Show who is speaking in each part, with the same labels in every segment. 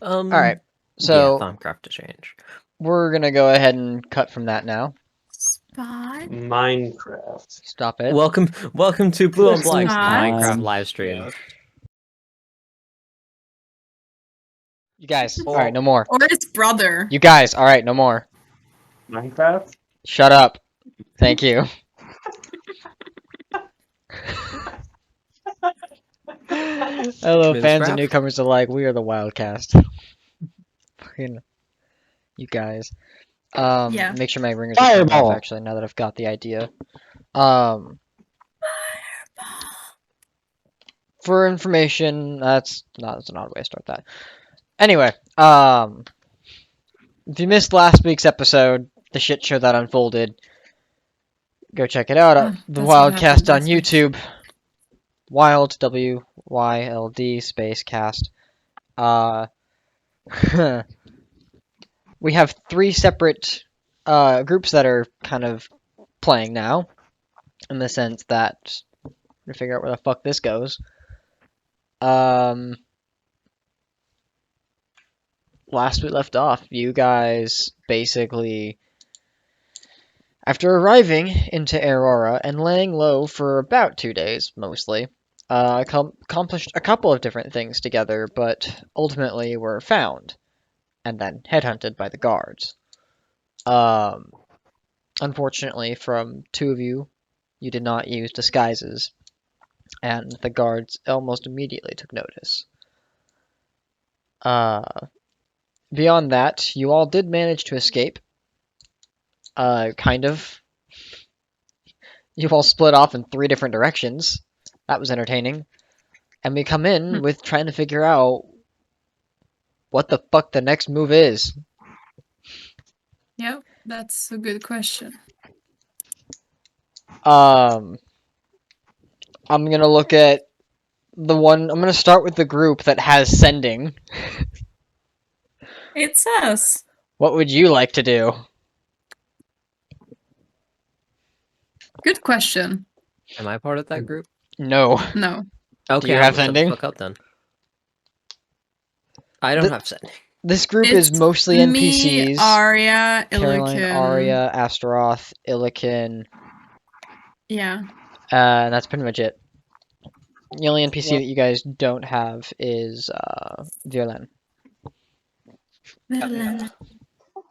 Speaker 1: Alright,
Speaker 2: Yeah,
Speaker 1: so
Speaker 2: Thaumcraft to change.
Speaker 1: we're gonna go ahead and cut from that now.
Speaker 3: Spot.
Speaker 4: Minecraft.
Speaker 1: Stop it.
Speaker 2: Welcome to Blue on Black's
Speaker 3: Spot.
Speaker 2: Minecraft live stream.
Speaker 1: You guys, alright, no more.
Speaker 3: Or his brother.
Speaker 1: You guys, alright, no more.
Speaker 4: Minecraft?
Speaker 1: Shut up. Thank you. Hello, fans and
Speaker 2: Minecraft?
Speaker 1: newcomers alike. We are the Wyld Cast. Fucking, you guys.
Speaker 3: Yeah.
Speaker 1: Make sure my ringers are turned off.
Speaker 4: Fireball.
Speaker 1: Actually, now that I've got the idea. For information, that's an odd way to start that. Anyway, if you missed last week's episode, the shit show that unfolded, go check it out at the
Speaker 3: That's
Speaker 1: Wyld
Speaker 3: what
Speaker 1: Cast
Speaker 3: happened
Speaker 1: on
Speaker 3: last week.
Speaker 1: YouTube. Wyld, WYLD space cast. We have 3 separate groups that are kind of playing now, in the sense that to figure out where the fuck this goes. Last we left off, you guys basically, after arriving into Aurora and laying low for about 2 days, mostly, accomplished a couple of different things together, but ultimately were found and then headhunted by the guards. Unfortunately, from 2 of you, you did not use disguises, and the guards almost immediately took notice. Beyond that, you all did manage to escape. Kind of. You all split off in 3 different directions. That was entertaining. And we come in with trying to figure out what the fuck the next move is.
Speaker 3: Yep, that's a good question.
Speaker 1: I'm gonna look at the one. I'm gonna start with the group that has sending.
Speaker 3: It's us.
Speaker 1: What would you like to do?
Speaker 3: Good question.
Speaker 2: Am I part of that group?
Speaker 1: No.
Speaker 3: No.
Speaker 2: Okay,
Speaker 1: you
Speaker 2: I'm
Speaker 1: have
Speaker 2: gonna shut the
Speaker 1: sending?
Speaker 2: fuck up then. I don't have sending.
Speaker 1: This group
Speaker 3: It's
Speaker 1: is mostly
Speaker 3: me,
Speaker 1: NPCs.
Speaker 3: Arya,
Speaker 1: Caroline,
Speaker 3: Illiken.
Speaker 1: Arya, Astaroth, Illiken,
Speaker 3: Yeah.
Speaker 1: and that's pretty much it. The only NPC that you guys don't have is Violen.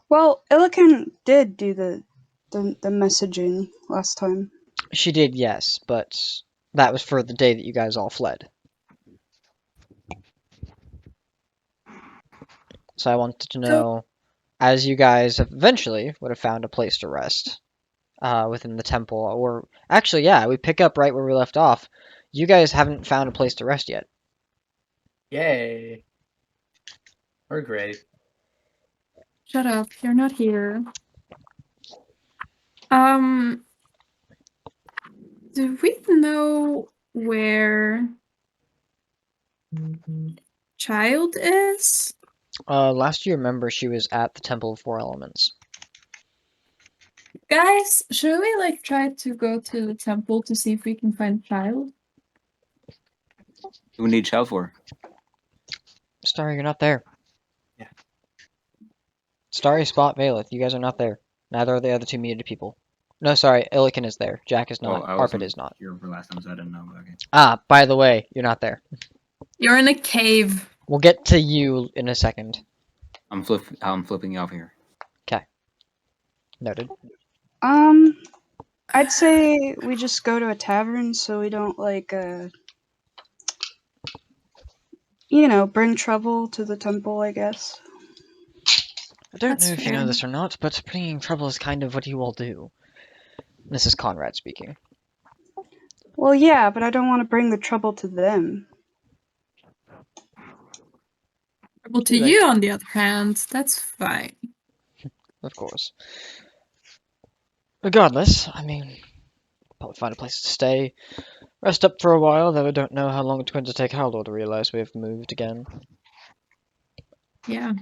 Speaker 5: Well, Illiken did do the messaging last time.
Speaker 1: She did, yes, but that was for the day that you guys all fled. So I wanted to know, as you guys eventually would have found a place to rest within the temple, or actually, yeah, we pick up right where we left off. You guys haven't found a place to rest yet.
Speaker 4: Yay. We're great.
Speaker 3: Shut up. You're not here. Do we know where Child is?
Speaker 1: Last you remember, she was at the Temple of Four Elements.
Speaker 3: Guys, should we try to go to the temple to see if we can find Child?
Speaker 6: Who we need Chow for?
Speaker 1: Starry, you're not there.
Speaker 4: Yeah.
Speaker 1: Starry, Spot, Valeth, you guys are not there. Neither are the other 2 muted people. No, sorry, Illiken is there. Jack is not. Arpid is not.
Speaker 6: Here for last time, so I didn't know. Okay.
Speaker 1: Ah, by the way, you're not there.
Speaker 3: You're in a cave.
Speaker 1: We'll get to you in a second.
Speaker 6: I'm flipping you off here.
Speaker 1: Noted.
Speaker 5: I'd say we just go to a tavern so we don't bring trouble to the temple, I guess.
Speaker 1: I don't
Speaker 3: That's
Speaker 1: know if you know
Speaker 3: fair.
Speaker 1: this or not, but bringing trouble is kind of what you all do. This is Conrad speaking.
Speaker 5: Well, yeah, but I don't want to bring the trouble to them.
Speaker 3: Well, to you, on the other hand, that's fine.
Speaker 1: Of course. Regardless, I mean, probably find a place to stay. Rest up for a while, though I don't know how long it's going to take Haldor to realize we have moved again.
Speaker 3: Yeah.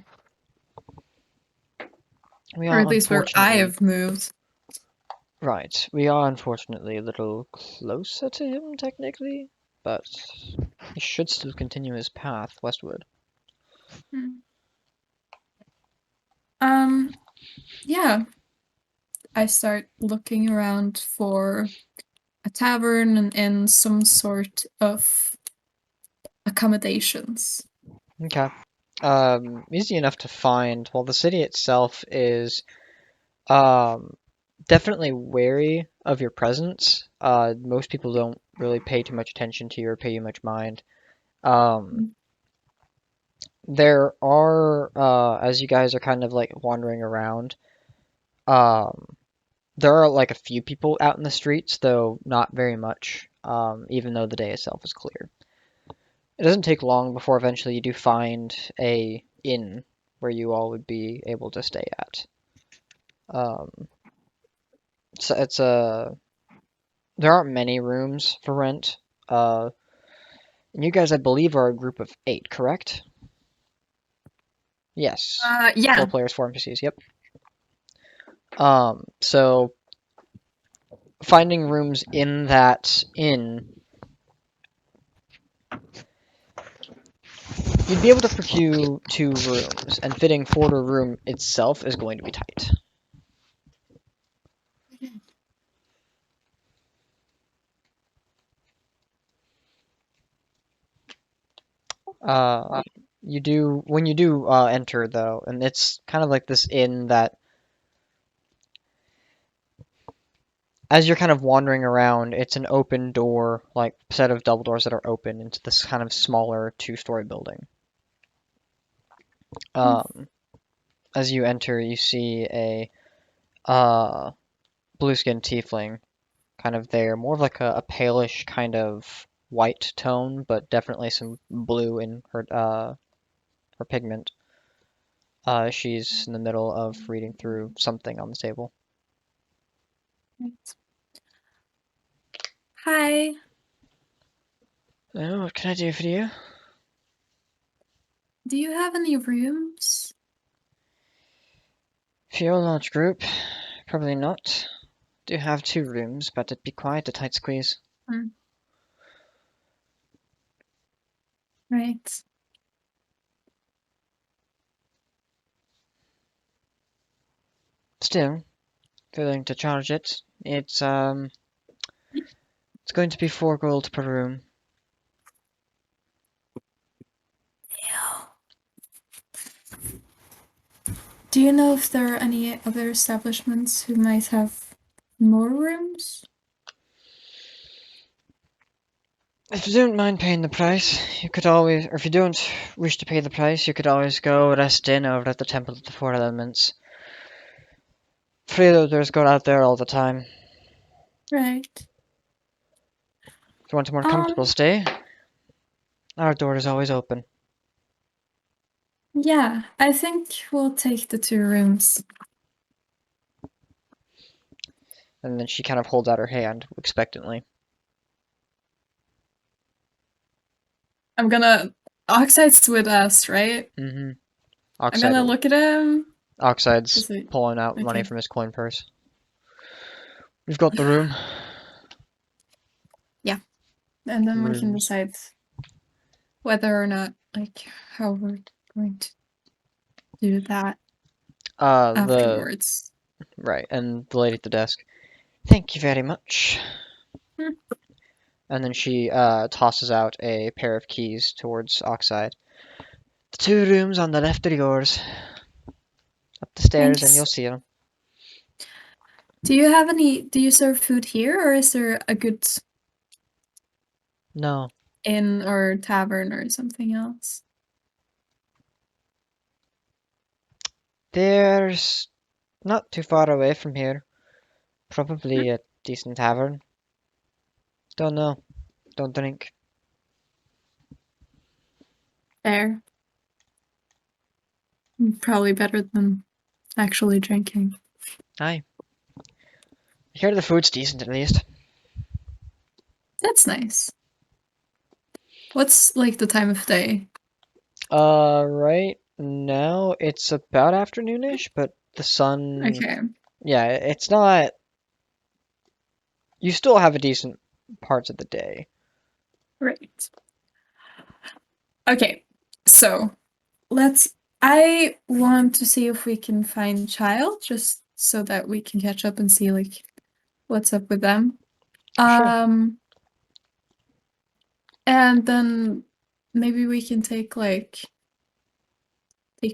Speaker 1: We
Speaker 3: Or
Speaker 1: are
Speaker 3: at least where I
Speaker 1: unfortunately-
Speaker 3: have moved.
Speaker 1: Right. We are unfortunately a little closer to him, technically, but he should still continue his path westward.
Speaker 3: yeah, I start looking around for a tavern and some sort of accommodations.
Speaker 1: Okay. Easy enough to find. Well, the city itself is definitely wary of your presence. Most people don't really pay too much attention to you or pay you much mind. There are, as you guys are kind of like wandering around, there are like a few people out in the streets, though not very much, even though the day itself is clear. It doesn't take long before eventually you do find a inn where you all would be able to stay at. So it's a there aren't many rooms for rent. And you guys, I believe, are a group of 8, correct? Yes. 4
Speaker 3: Yeah.
Speaker 1: players, 4 NPCs. Yep. So finding rooms in that inn, you'd be able to procure 2 rooms, and fitting 4 to a room itself is going to be tight. You do when you do enter though, and it's kind of like this inn that, as you're kind of wandering around, it's an open door, like set of double doors that are open into this kind of smaller 2-story building. As you enter, you see a blue-skinned tiefling kind of there, more of like a palish kind of white tone, but definitely some blue in her pigment. She's in the middle of reading through something on the table.
Speaker 3: Hi.
Speaker 1: Oh, what can I do for you?
Speaker 3: Do you have any rooms?
Speaker 1: For your large group, probably not. Do have 2 rooms, but it'd be quite a tight squeeze.
Speaker 3: Right.
Speaker 1: Still, if you're willing to charge it, it's going to be 4 gold per room.
Speaker 3: Do you know if there are any other establishments who might have more rooms?
Speaker 1: If you don't mind paying the price, you could always, or if you don't wish to pay the price, you could always go rest in over at the Temple of the 4 Elements. Freeloaders go out there all the time.
Speaker 3: Right.
Speaker 1: If you want a more comfortable stay, our door is always open.
Speaker 3: Yeah, I think we'll take the 2 rooms.
Speaker 1: And then she kind of holds out her hand expectantly.
Speaker 3: I'm gonna. Oxide's with us, right?
Speaker 1: Mm-hmm.
Speaker 3: I'm gonna look at him.
Speaker 1: Oxide's pulling out money from his coin purse. We've got the room.
Speaker 3: Yeah. And then we can
Speaker 1: Rooms.
Speaker 3: decide whether or not, like, how we're going to do that afterwards.
Speaker 1: Right, and the lady at the desk. Thank you very much. And then she tosses out a pair of keys towards Oxide. The 2 rooms on the left are yours. Up the stairs and you'll see them.
Speaker 3: Do you serve food here, or is there a good
Speaker 1: No.
Speaker 3: inn or tavern or something else?
Speaker 1: There's not too far away from here. Probably a decent tavern. Don't know. Don't drink.
Speaker 3: Fair. Probably better than actually drinking.
Speaker 1: Aye. I hear the food's decent at least.
Speaker 3: That's nice. What's like the time of day?
Speaker 1: Right now it's about afternoonish, but the sun.
Speaker 3: Okay.
Speaker 1: Yeah, it's not. You still have a decent parts of the day.
Speaker 3: Right. Okay. So I want to see if we can find Child. Just so that we can catch up and see like what's up with them.
Speaker 1: Sure.
Speaker 3: And then maybe we can take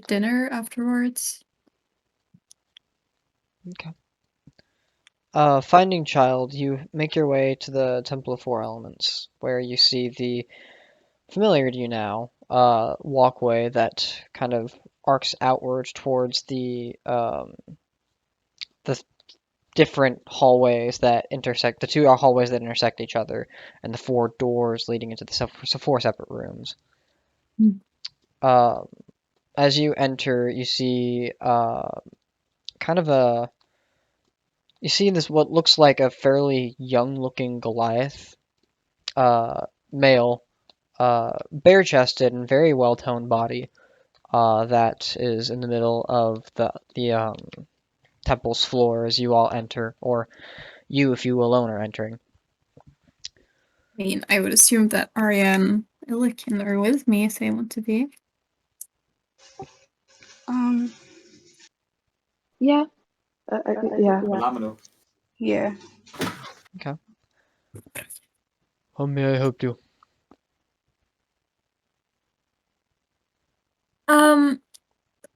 Speaker 3: dinner afterwards.
Speaker 1: Okay. Finding child, you make your way to the Temple of Four Elements, where you see the familiar to you now walkway that kind of arcs outwards towards the different hallways that intersect, the two hallways that intersect each other, and the four doors leading into the four separate rooms.
Speaker 3: Hmm.
Speaker 1: As you enter, you see kind of you see this what looks like a fairly young-looking Goliath, male, bare-chested and very well-toned body, that is in the middle of the temple's floor as you all enter, or you, if you alone, are entering.
Speaker 3: I mean, I would assume that Arya and Illikin are with me if they want to be.
Speaker 5: Yeah. Yeah.
Speaker 6: Phenomenal.
Speaker 5: Yeah.
Speaker 1: Okay. How may I help you?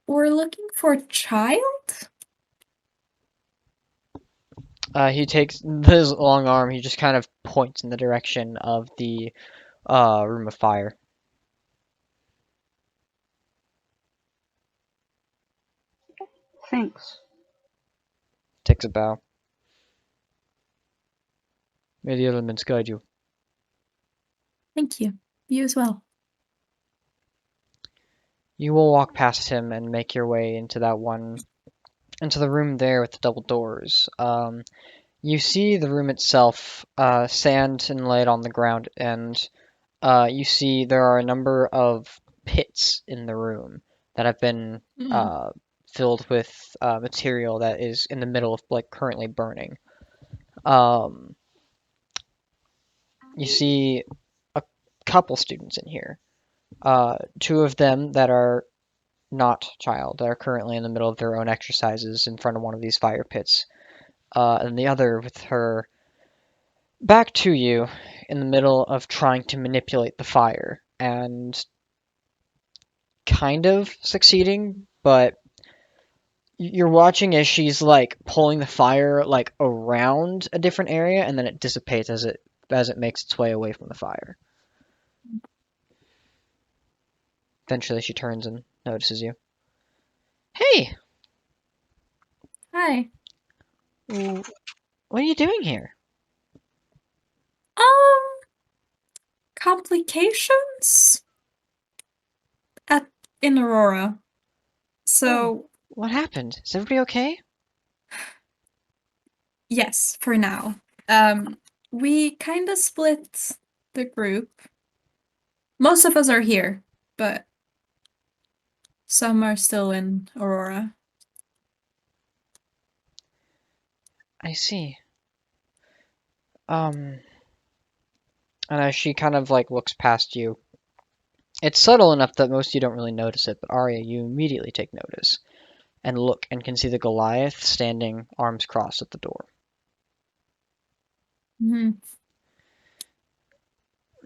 Speaker 3: We're looking for a child?
Speaker 1: He takes his long arm, he just kind of points in the direction of the room of fire.
Speaker 5: Thanks.
Speaker 1: Takes a bow. May the elements guide you.
Speaker 3: Thank you. You as well.
Speaker 1: You will walk past him and make your way into into the room there with the double doors. You see the room itself, sand inlaid on the ground, and you see there are a number of pits in the room that have been filled with material that is in the middle of like currently burning. You see a couple students in here. Two of them that are not child, that are currently in the middle of their own exercises in front of one of these fire pits. And the other with her back to you in the middle of trying to manipulate the fire and kind of succeeding, but you're watching as she's like pulling the fire like around a different area and then it dissipates as it makes its way away from the fire. Eventually she turns and notices you. Hey,
Speaker 3: Hi.
Speaker 1: what are you doing here?
Speaker 3: Complications in Aurora. So
Speaker 1: What happened? Is everybody okay?
Speaker 3: yes, for now. We kind of split the group. Most of us are here, but some are still in Aurora.
Speaker 1: I see. And as she kind of like looks past you, it's subtle enough that most of you don't really notice it, but Arya, you immediately take notice and look and can see the Goliath standing arms crossed at the door.
Speaker 3: Mm-hmm.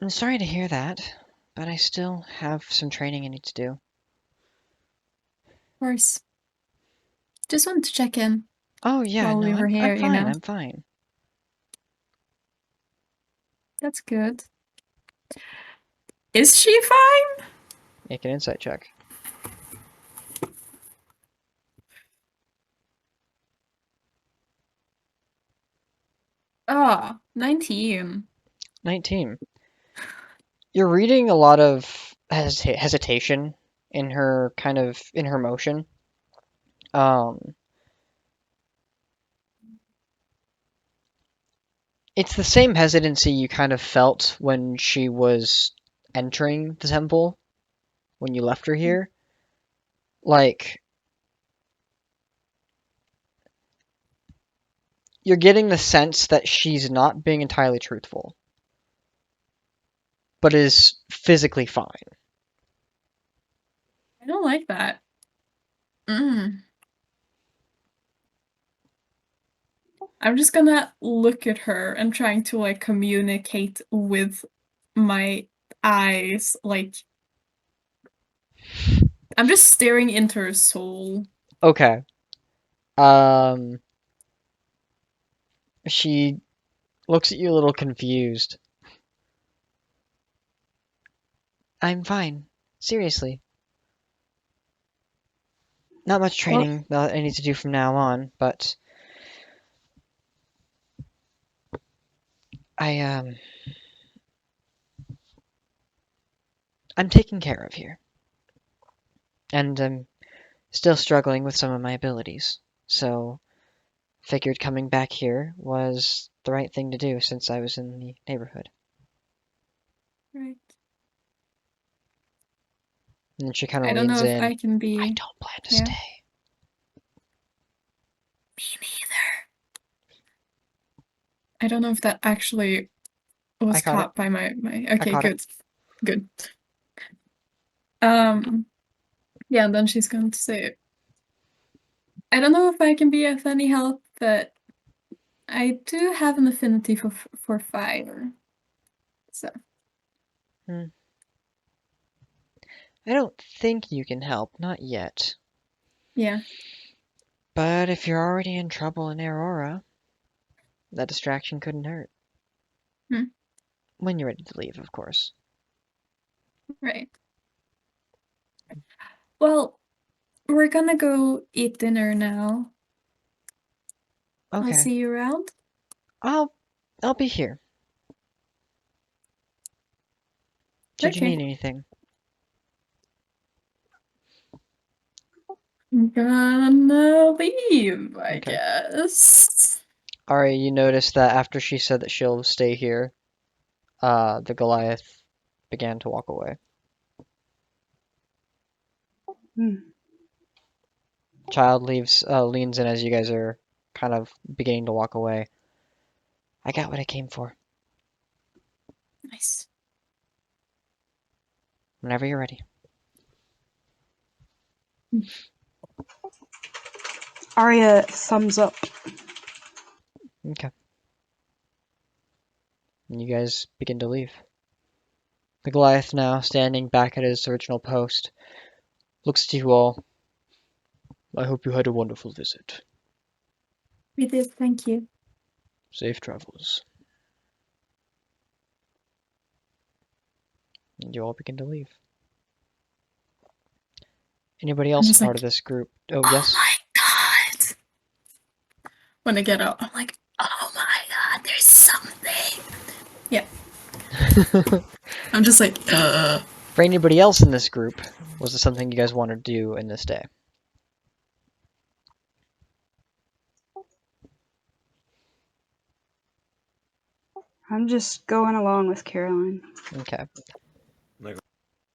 Speaker 1: I'm sorry to hear that, but I still have some training I need to do.
Speaker 3: Of course. Just wanted to check in.
Speaker 1: Oh yeah,
Speaker 3: While
Speaker 1: no,
Speaker 3: we were here,
Speaker 1: I'm
Speaker 3: you
Speaker 1: fine,
Speaker 3: know.
Speaker 1: I'm fine.
Speaker 3: That's good. Is she fine?
Speaker 1: Make an insight check.
Speaker 3: Ah, 19.
Speaker 1: 19. You're reading a lot of hesitation in her motion. It's the same hesitancy you kind of felt when she was entering the temple when you left her here. Like, you're getting the sense that she's not being entirely truthful, but is physically fine.
Speaker 3: I don't like that. Mm. I'm just gonna look at her and trying to like communicate with my eyes, like I'm just staring into her soul.
Speaker 1: Okay. She looks at you a little confused. I'm fine. Seriously. Not much training that I need to do from now on, but I'm taken care of here. And I'm still struggling with some of my abilities. So figured coming back here was the right thing to do since I was in the neighborhood.
Speaker 3: Right.
Speaker 1: And then she kind of
Speaker 3: I don't
Speaker 1: leans
Speaker 3: know if
Speaker 1: in.
Speaker 3: I can be.
Speaker 1: I don't plan to
Speaker 3: Yeah.
Speaker 1: stay.
Speaker 3: Me neither. I don't know if that actually was
Speaker 1: I caught
Speaker 3: caught by my. Okay,
Speaker 1: caught it.
Speaker 3: good. Yeah, and then she's going to say, I don't know if I can be of any help, but I do have an affinity for fire. So.
Speaker 1: I don't think you can help, not yet.
Speaker 3: Yeah.
Speaker 1: But if you're already in trouble in Aurora, that distraction couldn't hurt.
Speaker 3: Hmm.
Speaker 1: When you're ready to leave, of course.
Speaker 3: Right. Well, we're gonna go eat dinner now. I'll
Speaker 1: Okay.
Speaker 3: see you around.
Speaker 1: I'll be here. Should you
Speaker 3: Okay.
Speaker 1: need anything.
Speaker 3: I'm gonna leave, I
Speaker 1: Okay.
Speaker 3: guess.
Speaker 1: Ari, you notice that after she said that she'll stay here, the Goliath began to walk away.
Speaker 5: Hmm.
Speaker 1: Child leans in as you guys are kind of beginning to walk away. I got what I came for.
Speaker 3: Nice.
Speaker 1: Whenever you're ready.
Speaker 5: Arya thumbs up.
Speaker 1: Okay. And you guys begin to leave. The Goliath, now standing back at his original post, looks at you all. I hope you had a wonderful visit.
Speaker 3: We did, thank you.
Speaker 1: Safe travels. And you all begin to leave. Anybody else
Speaker 3: just
Speaker 1: part
Speaker 3: like,
Speaker 1: of this group? Oh,
Speaker 3: Oh
Speaker 1: yes?
Speaker 3: my god! When I get out, I'm like, oh my god, there's something! Yeah. I'm just like,
Speaker 1: For anybody else in this group, was this something you guys wanted to do in this day?
Speaker 5: I'm just going along with Caroline.
Speaker 1: Okay.
Speaker 7: Like-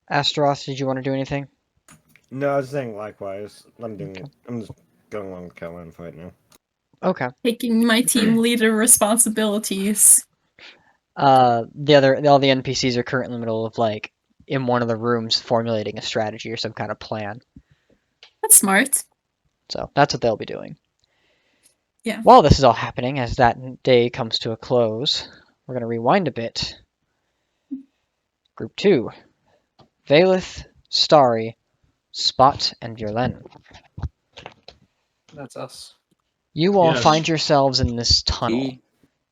Speaker 1: Astaroth, did you want to do anything?
Speaker 7: No, I was saying likewise. I'm doing
Speaker 1: Okay.
Speaker 7: it. I'm just going along with Kylen fight now.
Speaker 1: Okay.
Speaker 3: taking my team leader responsibilities.
Speaker 1: All the NPCs are currently in the middle of like in one of the rooms formulating a strategy or some kind of plan.
Speaker 3: That's smart.
Speaker 1: So that's what they'll be doing.
Speaker 3: Yeah.
Speaker 1: While this is all happening, as that day comes to a close, we're going to rewind a bit. Group 2. Valith, Starry, Spot, and Verlaine.
Speaker 4: That's us.
Speaker 1: You all
Speaker 8: Yes.
Speaker 1: find yourselves in this tunnel.
Speaker 6: E.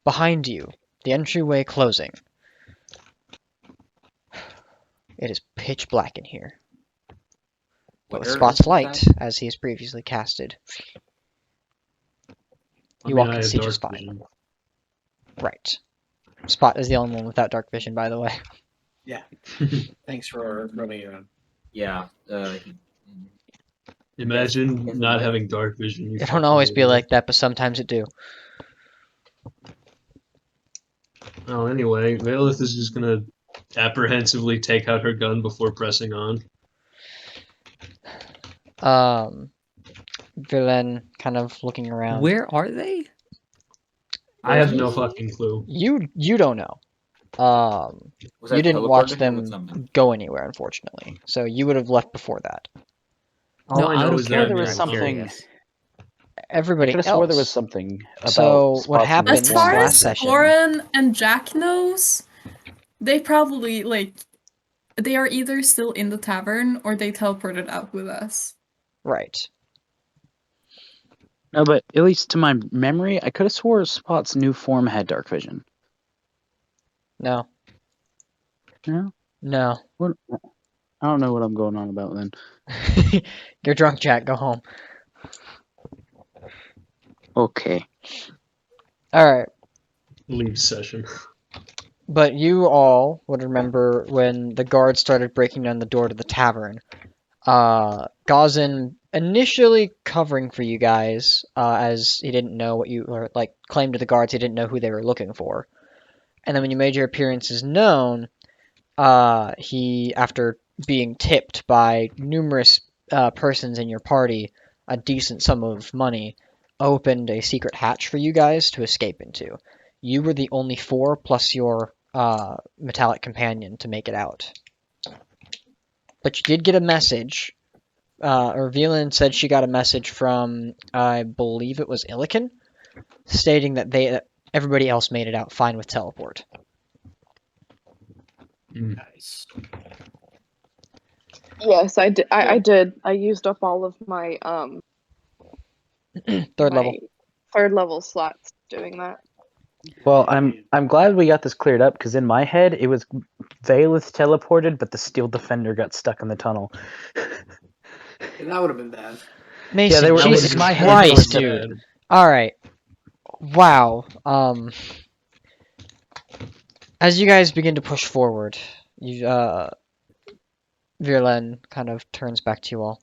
Speaker 1: Behind you, the entryway closing. It is pitch black in here. But with
Speaker 6: Where
Speaker 1: Spot's
Speaker 6: is
Speaker 1: light,
Speaker 6: that?
Speaker 1: as he has previously casted,
Speaker 8: I
Speaker 1: you
Speaker 8: mean,
Speaker 1: all
Speaker 8: I
Speaker 1: can
Speaker 8: have
Speaker 1: see
Speaker 8: dark
Speaker 1: just fine.
Speaker 8: vision.
Speaker 1: Right. Spot is the only one without dark vision, by the way.
Speaker 4: Yeah. Thanks for running around.
Speaker 6: Yeah.
Speaker 8: Imagine
Speaker 6: Yes,
Speaker 8: not
Speaker 6: light.
Speaker 8: having dark vision. You
Speaker 1: It don't
Speaker 8: fucking
Speaker 1: always be
Speaker 8: idiot.
Speaker 1: like that, but sometimes it do.
Speaker 8: Oh, anyway, Valith is just gonna apprehensively take out her gun before pressing on.
Speaker 1: Verlaine kind of looking around.
Speaker 2: Where are they?
Speaker 8: I have no fucking clue.
Speaker 1: You don't know.
Speaker 6: Was
Speaker 1: You
Speaker 6: I
Speaker 1: didn't watch
Speaker 6: teleported him with
Speaker 1: them
Speaker 6: something?
Speaker 1: go anywhere, unfortunately. So you would have left before that.
Speaker 8: All
Speaker 2: No,
Speaker 8: I
Speaker 2: out
Speaker 8: know
Speaker 2: of
Speaker 8: is that
Speaker 2: character,
Speaker 8: there
Speaker 2: I'm
Speaker 8: was something.
Speaker 2: curious.
Speaker 1: everybody
Speaker 9: could have
Speaker 1: else.
Speaker 9: swore there was something about
Speaker 1: So what
Speaker 9: spots in
Speaker 1: happened
Speaker 3: As
Speaker 9: the
Speaker 3: far
Speaker 9: swamp.
Speaker 1: last
Speaker 3: as
Speaker 1: session?
Speaker 3: Oren and Jack knows, they probably they are either still in the tavern or they teleported out with us.
Speaker 1: Right.
Speaker 9: No, but at least to my memory, I could have swore Spot's new form had dark vision.
Speaker 1: No.
Speaker 9: No?
Speaker 1: No.
Speaker 9: What? I don't know what I'm going on about then.
Speaker 1: You're drunk, Jack. Go home.
Speaker 9: Okay.
Speaker 1: Alright.
Speaker 8: Leave session.
Speaker 1: But you all would remember when the guards started breaking down the door to the tavern. Gazin initially covering for you guys, as he didn't know what you were, claimed to the guards he didn't know who they were looking for. And then when you made your appearances known, he, after being tipped by numerous persons in your party a decent sum of money, opened a secret hatch for you guys to escape into. You were the only 4 plus your metallic companion to make it out. But you did get a message, or Velan said she got a message from, I believe it was Illiken, stating that everybody else made it out fine with teleport.
Speaker 4: Nice.
Speaker 10: Yes, I did. I did. I used up all of my
Speaker 1: Third level.
Speaker 10: third level slots doing that.
Speaker 9: Well, I'm glad we got this cleared up because in my head it was Valeth teleported, but the Steel Defender got stuck in the tunnel.
Speaker 4: And that would have been bad.
Speaker 1: Mason,
Speaker 9: they were-
Speaker 1: Jesus
Speaker 9: in my head, they were
Speaker 1: Christ,
Speaker 9: separate.
Speaker 1: dude. Alright. Wow. As you guys begin to push forward, Virlen kind of turns back to you all.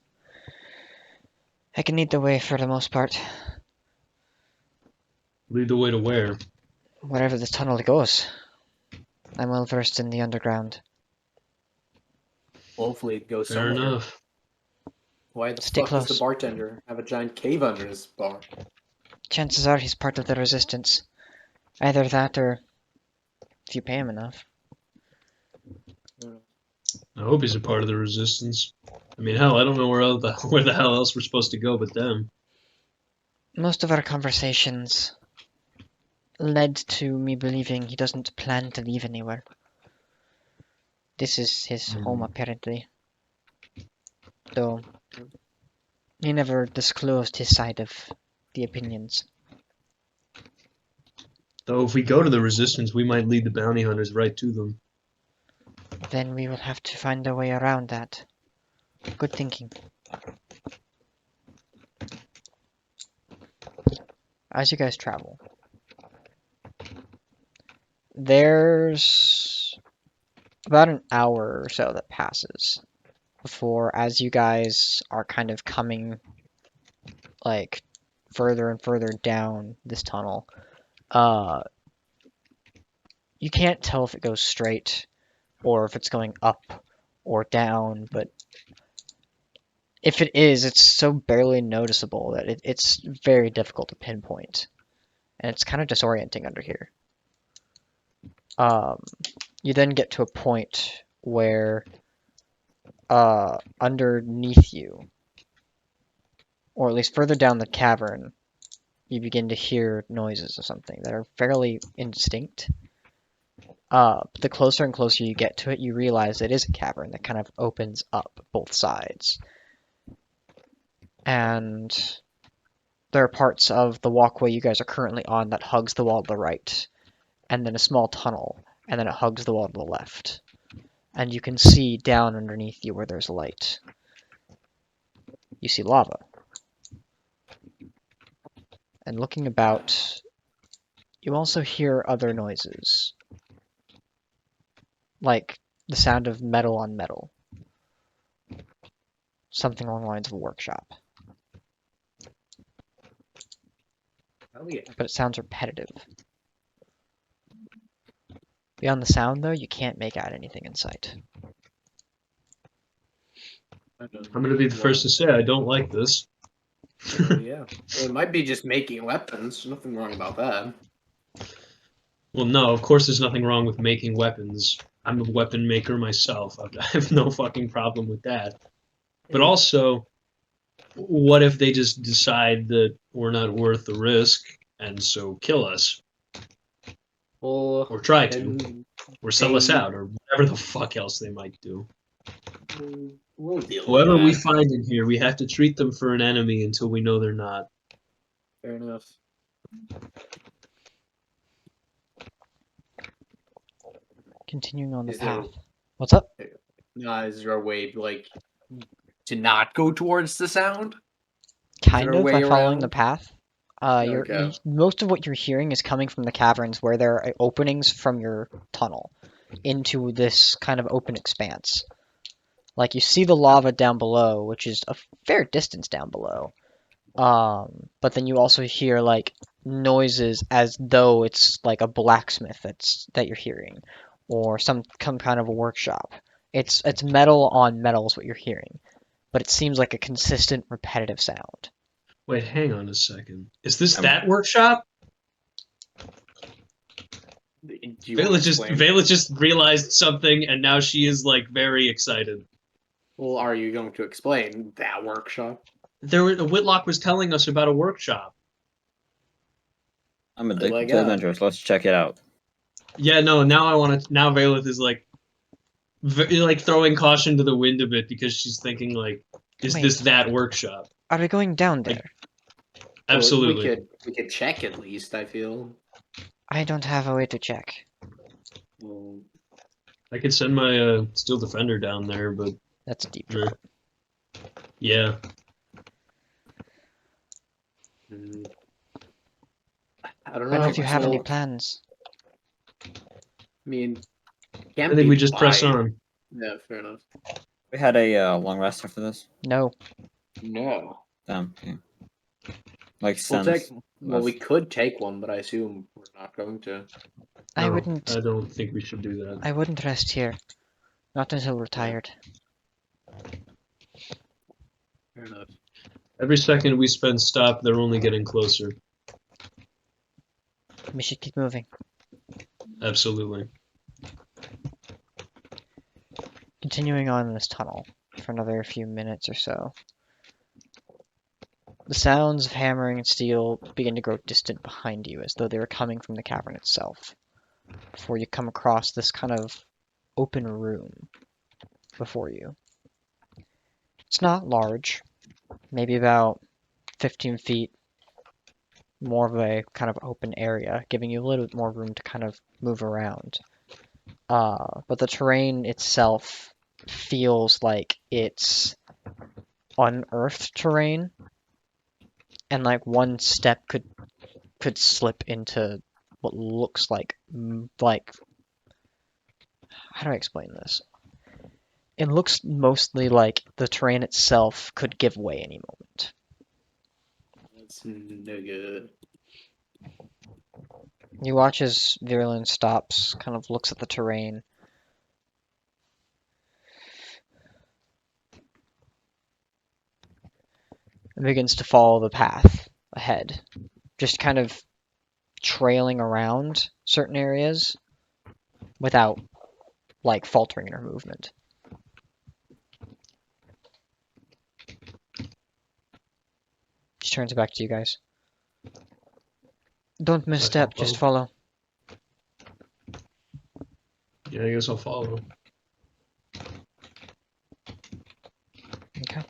Speaker 1: I can lead the way for the most part.
Speaker 8: Lead the way to where?
Speaker 1: Wherever this tunnel goes. I'm well versed in the underground.
Speaker 4: Hopefully it goes
Speaker 8: Fair
Speaker 4: somewhere.
Speaker 8: enough.
Speaker 4: Why the
Speaker 1: Stay
Speaker 4: fuck does
Speaker 1: close.
Speaker 4: the bartender have a giant cave under his bar?
Speaker 1: Chances are he's part of the resistance. Either that or if you pay him enough.
Speaker 8: I hope he's a part of the resistance. I mean, hell, I don't know where the hell else we're supposed to go but them.
Speaker 1: Most of our conversations led to me believing he doesn't plan to leave anywhere. This is his home, apparently. Though he never disclosed his side of the opinions.
Speaker 8: Though if we go to the resistance, we might lead the bounty hunters right to them.
Speaker 1: Then we will have to find a way around that. Good thinking. As you guys travel, there's about an hour or so that passes before, as you guys are kind of coming further and further down this tunnel, you can't tell if it goes straight or if it's going up or down, but if it is, it's so barely noticeable that it's very difficult to pinpoint. And it's kind of disorienting under here. You then get to a point where underneath you, or at least further down the cavern, you begin to hear noises of something that are fairly indistinct. But the closer and closer you get to it, you realize it is a cavern that kind of opens up both sides. And there are parts of the walkway you guys are currently on that hugs the wall to the right, and then a small tunnel, and then it hugs the wall to the left. And you can see down underneath you where there's light. You see lava. And looking about, you also hear other noises. Like the sound of metal on metal. Something along the lines of a workshop.
Speaker 4: Hell yeah.
Speaker 1: But it sounds repetitive. Beyond the sound, though, you can't make out anything in sight.
Speaker 8: I'm gonna be the first to say I don't like this.
Speaker 4: Yeah. Well, it might be just making weapons. Nothing wrong about that.
Speaker 8: Well, no, of course there's nothing wrong with making weapons. I'm a weapon maker myself. I have no fucking problem with that. But also, what if they just decide that we're not worth the risk and so kill us?
Speaker 4: Well,
Speaker 8: Or try to.
Speaker 4: then
Speaker 8: Or sell us
Speaker 4: they-
Speaker 8: out, or whatever the fuck else they might do.
Speaker 4: we'll deal
Speaker 8: Whoever we
Speaker 4: with that.
Speaker 8: find in here, we have to treat them for an enemy until we know they're not.
Speaker 4: Fair enough.
Speaker 1: Continuing on the
Speaker 4: Is there-
Speaker 1: path. What's up?
Speaker 4: Is there a way, like, to not go towards the sound?
Speaker 1: Kind
Speaker 4: there a
Speaker 1: of
Speaker 4: way
Speaker 1: by following the
Speaker 4: around?
Speaker 1: path.
Speaker 4: Okay.
Speaker 1: Most of what you're hearing is coming from the caverns where there are openings from your tunnel into this kind of open expanse. Like you see the lava down below, which is a fair distance down below. But then you also hear like noises as though it's like a blacksmith that you're hearing, or some kind of a workshop. It's metal on metal is what you're hearing, but it seems like a consistent, repetitive sound.
Speaker 8: Wait, hang on a second. Is this
Speaker 6: I'm-
Speaker 8: that workshop?
Speaker 4: Do you wanna explain?
Speaker 8: Vela just realized something, and now she is like very excited.
Speaker 4: Well, are you going to explain that workshop?
Speaker 8: Whitlock was telling us about a workshop.
Speaker 6: I'm
Speaker 4: Like
Speaker 6: addicted to
Speaker 4: that.
Speaker 6: adventures. Let's check it out.
Speaker 8: Yeah, no. Now I want to. Now Valeth is like throwing caution to the wind a bit because she's thinking like, is
Speaker 1: Wait.
Speaker 8: this that workshop?
Speaker 1: Are we going down there?
Speaker 8: Absolutely.
Speaker 4: Well, we could check at least, I feel.
Speaker 1: I don't have a way to check.
Speaker 4: Well,
Speaker 8: I could send my Steel Defender down there, but
Speaker 1: That's a deep
Speaker 8: Meh.
Speaker 1: drop.
Speaker 8: yeah.
Speaker 4: mm, I don't
Speaker 1: I don't
Speaker 4: know.
Speaker 1: know if you have any
Speaker 4: So,
Speaker 1: plans.
Speaker 4: I mean,
Speaker 8: I
Speaker 4: can't
Speaker 8: think
Speaker 4: be
Speaker 8: we just press
Speaker 4: lied.
Speaker 8: on.
Speaker 4: Yeah, fair enough.
Speaker 6: We had a long rest after this.
Speaker 1: No.
Speaker 4: No.
Speaker 6: Damn. Okay. Like
Speaker 4: We'll
Speaker 6: since.
Speaker 4: we could take one, but I assume we're not going to.
Speaker 1: I
Speaker 8: No,
Speaker 1: wouldn't.
Speaker 8: I don't think we should do that.
Speaker 1: I wouldn't rest here. Not until we're tired.
Speaker 4: Fair enough.
Speaker 8: Every second we spend stopped, they're only getting closer.
Speaker 1: We should keep moving.
Speaker 8: Absolutely.
Speaker 1: Continuing on in this tunnel for another few minutes or so. The sounds of hammering and steel begin to grow distant behind you, as though they were coming from the cavern itself, before you come across this kind of open room before you. It's not large, maybe about 15 feet, more of a kind of open area, giving you a little bit more room to kind of move around. But the terrain itself feels like it's unearthed terrain, and like one step could slip into what looks like how do I explain this? It looks mostly like the terrain itself could give way any moment.
Speaker 4: That's no good.
Speaker 1: You watch as Virulence stops, kind of looks at the terrain. And begins to follow the path ahead. Just kind of trailing around certain areas without, like, faltering in her movement. She turns back to you guys. Don't misstep, just follow.
Speaker 8: Yeah, I guess I'll follow.
Speaker 1: Okay.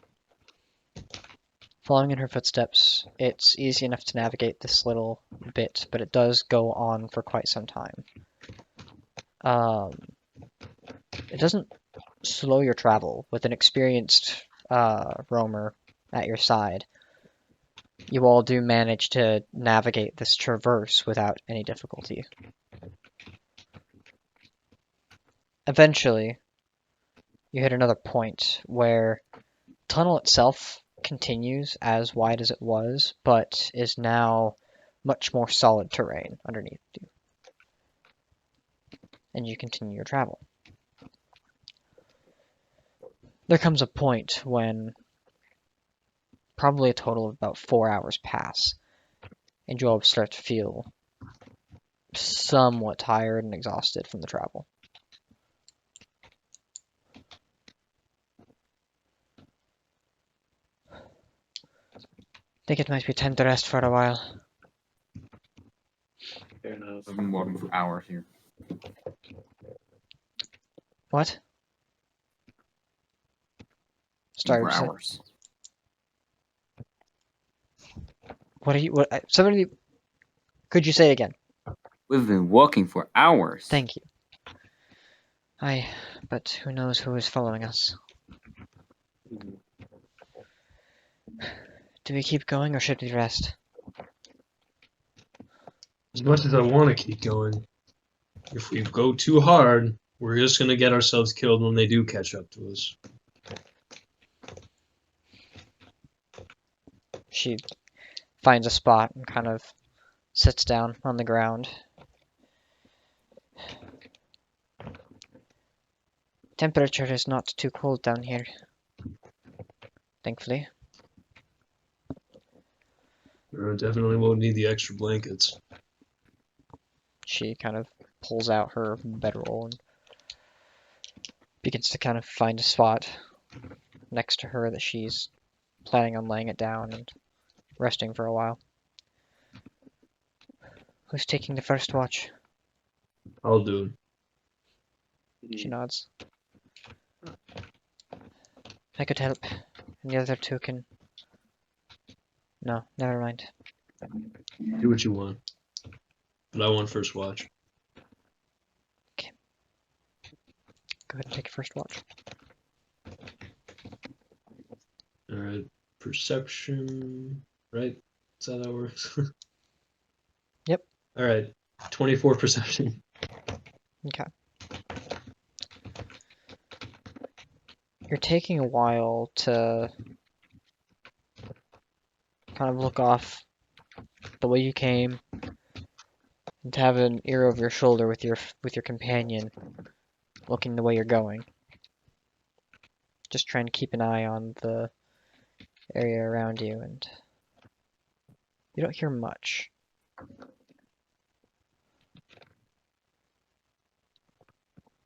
Speaker 1: Following in her footsteps, it's easy enough to navigate this little bit, but it does go on for quite some time. It doesn't slow your travel. With an experienced roamer at your side, you all do manage to navigate this traverse without any difficulty. Eventually, you hit another point where the tunnel itself continues as wide as it was, but is now much more solid terrain underneath you. And you continue your travel. There comes a point when probably a total of about 4 hours pass, and you all start to feel somewhat tired and exhausted from the travel. think it might be time to rest for a while.
Speaker 4: Fair enough.
Speaker 6: We've been walking for hours here.
Speaker 1: What? Sorry,
Speaker 6: For
Speaker 1: was that-
Speaker 6: hours.
Speaker 1: what are you? What? Somebody, could you say it again?
Speaker 6: We've been walking for hours.
Speaker 1: Thank you. But who knows who is following us?
Speaker 4: Mhm.
Speaker 1: Do we keep going or should we rest?
Speaker 8: As much as I want to keep going, if we go too hard, we're just gonna get ourselves killed when they do catch up to us.
Speaker 1: She finds a spot and kind of sits down on the ground. Temperature is not too cold down here. Thankfully.
Speaker 8: Definitely won't need the extra blankets.
Speaker 1: She kind of pulls out her bedroll and begins to kind of find a spot next to her that she's planning on laying it down and resting for a while. Who's taking the first watch?
Speaker 8: I'll do it.
Speaker 1: She nods. I could help, and the other two can... No, never mind.
Speaker 8: Do what you want. But I want first watch.
Speaker 1: Go ahead and take your first watch.
Speaker 8: Alright. Perception. Right? Is that how that works?
Speaker 1: Yep.
Speaker 8: Alright. 24 perception.
Speaker 1: Okay. You're taking a while to kind of look off the way you came and to have an ear over your shoulder with your companion looking the way you're going. Just trying to keep an eye on the area around you, and you don't hear much.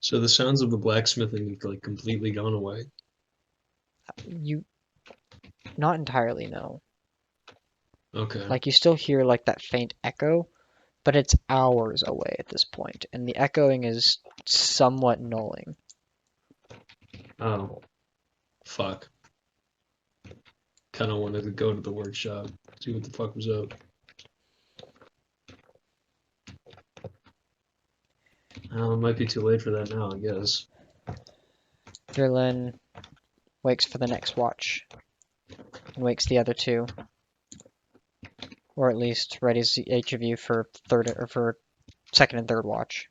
Speaker 8: So the sounds of the blacksmithing like completely gone away.
Speaker 1: You not entirely know.
Speaker 8: Okay.
Speaker 1: Like you still hear like that faint echo, but it's hours away at this point, and the echoing is somewhat nulling.
Speaker 8: Oh. Fuck. Kinda wanted to go to the workshop, see what the fuck was up. Oh, it might be too late for that now, I guess.
Speaker 1: Verlin wakes for the next watch, and wakes the other two, or at least readies each of you for second and third watch.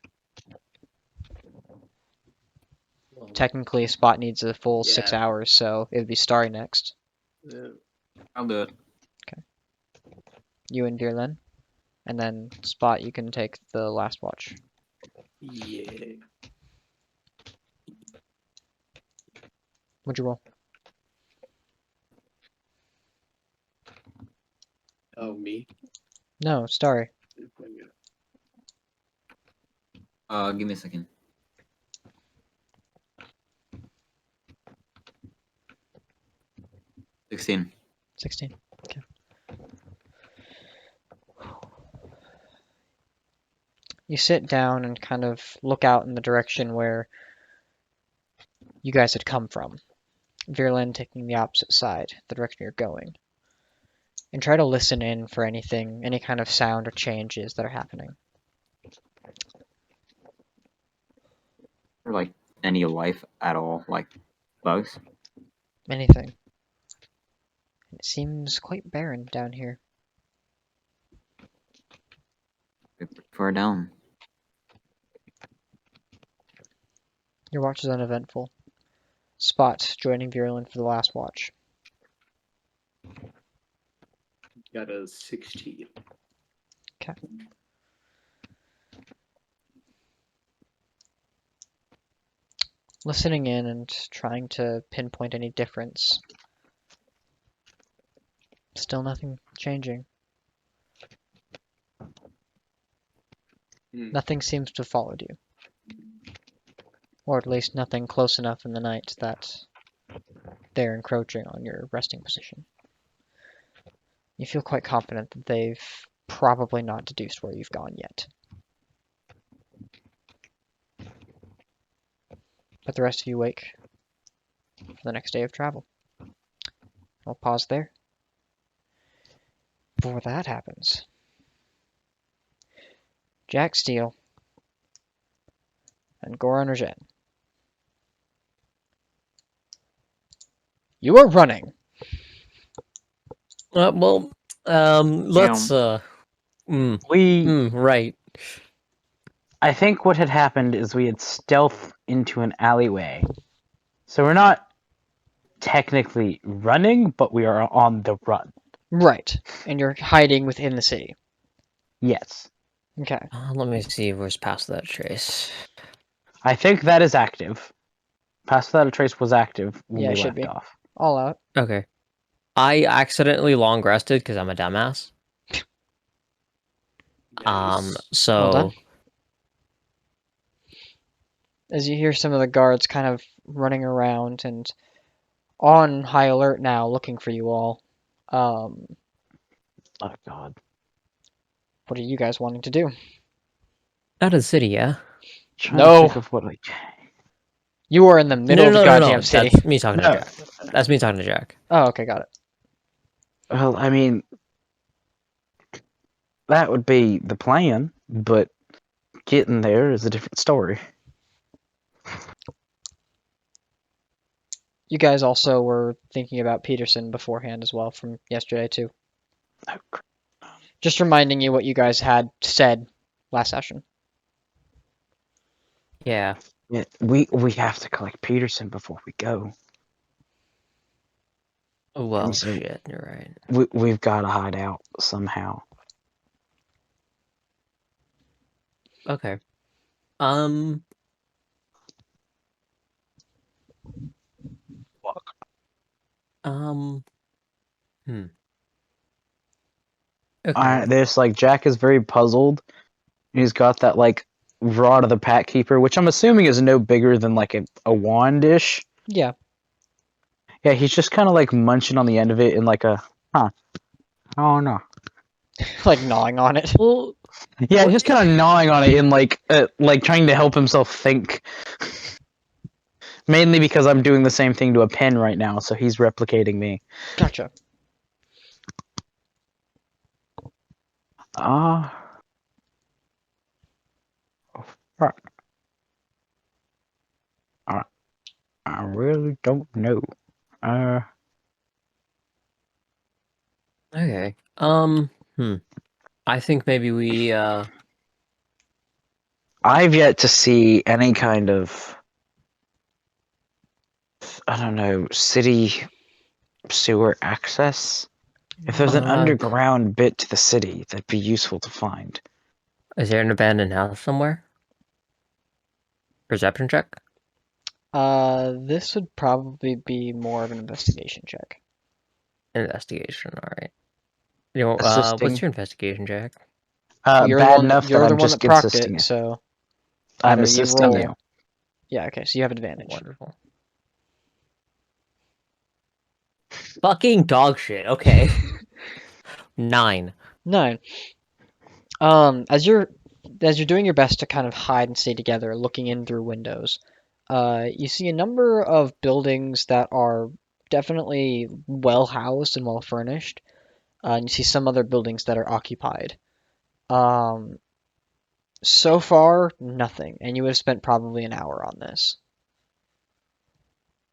Speaker 1: Technically, Spot needs a full 6
Speaker 4: Yeah.
Speaker 1: hours, so it would be Starry next.
Speaker 4: Yeah.
Speaker 6: I'll do it.
Speaker 1: You and Verlin, and then Spot, you can take the last watch.
Speaker 4: Yeah.
Speaker 1: What'd you roll?
Speaker 4: Oh, me?
Speaker 1: No, Starry.
Speaker 6: Give me a second. 16.
Speaker 1: 16. Okay. You sit down and kind of look out in the direction where you guys had come from. Verlin taking the opposite side, the direction you're going. And try to listen in for anything, any kind of sound or changes that are happening.
Speaker 6: Or like any life at all, like bugs.
Speaker 1: Anything. It seems quite barren down here.
Speaker 6: We're pretty far down.
Speaker 1: Your watch is uneventful. Spot joining Verlin for the last watch.
Speaker 4: Got a 16.
Speaker 1: Okay. Listening in and trying to pinpoint any difference. Still nothing changing. Nothing seems to have followed you. Or at least nothing close enough in the night that they're encroaching on your resting position. You feel quite confident that they've probably not deduced where you've gone yet. But the rest of you wake for the next day of travel. I'll pause there. Before that happens, Jack Steele and Goran Rajan, you are running.
Speaker 2: Let's right.
Speaker 9: I think what had happened is we had stealthed into an alleyway. So we're not technically running, but we are on the run.
Speaker 1: Right, and you're hiding within the city.
Speaker 9: Yes.
Speaker 1: Okay.
Speaker 2: Let me see where's past that trace.
Speaker 9: I think that is active. Past that trace was active when
Speaker 1: Yeah,
Speaker 9: we
Speaker 1: it should
Speaker 9: left
Speaker 1: be.
Speaker 9: off.
Speaker 1: All out.
Speaker 2: Okay. I accidentally long rested because I'm a dumbass. So
Speaker 1: Well done. As you hear some of the guards kind of running around and on high alert now, looking for you all.
Speaker 9: Oh God.
Speaker 1: What are you guys wanting to do?
Speaker 2: out of the city, yeah.
Speaker 9: Trying
Speaker 1: No.
Speaker 9: to think of what I...
Speaker 1: You are in the middle of the goddamn city.
Speaker 2: That's me talking to
Speaker 9: No.
Speaker 2: Jack. That's me talking to Jack.
Speaker 1: Oh, okay, got it.
Speaker 9: Well, I mean, that would be the plan, but getting there is a different story.
Speaker 1: You guys also were thinking about Peterson beforehand as well from yesterday too.
Speaker 9: Oh, crap.
Speaker 1: Just reminding you what you guys had said last session.
Speaker 2: Yeah.
Speaker 9: Yeah, we have to collect Peterson before we go.
Speaker 2: Oh, well,
Speaker 9: And so
Speaker 2: shit, you're right.
Speaker 9: we've got to hide out somehow.
Speaker 2: Okay. Okay.
Speaker 9: There's like Jack is very puzzled. He's got that like rod of the Pack Keeper, which I'm assuming is no bigger than like a wandish.
Speaker 1: Yeah.
Speaker 9: Yeah, he's just kind of like munching on the end of it in like a, oh no.
Speaker 1: Like gnawing on it.
Speaker 2: Well,
Speaker 9: Yeah, just kind of gnawing on it in like trying to help himself think. Mainly because I'm doing the same thing to a pen right now, so he's replicating me.
Speaker 1: Gotcha.
Speaker 9: Right. I really don't know.
Speaker 2: Okay. I think maybe we
Speaker 9: I've yet to see any kind of, I don't know, city sewer access. If there's an underground bit to the city, that'd be useful to find.
Speaker 2: Is there an abandoned house somewhere? Perception check?
Speaker 1: This would probably be more of an investigation check.
Speaker 2: Investigation, alright. You know,
Speaker 9: Assisting.
Speaker 2: what's your investigation check?
Speaker 1: You're
Speaker 9: Bad
Speaker 1: the one,
Speaker 9: enough
Speaker 1: you're
Speaker 9: that
Speaker 1: the
Speaker 9: I'm
Speaker 1: one
Speaker 9: just
Speaker 1: that procced
Speaker 9: assisting
Speaker 1: it,
Speaker 9: you.
Speaker 1: so
Speaker 9: I'm
Speaker 1: either
Speaker 9: assisting
Speaker 1: roll-
Speaker 9: you.
Speaker 1: Yeah, okay, so you have advantage.
Speaker 2: Wonderful. Fucking dog shit, okay. 9.
Speaker 1: 9. As you're doing your best to kind of hide and stay together, looking in through windows, you see a number of buildings that are definitely well housed and well furnished. And you see some other buildings that are occupied. So far, nothing, and you would have spent probably an hour on this.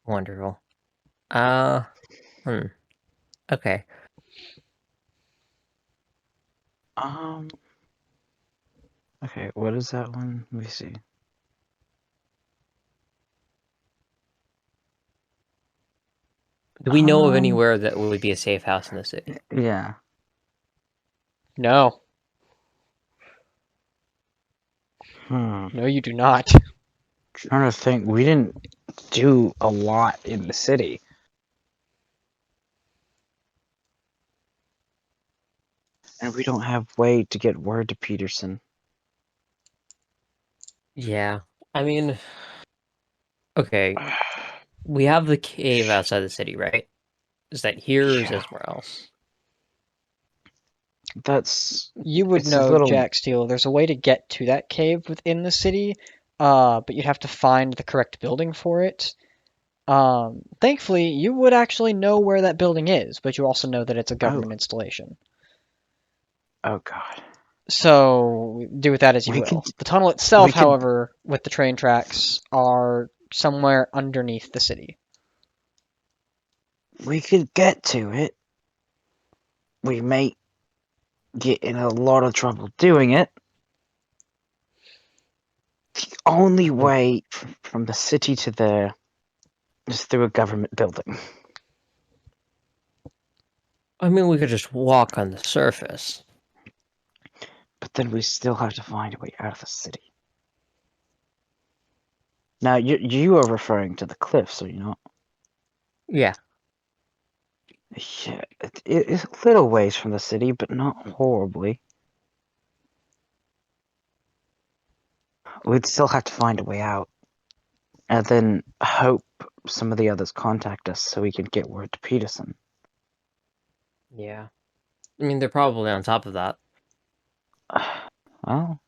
Speaker 2: Wonderful. Okay.
Speaker 9: Okay, what is that one? Let me see.
Speaker 2: Do we know of anywhere that would be a safe house in the city?
Speaker 9: Yeah.
Speaker 1: No. No, you do not.
Speaker 9: Trying to think, we didn't do a lot in the city. And we don't have way to get word to Peterson.
Speaker 2: Yeah. I mean, okay. We have the cave outside the city, right? Is that here or is that somewhere else?
Speaker 9: That's
Speaker 1: You would
Speaker 9: it's a
Speaker 1: know,
Speaker 9: little.
Speaker 1: Jack Steele, there's a way to get to that cave within the city, but you'd have to find the correct building for it. Thankfully, you would actually know where that building is, but you also know that it's a government installation.
Speaker 9: Oh God.
Speaker 1: So do with that as you
Speaker 9: We
Speaker 1: will.
Speaker 9: could-
Speaker 1: The tunnel itself,
Speaker 9: we could-
Speaker 1: however, with the train tracks, are somewhere underneath the city.
Speaker 9: We could get to it. We may get in a lot of trouble doing it. The only way from the city to there is through a government building.
Speaker 2: I mean, we could just walk on the surface.
Speaker 9: But then we still have to find a way out of the city. Now, you are referring to the cliffs, are you not?
Speaker 2: Yeah.
Speaker 9: Yeah, it's a little ways from the city, but not horribly. We'd still have to find a way out. And then hope some of the others contact us so we can get word to Peterson.
Speaker 2: Yeah. I mean, they're probably on top of that.
Speaker 9: Well,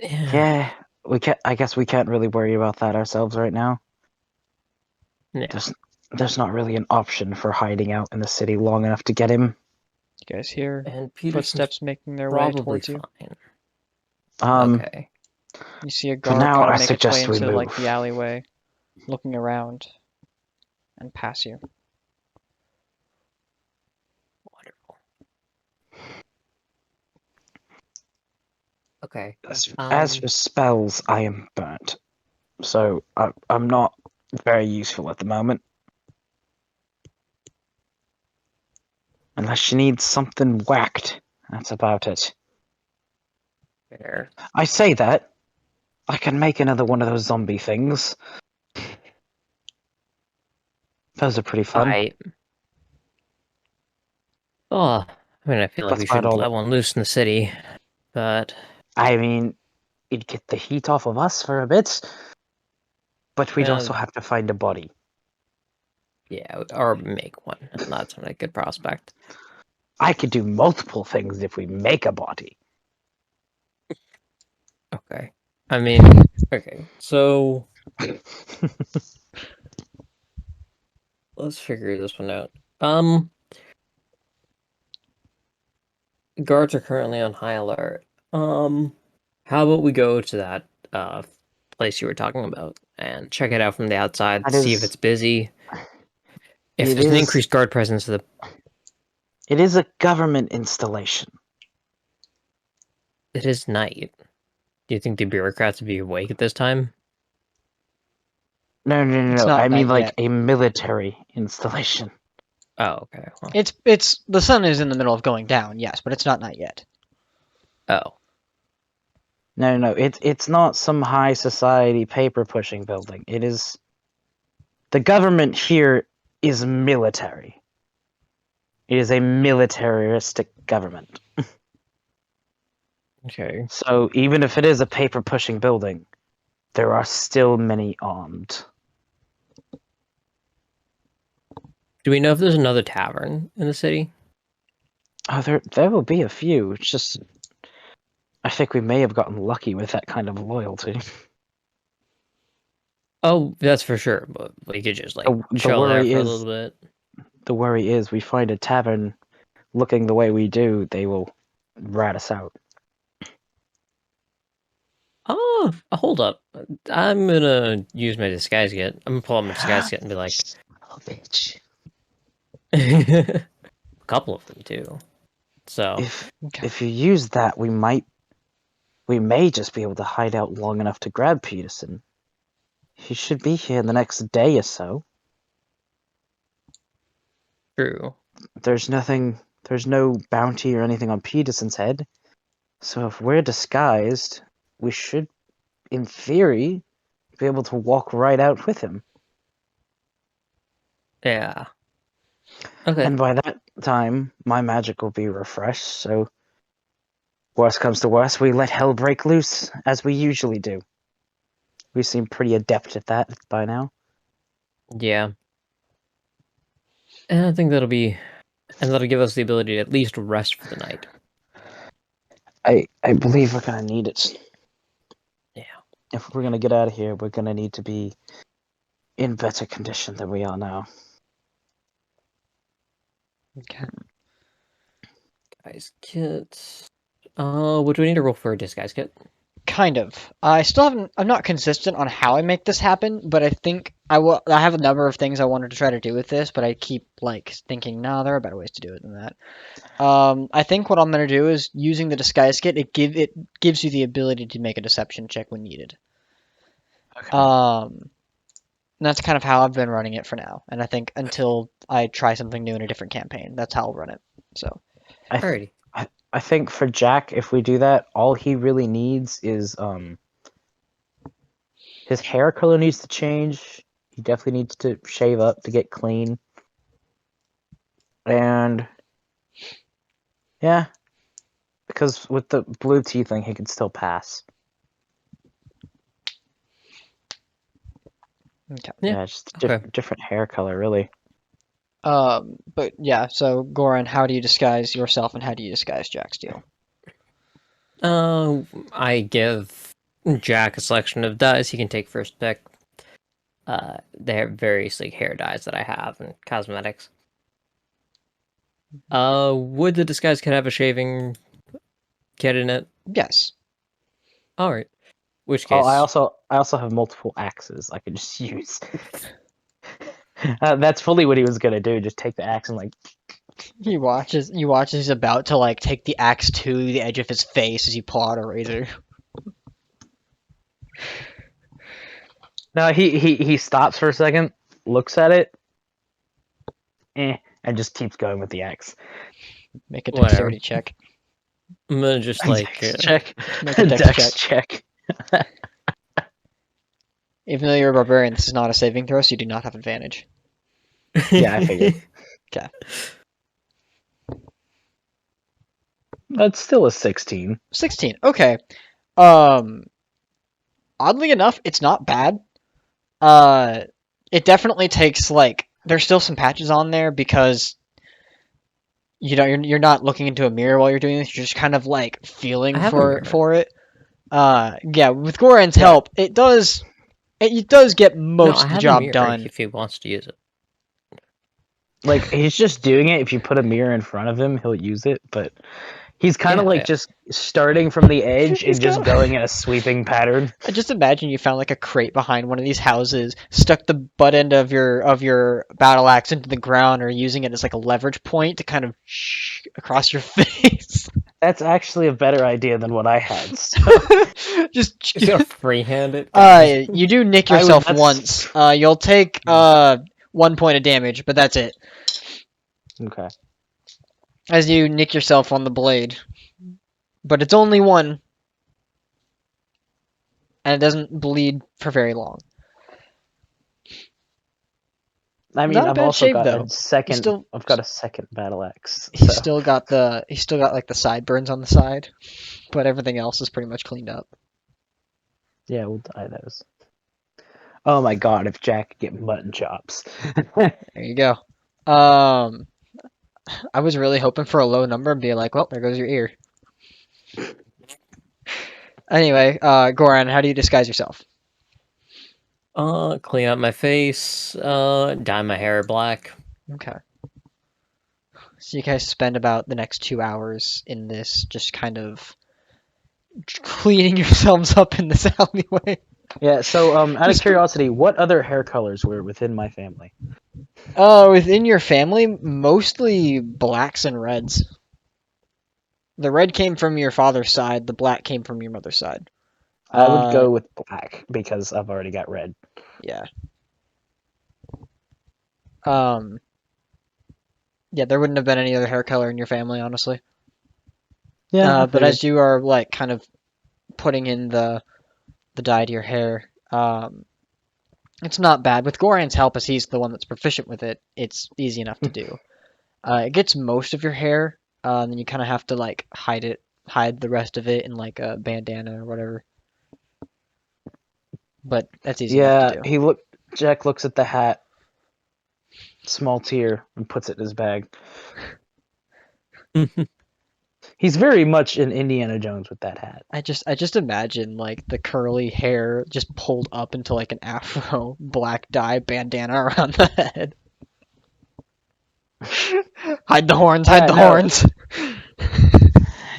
Speaker 9: yeah, we can't. I guess we can't really worry about that ourselves right now.
Speaker 2: Yeah.
Speaker 9: There's not really an option for hiding out in the city long enough to get him.
Speaker 1: You guys hear
Speaker 2: And Peterson's
Speaker 1: footsteps making their way
Speaker 2: probably
Speaker 1: towards you?
Speaker 2: fine. Okay.
Speaker 1: You see a
Speaker 9: For
Speaker 1: guard
Speaker 9: now,
Speaker 1: kind
Speaker 9: I
Speaker 1: of make its way
Speaker 9: suggest we
Speaker 1: into like
Speaker 9: move.
Speaker 1: the alleyway, looking around, and pass you.
Speaker 2: Wonderful. Okay.
Speaker 9: As for spells, I am burnt, so I'm not very useful at the moment. Unless she needs something whacked, that's about it.
Speaker 2: Fair.
Speaker 9: I say that. I can make another one of those zombie things. Those are pretty fun.
Speaker 2: Oh, I mean, I feel like
Speaker 9: That's
Speaker 2: we should
Speaker 9: about all.
Speaker 2: let one loose in the city, but
Speaker 9: I mean, it'd get the heat off of us for a bit, but we'd also have to find a body.
Speaker 2: Yeah, or make one. And that's not a good prospect.
Speaker 9: I could do multiple things if we make a body.
Speaker 2: Okay. I mean, okay, so let's figure this one out. Guards are currently on high alert. How about we go to that place you were talking about and check it out from the outside, see if it's busy. If there's an increased guard presence,
Speaker 9: it is a government installation.
Speaker 2: It is night. Do you think the bureaucrats would be awake at this time?
Speaker 9: No.
Speaker 1: It's not
Speaker 9: I mean,
Speaker 1: night
Speaker 9: like
Speaker 1: yet.
Speaker 9: a military installation.
Speaker 2: Oh, okay. Well,
Speaker 1: It's the sun is in the middle of going down, yes, but it's not night yet.
Speaker 2: oh.
Speaker 9: No. It's not some high society paper pushing building. It is. The government here is military. It is a militaristic government.
Speaker 2: Okay.
Speaker 9: So even if it is a paper pushing building, there are still many armed.
Speaker 2: Do we know if there's another tavern in the city?
Speaker 9: Oh, there will be a few. It's just, I think we may have gotten lucky with that kind of loyalty.
Speaker 2: Oh, that's for sure. But we could just like chill there for a little bit.
Speaker 9: The worry is, we find a tavern looking the way we do, they will rat us out.
Speaker 2: Oh, hold up. I'm gonna use my disguise kit. I'm gonna pull out my disguise kit and be like,
Speaker 9: "Oh, bitch."
Speaker 2: a couple of them too. So
Speaker 9: If you use that, we may just be able to hide out long enough to grab Peterson. He should be here in the next day or so.
Speaker 2: True.
Speaker 9: There's no bounty or anything on Peterson's head. So if we're disguised, we should, in theory, be able to walk right out with him.
Speaker 2: Yeah. Okay.
Speaker 9: And by that time, my magic will be refreshed, so worst comes to worst, we let hell break loose, as we usually do. We seem pretty adept at that by now.
Speaker 2: Yeah. And I think that'll be And that'll give us the ability to at least rest for the night.
Speaker 9: I believe we're gonna need it.
Speaker 2: Yeah.
Speaker 9: If we're gonna get out of here, we're gonna need to be in better condition than we are now.
Speaker 1: Okay.
Speaker 2: Disguise kit. What do we need to roll for a disguise kit?
Speaker 1: Kind of. I still haven't. I'm not consistent on how I make this happen, but I think I will. I have a number of things I wanted to try to do with this, but I keep like thinking, nah, there are better ways to do it than that. I think what I'm gonna do is using the disguise kit. It gives you the ability to make a deception check when needed.
Speaker 9: Okay.
Speaker 1: And that's kind of how I've been running it for now. And I think until I try something new in a different campaign, that's how I'll run it. So.
Speaker 2: Alrighty.
Speaker 9: I think for Jack, if we do that, all he really needs is his hair color needs to change. He definitely needs to shave up to get clean. And yeah, because with the blue teeth thing, he can still pass.
Speaker 1: Okay.
Speaker 9: Yeah, just
Speaker 2: okay.
Speaker 9: different hair color, really.
Speaker 1: But yeah, so Goran, how do you disguise yourself and how do you disguise Jack Steele?
Speaker 2: I give Jack a selection of dyes he can take first pick. There are various like hair dyes that I have and cosmetics. Would the disguise kit have a shaving kit in it?
Speaker 1: Yes.
Speaker 2: Alright. Which
Speaker 9: Oh,
Speaker 2: case
Speaker 9: I also have multiple axes I can just use. That's fully what he was gonna do. Just take the axe and like.
Speaker 1: You watch as he's about to like take the axe to the edge of his face as you pull out a razor.
Speaker 9: No, he stops for a second, looks at it, and just keeps going with the axe.
Speaker 1: Make a
Speaker 2: Whatever.
Speaker 1: dexterity check.
Speaker 2: I'm gonna just like
Speaker 9: Dex check.
Speaker 1: Make a dex check.
Speaker 9: check.
Speaker 1: Even though you're a barbarian, this is not a saving throw, so you do not have advantage.
Speaker 9: Yeah, I figured.
Speaker 1: Okay.
Speaker 9: That's still a 16.
Speaker 1: 16. Okay. Oddly enough, it's not bad. It definitely takes like there's still some patches on there because you know you're not looking into a mirror while you're doing this. You're just kind of like feeling for it. Yeah, with Goran's help, it does get most of the job done.
Speaker 2: if he wants to use it.
Speaker 9: Like he's just doing it. If you put a mirror in front of him, he'll use it. But he's kind of just starting from the edge and just going in a sweeping pattern.
Speaker 1: I just imagine you found like a crate behind one of these houses, stuck the butt end of your battle axe into the ground, or using it as like a leverage point to kind of across your face.
Speaker 9: That's actually a better idea than what I had. So.
Speaker 2: Just freehand it.
Speaker 1: You do nick yourself once. You'll take 1 point of damage, but that's it.
Speaker 9: Okay.
Speaker 1: As you nick yourself on the blade. But it's only one. And it doesn't bleed for very long.
Speaker 9: I mean, I've also got a second. I've got a second battle axe.
Speaker 1: He's still got like the sideburns on the side, but everything else is pretty much cleaned up.
Speaker 9: Yeah, we'll dye those. Oh my god! If Jack could get mutton chops.
Speaker 1: There you go. I was really hoping for a low number and be like, well, there goes your ear. Anyway, Goran, how do you disguise yourself?
Speaker 2: Clean up my face, dye my hair black.
Speaker 1: Okay. So you guys spend about the next 2 hours in this, just kind of cleaning yourselves up in this alleyway.
Speaker 9: Yeah, so out of curiosity, what other hair colors were within my family?
Speaker 1: Within your family, mostly blacks and reds. The red came from your father's side, the black came from your mother's side.
Speaker 9: I would go with black, because I've already got red.
Speaker 1: Yeah. Yeah, there wouldn't have been any other hair color in your family, honestly.
Speaker 9: Yeah,
Speaker 1: but as you are, like, kind of putting in the dye to your hair, it's not bad. With Goran's help, as he's the one that's proficient with it, it's easy enough to do. It gets most of your hair, and then you kind of have to, like, hide the rest of it in, like, a bandana or whatever. But that's easy enough to do.
Speaker 9: Jack looks at the hat. small tear and puts it in his bag. He's very much in Indiana Jones with that hat.
Speaker 1: I just imagine like the curly hair just pulled up into like an afro, black dye bandana around the head. Hide the horns, hide the horns.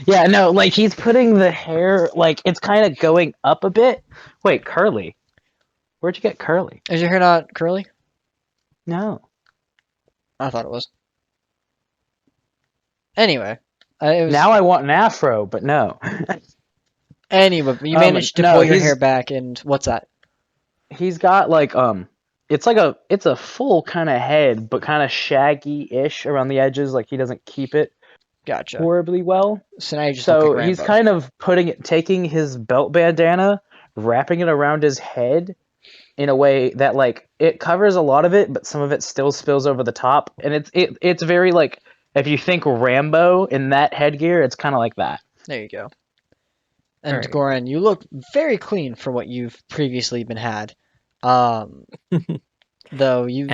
Speaker 9: Yeah, no, like he's putting the hair, like it's kind of going up a bit. Wait, curly? Where'd you get curly?
Speaker 1: Is your hair not curly?
Speaker 9: No.
Speaker 1: I thought it was. Anyway, it was.
Speaker 9: Now I want an afro, but no.
Speaker 1: Anyway, you managed to pull your hair back, and what's that?
Speaker 9: He's got like it's a full kind of head, but kind of shaggy-ish around the edges. Like he doesn't keep it
Speaker 1: Gotcha.
Speaker 9: horribly well.
Speaker 1: So now you just look like
Speaker 9: he's
Speaker 1: Rambo.
Speaker 9: kind of taking his belt bandana, wrapping it around his head in a way that like it covers a lot of it, but some of it still spills over the top. And it's very like, if you think Rambo in that headgear, it's kind of like that.
Speaker 1: There you go. And
Speaker 2: Alright.
Speaker 1: Goran, you look very clean for what you've previously been had. Though you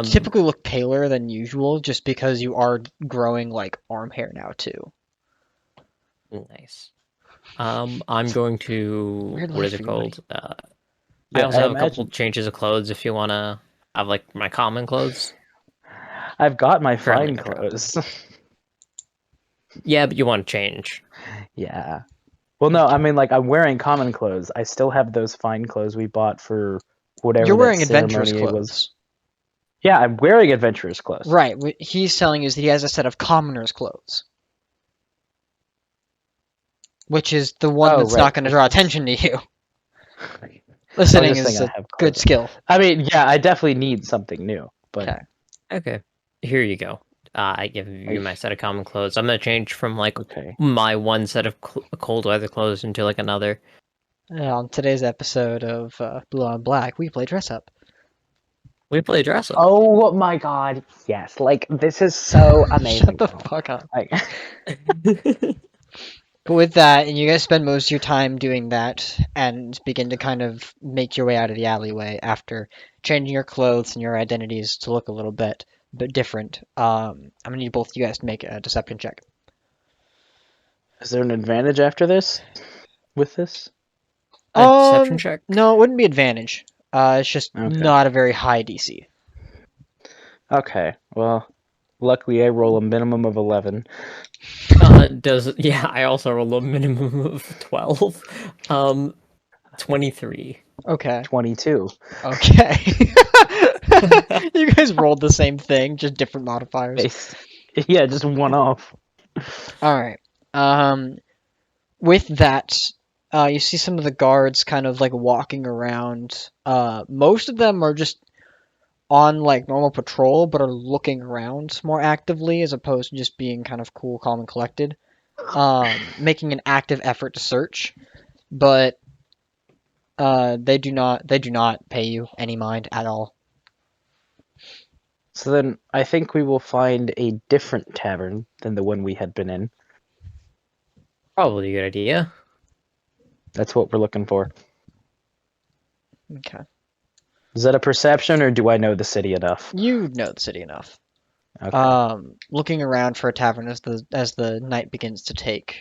Speaker 1: typically look paler than usual just because you are growing like arm hair now too.
Speaker 2: Nice. I'm going to
Speaker 1: Weird
Speaker 2: what is
Speaker 1: life
Speaker 2: it
Speaker 1: for you,
Speaker 2: called? I
Speaker 9: Yeah,
Speaker 2: also
Speaker 9: I
Speaker 2: have a couple
Speaker 9: imagine.
Speaker 2: changes of clothes if you want to have like my common clothes.
Speaker 9: I've got my
Speaker 2: Currently
Speaker 9: fine
Speaker 2: my job.
Speaker 9: clothes.
Speaker 2: Yeah, but you want to change.
Speaker 9: Yeah. Well, no, I mean, like, I'm wearing common clothes. I still have those fine clothes we bought for whatever
Speaker 1: You're
Speaker 9: that
Speaker 1: wearing adventurous
Speaker 9: ceremony
Speaker 1: clothes.
Speaker 9: was. Yeah, I'm wearing adventurous clothes.
Speaker 1: Right. What he's telling you is that he has a set of commoner's clothes. Which is the one that's not going to draw attention to you. Listening is a good skill.
Speaker 9: I mean, yeah, I definitely need something new. But
Speaker 2: Okay. Here you go. I give you my set of common clothes. I'm gonna change from like
Speaker 9: okay.
Speaker 2: my one set of cold weather clothes into like another.
Speaker 1: On today's episode of Blue on Black, we play dress up.
Speaker 2: We play dress up.
Speaker 9: Oh my god, yes! Like this is so amazing.
Speaker 1: Shut the fuck up.
Speaker 9: Like,
Speaker 1: but with that, and you guys spend most of your time doing that, and begin to kind of make your way out of the alleyway after changing your clothes and your identities to look a little bit different. I'm gonna need both of you guys to make a deception check.
Speaker 9: is there an advantage after this? With this?
Speaker 2: A deception check?
Speaker 1: No, it wouldn't be advantage. It's just not a very high DC.
Speaker 9: Okay, well, luckily I roll a minimum of 11.
Speaker 2: I also roll a minimum of 12. 23.
Speaker 1: Okay.
Speaker 9: 22.
Speaker 1: Okay. You guys rolled the same thing, just different modifiers.
Speaker 9: Yeah, just one off.
Speaker 1: Alright. With that, you see some of the guards kind of like walking around. Most of them are just on like normal patrol, but are looking around more actively as opposed to just being kind of cool, calm, and collected. Making an active effort to search, but they do not pay you any mind at all.
Speaker 9: So then I think we will find a different tavern than the one we had been in.
Speaker 2: Probably a good idea.
Speaker 9: That's what we're looking for.
Speaker 1: Okay.
Speaker 9: Is that a perception, or do I know the city enough?
Speaker 1: You know the city enough.
Speaker 9: Okay.
Speaker 1: Looking around for a tavern as the night begins to take,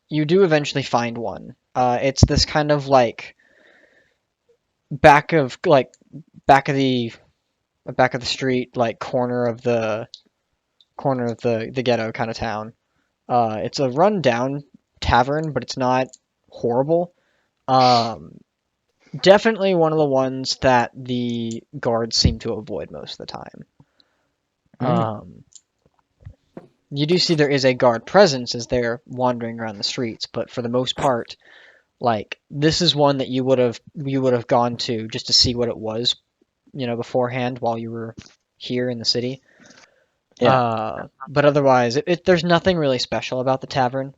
Speaker 1: you do eventually find one. It's this kind of like back of the street, like corner of the ghetto kind of town. It's a run-down tavern, but it's not horrible. Definitely one of the ones that the guards seem to avoid most of the time. You do see there is a guard presence as they're wandering around the streets, but for the most part, like this is one that you would have gone to just to see what it was, beforehand while you were here in the city.
Speaker 9: Yeah.
Speaker 1: But otherwise, there's nothing really special about the tavern.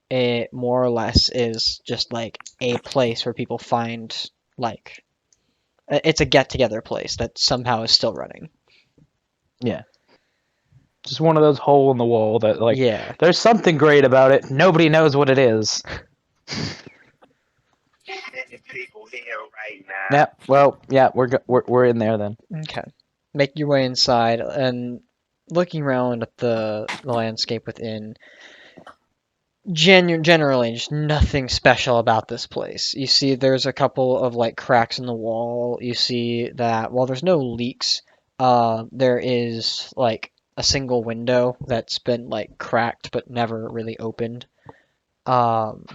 Speaker 1: It more or less is just like a place where people find like it's a get-together place that somehow is still running.
Speaker 9: Yeah. Just one of those hole in the wall that like there's something great about it. Nobody knows what it is.
Speaker 11: People
Speaker 9: Yeah. Well, yeah, we're in there then.
Speaker 1: Okay. Make your way inside and looking around at the landscape within. Generally, just nothing special about this place. You see there's a couple of like cracks in the wall. You see that while there's no leaks, there is like a single window that's been like cracked but never really opened. And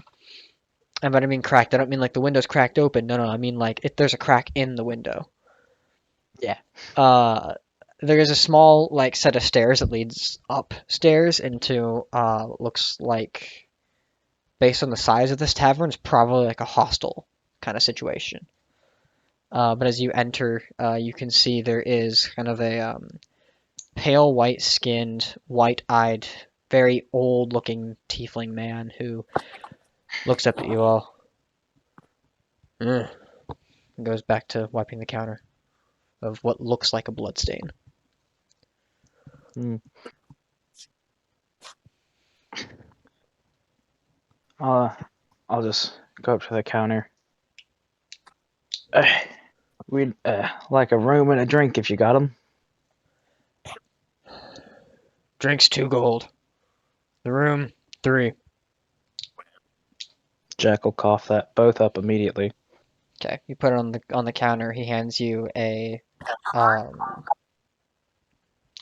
Speaker 1: by I mean cracked, I don't mean like the window's cracked open. No, I mean like there's a crack in the window.
Speaker 9: Yeah.
Speaker 1: There is a small like set of stairs that leads upstairs into looks like, based on the size of this tavern, it's probably like a hostel kind of situation. But as you enter, you can see there is kind of a pale white-skinned, white-eyed, very old-looking tiefling man who looks up at you all. And goes back to wiping the counter of what looks like a bloodstain.
Speaker 9: I'll just go up to the counter. We'd like a room and a drink if you got them.
Speaker 1: Drinks 2 gold. The room 3.
Speaker 9: Jack will cough that both up immediately.
Speaker 1: Okay, you put it on the counter. He hands you a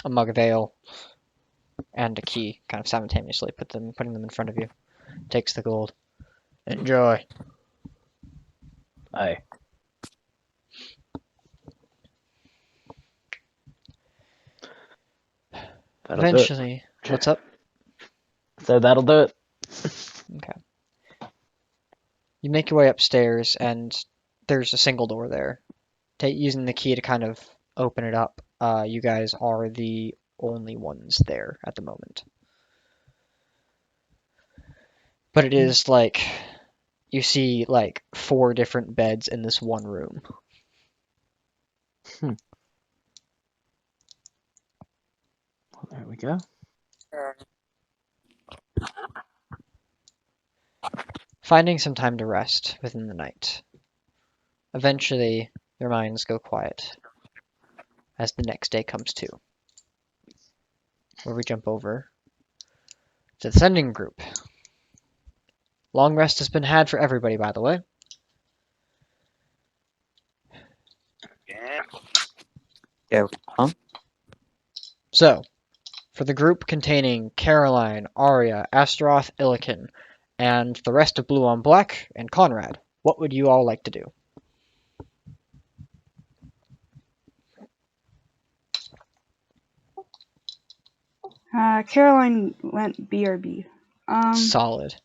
Speaker 1: mug of ale and a key, kind of simultaneously, putting them in front of you. Takes the gold. Enjoy.
Speaker 9: Aye.
Speaker 1: Eventually, what's up?
Speaker 9: So that'll do it.
Speaker 1: Okay. You make your way upstairs, and there's a single door there. Using the key to kind of open it up, you guys are the only ones there at the moment. But it is like, you see like 4 different beds in this one room.
Speaker 9: Well, there we go.
Speaker 1: Finding some time to rest within the night. Eventually, your minds go quiet as the next day comes to. Where we jump over to the sending group. Long rest has been had for everybody, by the way.
Speaker 6: Yeah. Huh?
Speaker 1: So, for the group containing Caroline, Arya, Astaroth, Illiken, and the rest of Blue on Black, and Conrad, what would you all like to do?
Speaker 5: Caroline went BRB.
Speaker 1: Solid.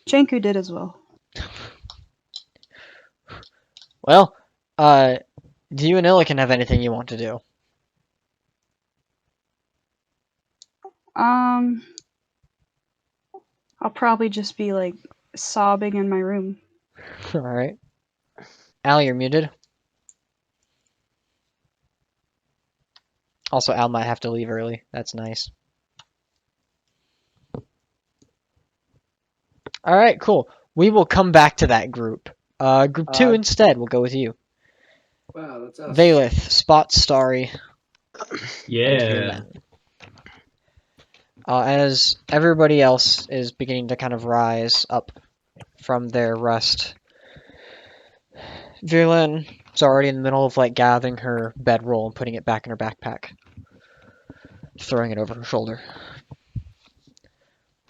Speaker 5: Janku did as well.
Speaker 1: Well, do you and Illiken have anything you want to do?
Speaker 5: I'll probably just be like sobbing in my room.
Speaker 1: Alright. Al, you're muted. Also, Al might have to leave early. That's nice. Alright, cool. We will come back to that group. Group 2 instead, we'll go with you.
Speaker 4: Wow, that's us.
Speaker 1: Valeth, Spot, Starry.
Speaker 8: Yeah.
Speaker 1: As everybody else is beginning to kind of rise up from their rest, Virlin is already in the middle of like gathering her bedroll and putting it back in her backpack, throwing it over her shoulder.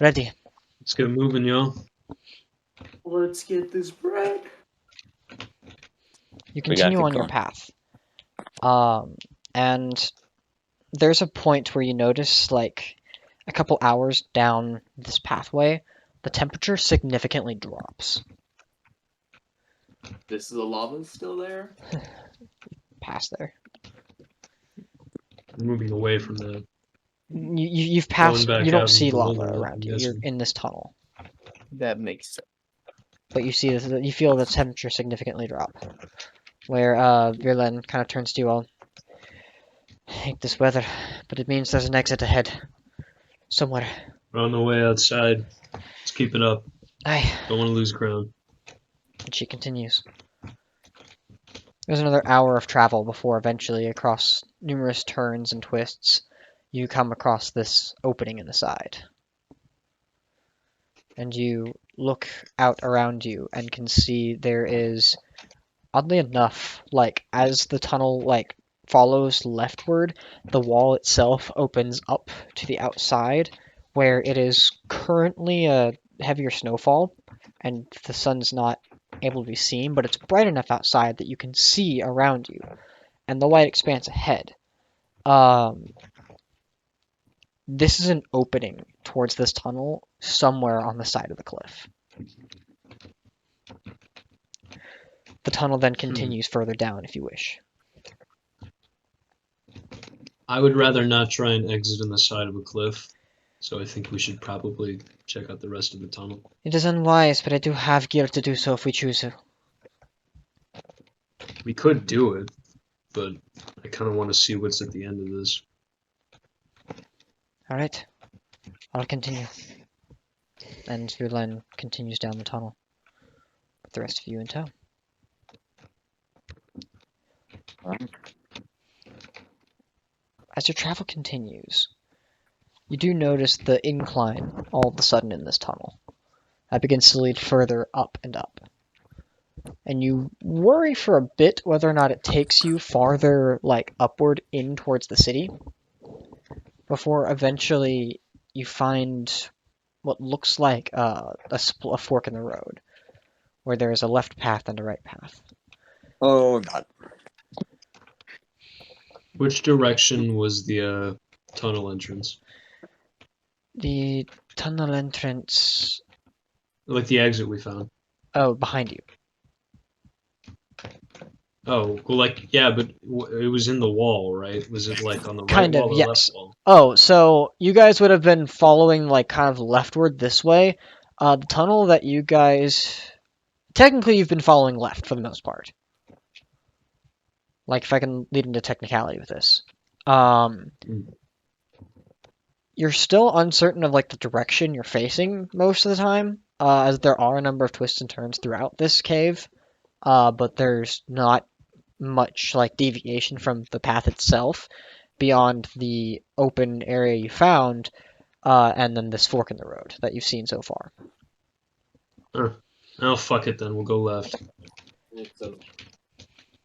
Speaker 1: Ready?
Speaker 8: Let's get moving, y'all.
Speaker 4: Let's get this bread.
Speaker 1: You continue on your path. And there's a point where you notice, like, a couple hours down this pathway, the temperature significantly drops.
Speaker 4: This is the lava still there?
Speaker 1: Past there.
Speaker 8: We're moving away from the.
Speaker 1: You've passed.
Speaker 8: Going back
Speaker 1: You don't
Speaker 8: out
Speaker 1: see
Speaker 8: into the
Speaker 1: lava
Speaker 8: wilderness,
Speaker 1: around you.
Speaker 8: I'm
Speaker 1: You're
Speaker 8: guessing.
Speaker 1: in this tunnel.
Speaker 4: That makes sense.
Speaker 1: But you see, you feel the temperature significantly drop. Where Virlen kind of turns to you all. I hate this weather, but it means there's an exit ahead. Somewhere.
Speaker 8: We're on the way outside. Let's keep it up.
Speaker 1: Aye.
Speaker 8: Don't want to lose ground.
Speaker 1: And she continues. There's another hour of travel before eventually, across numerous turns and twists, you come across this opening in the side. And you look out around you and can see there is, oddly enough, like, as the tunnel, like, follows leftward, the wall itself opens up to the outside, where it is currently a heavier snowfall, and the sun's not able to be seen, but it's bright enough outside that you can see around you, and the wide expanse ahead. This is an opening towards this tunnel somewhere on the side of the cliff. The tunnel then continues further down if you wish.
Speaker 8: I would rather not try and exit on the side of a cliff, so I think we should probably check out the rest of the tunnel.
Speaker 1: It is unwise, but I do have gear to do so if we choose to.
Speaker 8: We could do it, but I kind of want to see what's at the end of this.
Speaker 1: Alright, I'll continue. And Vyld continues down the tunnel, with the rest of you in tow. As your travel continues, you do notice the incline all of a sudden in this tunnel. That begins to lead further up and up. And you worry for a bit whether or not it takes you farther, like, upward in towards the city, before eventually you find what looks like a fork in the road, where there is a left path and a right path.
Speaker 6: Oh god.
Speaker 8: Which direction was the tunnel entrance?
Speaker 1: The tunnel entrance...
Speaker 8: Like the exit we found.
Speaker 1: Oh, behind you.
Speaker 8: Oh, well, like, yeah, but it was in the wall, right? Was it, like, on the
Speaker 1: Kind
Speaker 8: right
Speaker 1: of,
Speaker 8: wall or
Speaker 1: yes.
Speaker 8: left wall?
Speaker 1: Oh, so you guys would have been following, like, kind of leftward this way. The tunnel that you guys... Technically, you've been following left for the most part. Like, if I can lead into technicality with this. You're still uncertain of, like, the direction you're facing most of the time, as there are a number of twists and turns throughout this cave, but there's not much, like, deviation from the path itself beyond the open area you found, and then this fork in the road that you've seen so far.
Speaker 8: Oh, fuck it then. We'll go left.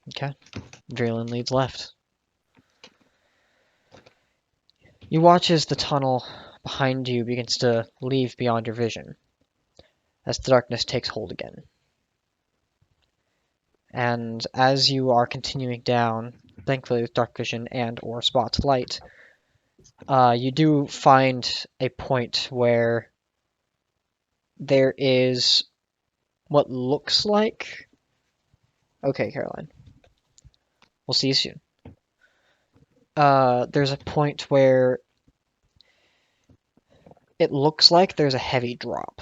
Speaker 1: Okay. Draylen leads left. You watch as the tunnel behind you begins to leave beyond your vision, as the darkness takes hold again. And as you are continuing down, thankfully with dark vision and or spot light, you do find a point where there is what looks like... Okay, Caroline. We'll see you soon. There's a point where it looks like there's a heavy drop.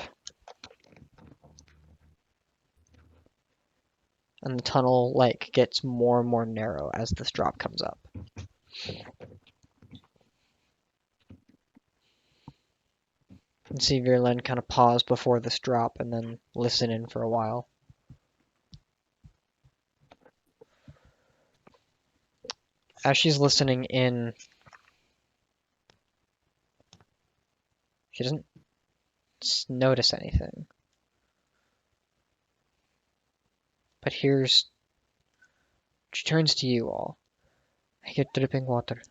Speaker 1: And the tunnel, like, gets more and more narrow as this drop comes up. You can see Vyld kind of pause before this drop and then listen in for a while. As she's listening in, she doesn't notice anything. But she turns to you all. I hear dripping water.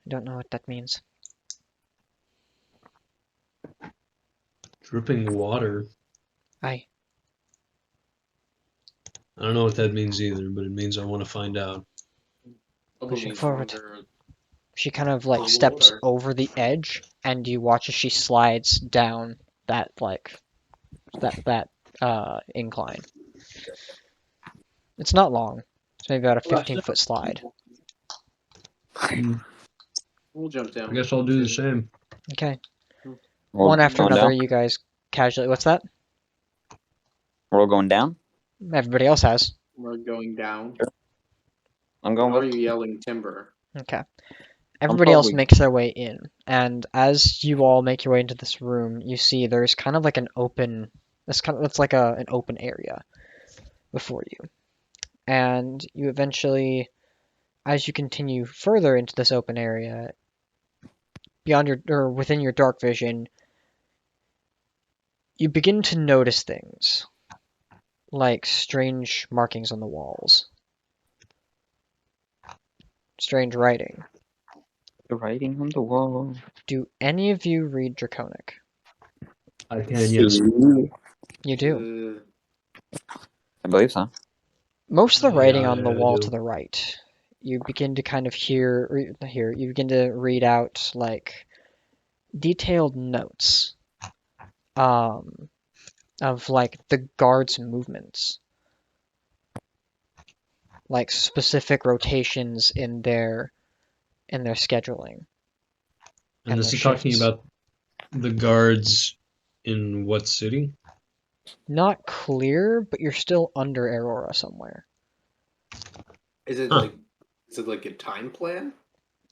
Speaker 1: I don't know what that means.
Speaker 8: Dripping water?
Speaker 1: Aye.
Speaker 8: I don't know what that means either, but it means I want to find out.
Speaker 1: Pushing forward. She kind of, like, steps over the edge, and you watch as she slides down that, like, that incline. It's not long. It's maybe about a 15-foot slide.
Speaker 4: We'll jump down.
Speaker 8: I guess I'll do the same.
Speaker 1: Okay.
Speaker 6: We're
Speaker 1: One after
Speaker 6: going
Speaker 1: another,
Speaker 6: down?
Speaker 1: you guys casually... What's that?
Speaker 6: We're all going down?
Speaker 1: Everybody else has.
Speaker 4: We're going down.
Speaker 6: I'm going
Speaker 4: Why are
Speaker 6: with
Speaker 4: you yelling timber?
Speaker 1: Okay. everybody else
Speaker 6: probably-
Speaker 1: makes their way in, and as you all make your way into this room, you see there's kind of like an open. It's like an open area before you, and you eventually, as you continue further into this open area, beyond your or within your dark vision, you begin to notice things like strange markings on the walls, strange writing.
Speaker 6: The writing on the wall.
Speaker 1: Do any of you read Draconic?
Speaker 8: I can, yes.
Speaker 1: You do.
Speaker 6: I believe so.
Speaker 1: Most of the writing
Speaker 8: Yeah,
Speaker 1: on the
Speaker 8: I
Speaker 1: wall
Speaker 8: do.
Speaker 1: to the right, you begin to kind of you begin to read out like detailed notes of like the guards' movements, like specific rotations in their scheduling.
Speaker 8: And
Speaker 1: And
Speaker 8: is
Speaker 1: their
Speaker 8: he talking
Speaker 1: shifts.
Speaker 8: about the guards in what city?
Speaker 1: Not clear, but you're still under Aurora somewhere.
Speaker 4: Is it
Speaker 8: Huh.
Speaker 4: like a time plan?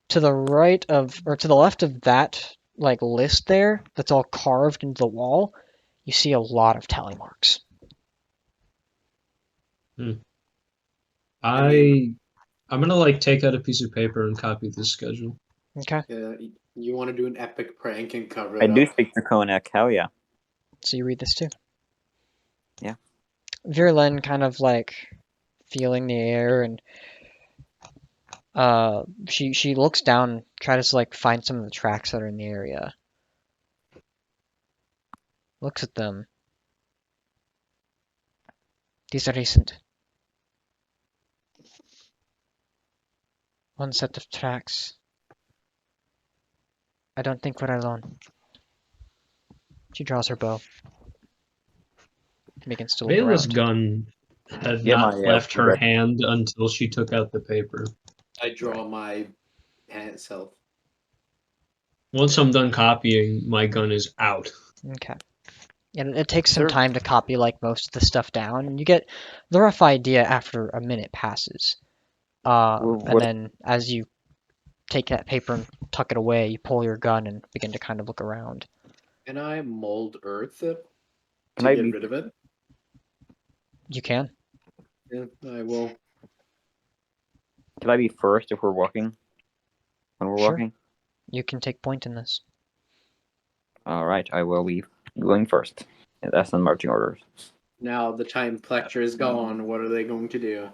Speaker 1: To the right of, or to the left of that like list there, that's all carved into the wall, you see a lot of tally marks.
Speaker 8: I'm gonna like take out a piece of paper and copy the schedule.
Speaker 1: Okay,
Speaker 4: You want to do an epic prank and cover
Speaker 6: I
Speaker 4: it
Speaker 6: do
Speaker 4: up?
Speaker 6: speak Draconic. Hell yeah.
Speaker 1: so you read this too.
Speaker 6: Yeah.
Speaker 1: Virlen kind of like feeling the air, and she looks down, tries to like find some of the tracks that are in the area. Looks at them. These are recent. One set of tracks. I don't think we're alone. She draws her bow. Begins to look
Speaker 8: Vela's
Speaker 1: around.
Speaker 8: gun had
Speaker 6: Yeah,
Speaker 8: not
Speaker 6: my,
Speaker 8: left her
Speaker 6: red-
Speaker 8: hand until she took out the paper.
Speaker 4: I draw my hand itself.
Speaker 8: Once I'm done copying, my gun is out.
Speaker 1: Okay. And it takes some
Speaker 6: Sure.
Speaker 1: time to copy like most of the stuff down, and you get the rough idea after a minute passes. And
Speaker 6: what-
Speaker 1: then as you take that paper and tuck it away, you pull your gun and begin to kind of look around.
Speaker 4: Can I mold earth it
Speaker 6: Can
Speaker 4: to
Speaker 6: I
Speaker 4: get
Speaker 6: be-
Speaker 4: rid of it?
Speaker 1: You can.
Speaker 4: Yeah, I will.
Speaker 6: Can I be first if we're walking? When we're
Speaker 1: Sure.
Speaker 6: walking?
Speaker 1: You can take point in this.
Speaker 6: Alright, I will be going first. Yeah, that's the marching orders.
Speaker 4: Now the time plecture is gone. What are they going to do?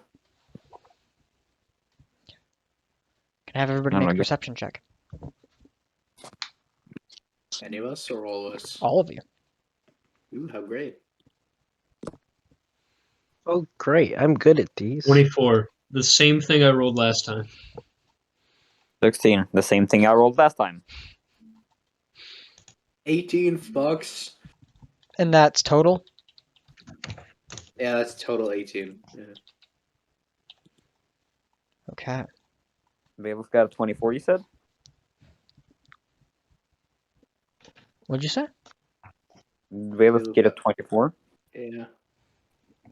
Speaker 1: Can I have everybody
Speaker 6: I'm
Speaker 1: make a
Speaker 6: gonna go-
Speaker 1: perception check?
Speaker 4: Any of us or all of us?
Speaker 1: All of you.
Speaker 4: Ooh, how great!
Speaker 9: Oh, great. I'm good at these.
Speaker 8: 24. The same thing I rolled last time.
Speaker 6: 16. The same thing I rolled last time.
Speaker 4: 18 fucks.
Speaker 1: And that's total?
Speaker 4: Yeah, that's total 18. Yeah.
Speaker 1: Okay.
Speaker 6: Vela's got a 24, you said?
Speaker 1: What'd you say?
Speaker 6: Vela's get a 24?
Speaker 4: Yeah.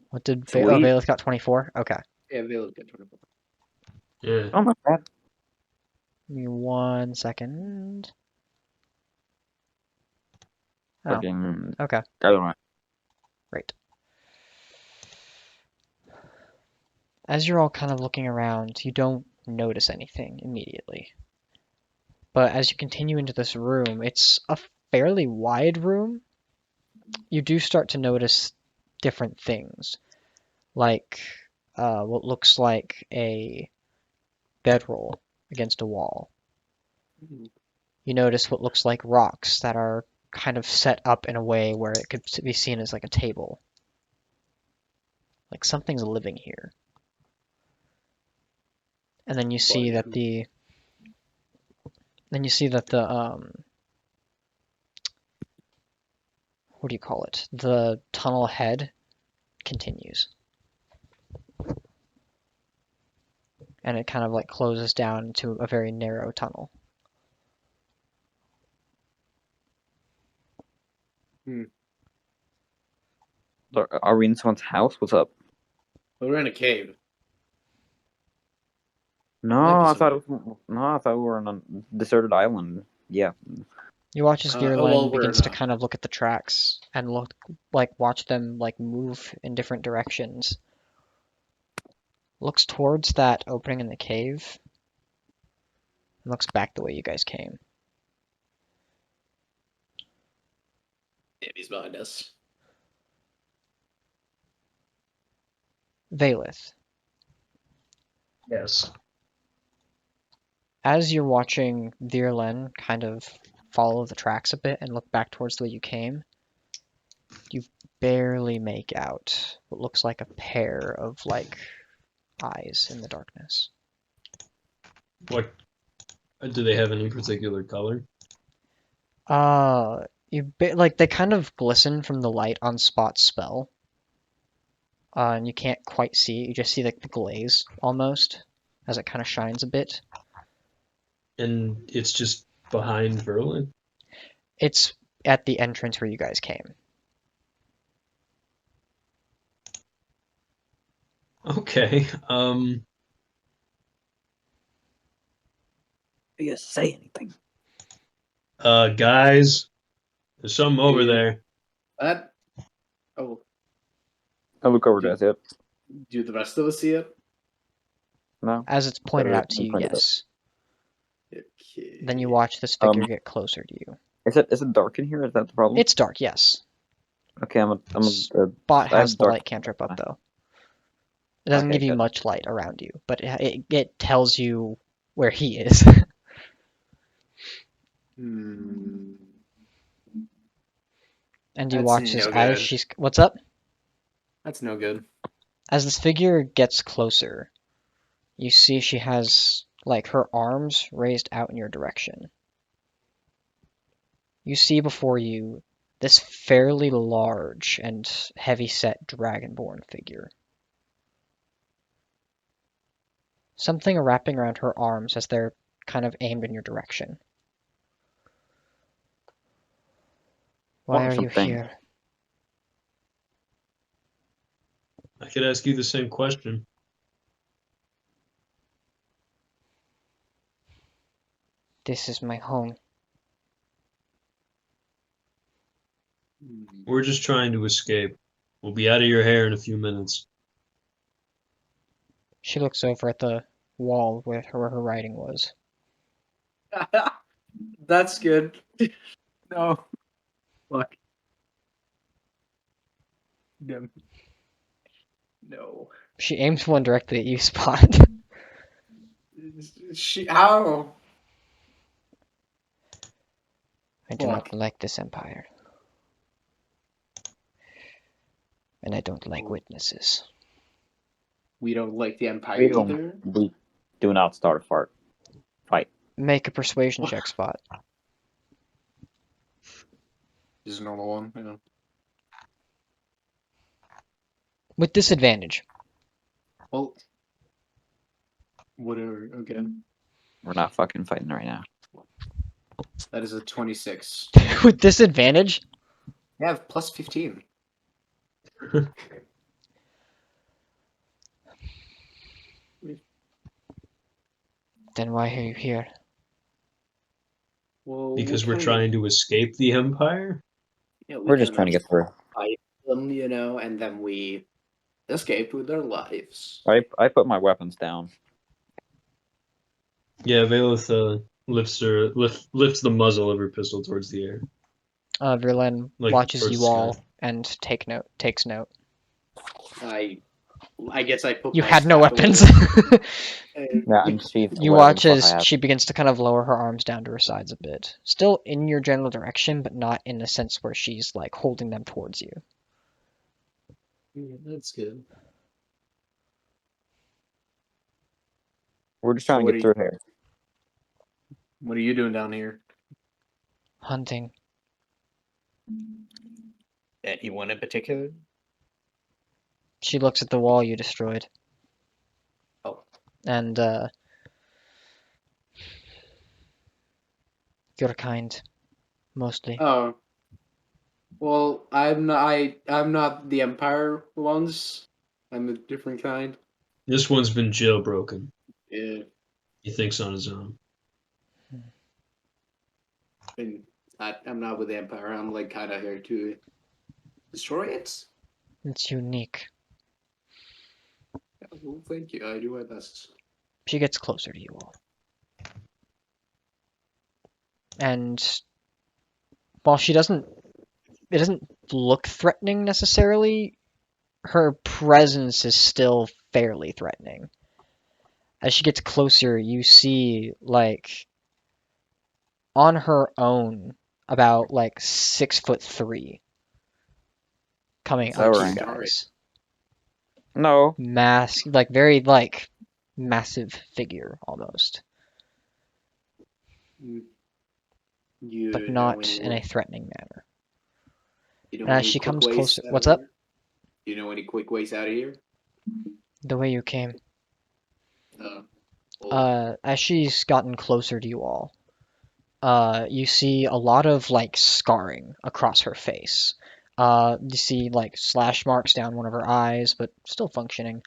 Speaker 1: What did
Speaker 6: Sweet.
Speaker 1: Vela's got 24? Okay.
Speaker 4: Yeah, Vela's got 24.
Speaker 8: Yeah.
Speaker 6: Oh my god.
Speaker 1: Give me 1 second. Oh,
Speaker 6: Fucking...
Speaker 1: okay.
Speaker 6: I don't know.
Speaker 1: Great. As you're all kind of looking around, you don't notice anything immediately. But as you continue into this room, it's a fairly wide room. You do start to notice different things, like what looks like a bedroll against a wall. You notice what looks like rocks that are kind of set up in a way where it could be seen as like a table. Like something's living here. And then you see that the what do you call it? The tunnel head continues. And it kind of like closes down into a very narrow tunnel.
Speaker 6: Are we in someone's house? What's up?
Speaker 4: But we're in a cave.
Speaker 6: No,
Speaker 4: Might be
Speaker 6: I thought
Speaker 4: some-
Speaker 6: I thought we were on a deserted island. Yeah.
Speaker 1: You watch as Virlan
Speaker 4: well, we're
Speaker 1: begins to
Speaker 4: not.
Speaker 1: kind of look at the tracks and watch them move in different directions. Looks towards that opening in the cave. And looks back the way you guys came.
Speaker 4: Yeah, he's behind us.
Speaker 1: Valeth,
Speaker 8: Yes.
Speaker 1: as you're watching Virlan kind of follow the tracks a bit and look back towards the way you came, you barely make out what looks like a pair of eyes in the darkness.
Speaker 8: What? Do they have any particular color?
Speaker 1: They kind of glisten from the light on Spot's spell. And you can't quite see it. You just see the glaze almost as it kind of shines a bit.
Speaker 8: And it's just behind Verlin?
Speaker 1: It's at the entrance where you guys came.
Speaker 8: Okay.
Speaker 6: You guys say anything?
Speaker 8: Guys, there's something over there.
Speaker 4: That. Oh,
Speaker 6: I look over to it.
Speaker 4: do the rest of us see it?
Speaker 6: No.
Speaker 1: As it's pointed
Speaker 6: Or
Speaker 1: out to you,
Speaker 6: pointed out.
Speaker 1: yes.
Speaker 4: Okay.
Speaker 1: Then you watch this figure get closer to you.
Speaker 6: Is it dark in here? Is that the problem?
Speaker 1: It's dark, yes.
Speaker 6: Okay. I'm a
Speaker 1: Spot
Speaker 6: I have
Speaker 1: has the
Speaker 6: dark-
Speaker 1: light cantrip up though. It doesn't
Speaker 6: Okay,
Speaker 1: give you
Speaker 6: good.
Speaker 1: much light around you, but it tells you where he is.
Speaker 4: Hmm.
Speaker 1: And you
Speaker 4: That's
Speaker 1: watch
Speaker 4: no
Speaker 1: as
Speaker 4: good.
Speaker 1: she's... What's up?
Speaker 4: That's no good.
Speaker 1: As this figure gets closer, you see she has her arms raised out in your direction. You see before you this fairly large and heavy-set dragonborn figure. Something wrapping around her arms as they're kind of aimed in your direction. Why are you
Speaker 6: something.
Speaker 1: here?
Speaker 8: I could ask you the same question.
Speaker 1: This is my home.
Speaker 8: We're just trying to escape. We'll be out of your hair in a few minutes.
Speaker 1: She looks over at the wall where her writing was.
Speaker 4: That's good. No. Fuck. No. No.
Speaker 1: She aims one directly at you, Spot.
Speaker 4: How?
Speaker 1: I do
Speaker 4: Fuck.
Speaker 1: not like this empire. And I don't like witnesses.
Speaker 4: We don't like the Empire
Speaker 6: We don't.
Speaker 4: either.
Speaker 6: We do not start a fight.
Speaker 1: Make a persuasion check, Spot.
Speaker 4: Just a normal one. Yeah.
Speaker 1: With disadvantage.
Speaker 4: Well, whatever. Okay.
Speaker 6: We're not fucking fighting right now.
Speaker 4: That is a 26.
Speaker 1: With disadvantage?
Speaker 4: Yeah, I have plus 15.
Speaker 1: Then why are you here?
Speaker 4: Well,
Speaker 8: Because we're trying to escape the Empire?
Speaker 6: We're just trying to get through.
Speaker 4: Fight them, and then we escape with our lives.
Speaker 6: I put my weapons down.
Speaker 8: Yeah, Valeth lifts the muzzle of her pistol towards the air.
Speaker 1: Virlen
Speaker 8: Like
Speaker 1: watches
Speaker 8: towards
Speaker 1: you
Speaker 8: the
Speaker 1: all
Speaker 8: sky.
Speaker 1: and takes note.
Speaker 4: I guess I put
Speaker 1: You
Speaker 4: my
Speaker 1: had no
Speaker 4: staff
Speaker 1: weapons.
Speaker 4: away.
Speaker 6: Yeah, I'm sheathed.
Speaker 1: You
Speaker 6: whatever the
Speaker 1: watch
Speaker 6: fuck I
Speaker 1: as
Speaker 6: have.
Speaker 1: she begins to kind of lower her arms down to her sides a bit. Still in your general direction, but not in the sense where she's holding them towards you.
Speaker 4: Yeah, that's good.
Speaker 6: We're just trying to get through here.
Speaker 4: What are you doing down here?
Speaker 1: Hunting.
Speaker 4: Anyone in particular?
Speaker 1: She looks at the wall you destroyed.
Speaker 4: Oh.
Speaker 1: And, your kind. Mostly.
Speaker 4: Oh. Well, I'm not the Empire ones. I'm a different kind.
Speaker 8: This one's been jailbroken.
Speaker 4: Yeah.
Speaker 8: He thinks on his own.
Speaker 4: And I'm not with the Empire. I'm like kind of here to destroy it.
Speaker 1: It's unique.
Speaker 4: Yeah, well, thank you. I do my best.
Speaker 1: She gets closer to you all. And while it doesn't look threatening necessarily, her presence is still fairly threatening. As she gets closer, you see, like, on her own, about, like, 6'3", coming
Speaker 4: It's
Speaker 6: like
Speaker 1: up to
Speaker 6: she's
Speaker 1: you
Speaker 4: starry.
Speaker 1: guys.
Speaker 6: No.
Speaker 1: Very, like, massive figure, almost.
Speaker 4: You
Speaker 1: But
Speaker 4: know
Speaker 1: not in
Speaker 4: any,
Speaker 1: a threatening manner.
Speaker 4: you know
Speaker 1: And as
Speaker 4: any
Speaker 1: she
Speaker 4: quick
Speaker 1: comes
Speaker 4: ways
Speaker 1: closer...
Speaker 4: out
Speaker 1: What's
Speaker 4: of
Speaker 1: up?
Speaker 4: here? Do you know any quick ways out of here?
Speaker 1: The way you came.
Speaker 4: Well,
Speaker 1: As she's gotten closer to you all, you see a lot of, like, scarring across her face. You see, like, slash marks down one of her eyes, but still functioning.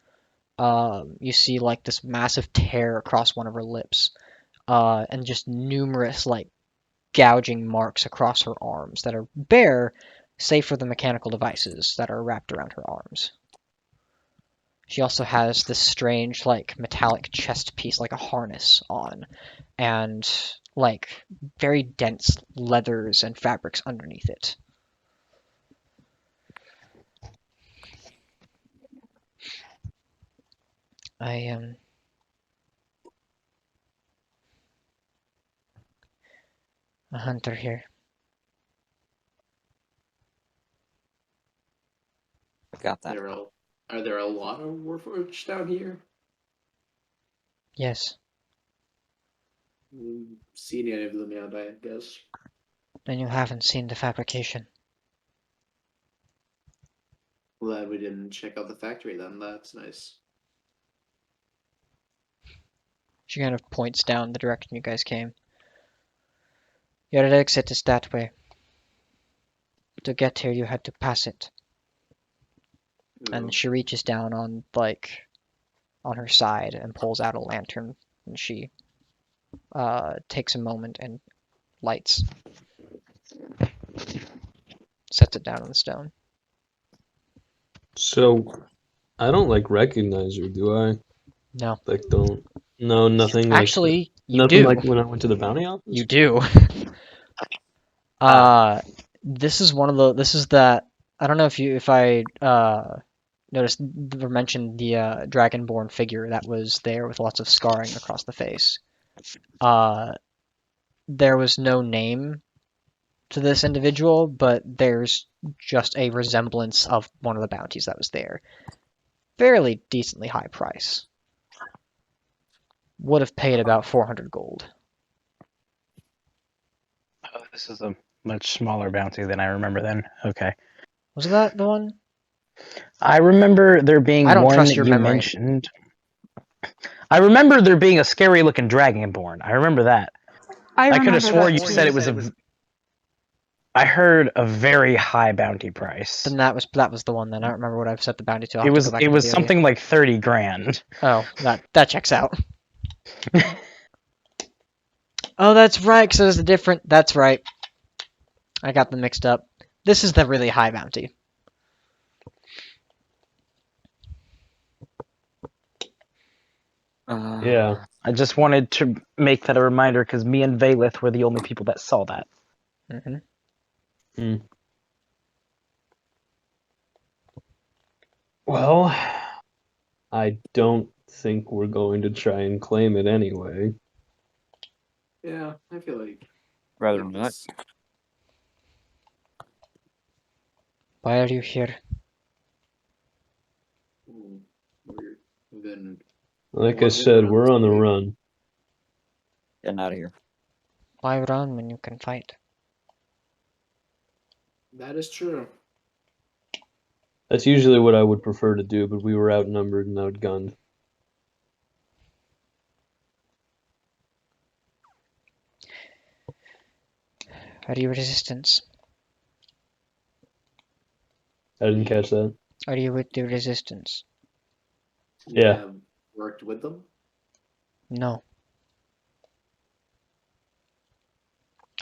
Speaker 1: You see, like, this massive tear across one of her lips. And just numerous, like, gouging marks across her arms that are bare, save for the mechanical devices that are wrapped around her arms. She also has this strange, like, metallic chest piece, like a harness on, and, like, very dense leathers and fabrics underneath it. I am a hunter here.
Speaker 6: Got that.
Speaker 4: are there a lot of Warforged down here?
Speaker 1: Yes.
Speaker 4: Seen any of them yet, I guess.
Speaker 1: And you haven't seen the fabrication.
Speaker 4: Glad we didn't check out the factory then. That's nice.
Speaker 1: She kind of points down the direction you guys came. Your exit is that way. To get here, you had to pass it. And she reaches down on, like, on her side and pulls out a lantern, and she takes a moment and lights. Sets it down on the stone.
Speaker 8: So, I don't like recognize her, do I?
Speaker 1: No.
Speaker 8: Like, don't. No, nothing. Like,
Speaker 1: Actually, you
Speaker 8: nothing
Speaker 1: do.
Speaker 8: like when I went to the bounty office.
Speaker 1: You do. This is one of the. This is that. I don't know if I noticed or mentioned the dragonborn figure that was there with lots of scarring across the face. There was no name to this individual, but there's just a resemblance of one of the bounties that was there. Fairly decently high price. Would have paid about 400 gold.
Speaker 9: Oh, this is a much smaller bounty than I remember then. Okay.
Speaker 1: Was that the one?
Speaker 9: I remember there being
Speaker 1: I don't
Speaker 9: one
Speaker 1: trust your
Speaker 9: you
Speaker 1: memory.
Speaker 9: mentioned. I remember there being a scary looking dragonborn. I remember that. I could have swore you said it was a. I heard a very high bounty price.
Speaker 1: Then that was the one. Then I don't remember what I've set the bounty to. I'll
Speaker 9: It
Speaker 1: have to
Speaker 9: was
Speaker 1: go back
Speaker 9: it
Speaker 1: into
Speaker 9: was
Speaker 1: BOD.
Speaker 9: something like 30 grand.
Speaker 1: Oh, that checks out. Oh, that's right. Because there's a different. That's right. I got them mixed up. This is the really high bounty.
Speaker 8: Yeah.
Speaker 9: I just wanted to make that a reminder because me and Valith were the only people that saw that.
Speaker 1: Mm-hmm.
Speaker 8: Well, I don't think we're going to try and claim it anyway.
Speaker 4: Yeah, I feel like
Speaker 6: Rather not.
Speaker 1: Why are you here?
Speaker 4: We've been
Speaker 8: Like I said, we're on the run.
Speaker 6: Getting out of here.
Speaker 1: Why run when you can fight?
Speaker 4: That is true.
Speaker 8: That's usually what I would prefer to do, but we were outnumbered and outgunned.
Speaker 1: Are you resistance?
Speaker 8: I didn't catch that.
Speaker 1: Are you with the resistance?
Speaker 8: Yeah.
Speaker 4: Worked with them.
Speaker 1: No.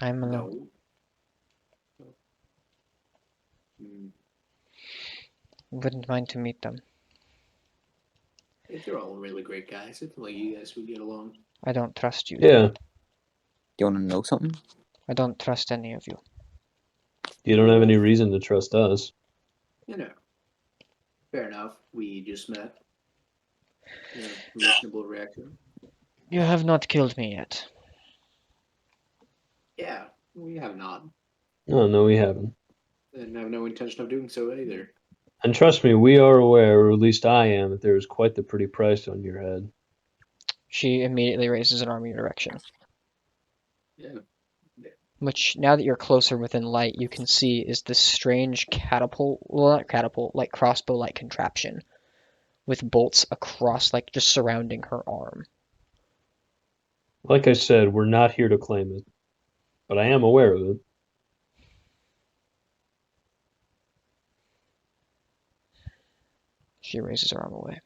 Speaker 1: I'm alone.
Speaker 4: No. Hmm.
Speaker 1: Wouldn't mind to meet them.
Speaker 4: If they're all really great guys, I feel like you guys would get along.
Speaker 1: I don't trust you.
Speaker 6: Yeah. You want to know something?
Speaker 1: I don't trust any of you.
Speaker 8: You don't have any reason to trust us.
Speaker 4: You know. Fair enough. We just met. Yeah, reasonable reaction.
Speaker 1: You have not killed me yet.
Speaker 4: Yeah, we have not.
Speaker 8: Oh, no, we haven't.
Speaker 4: And have no intention of doing so either.
Speaker 8: And trust me, we are aware, or at least I am, that there is quite the pretty price on your head.
Speaker 1: She immediately raises an arm in your direction.
Speaker 4: Yeah.
Speaker 1: Which, now that you're closer within light, you can see is this strange catapult, well, not catapult, like crossbow-like contraption with bolts across, like, just surrounding her arm.
Speaker 8: Like I said, we're not here to claim it, but I am aware of it.
Speaker 1: She raises her arm away.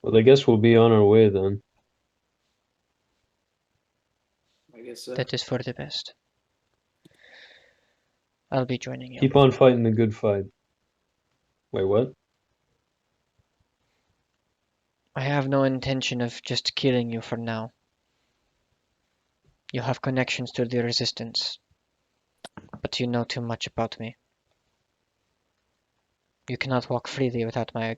Speaker 8: Well, I guess we'll be on our way then.
Speaker 4: I guess so.
Speaker 1: That is for the best. I'll be joining you.
Speaker 8: Keep on fighting the good fight. Wait, what?
Speaker 1: I have no intention of just killing you for now. You have connections to the Resistance, but you know too much about me. You cannot walk freely without my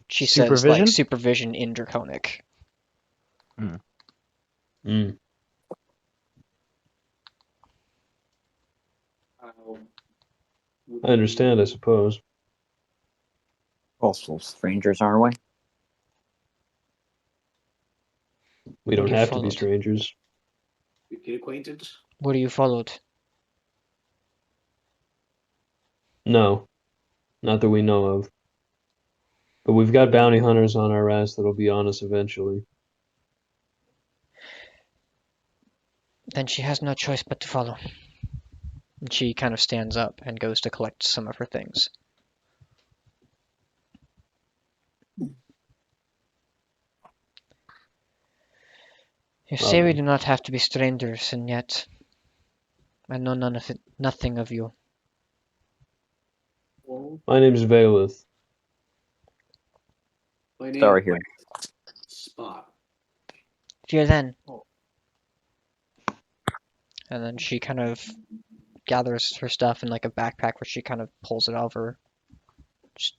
Speaker 1: she says, like, supervision in Draconic.
Speaker 8: Mm. I understand, I suppose.
Speaker 6: Also, strangers our way.
Speaker 8: We don't
Speaker 1: you
Speaker 8: have to
Speaker 1: followed?
Speaker 8: be strangers.
Speaker 4: We get acquainted.
Speaker 1: What are you followed?
Speaker 8: No, not that we know of. But we've got bounty hunters on our ass that'll be on us eventually.
Speaker 1: Then she has no choice but to follow. And she kind of stands up and goes to collect some of her things. You say we do not have to be strangers, and yet I know nothing of you.
Speaker 8: My name's Valeth.
Speaker 4: My name
Speaker 6: Sorry here.
Speaker 4: Spot.
Speaker 1: Fear then. And then she kind of gathers her stuff in like a backpack where she kind of pulls it over, just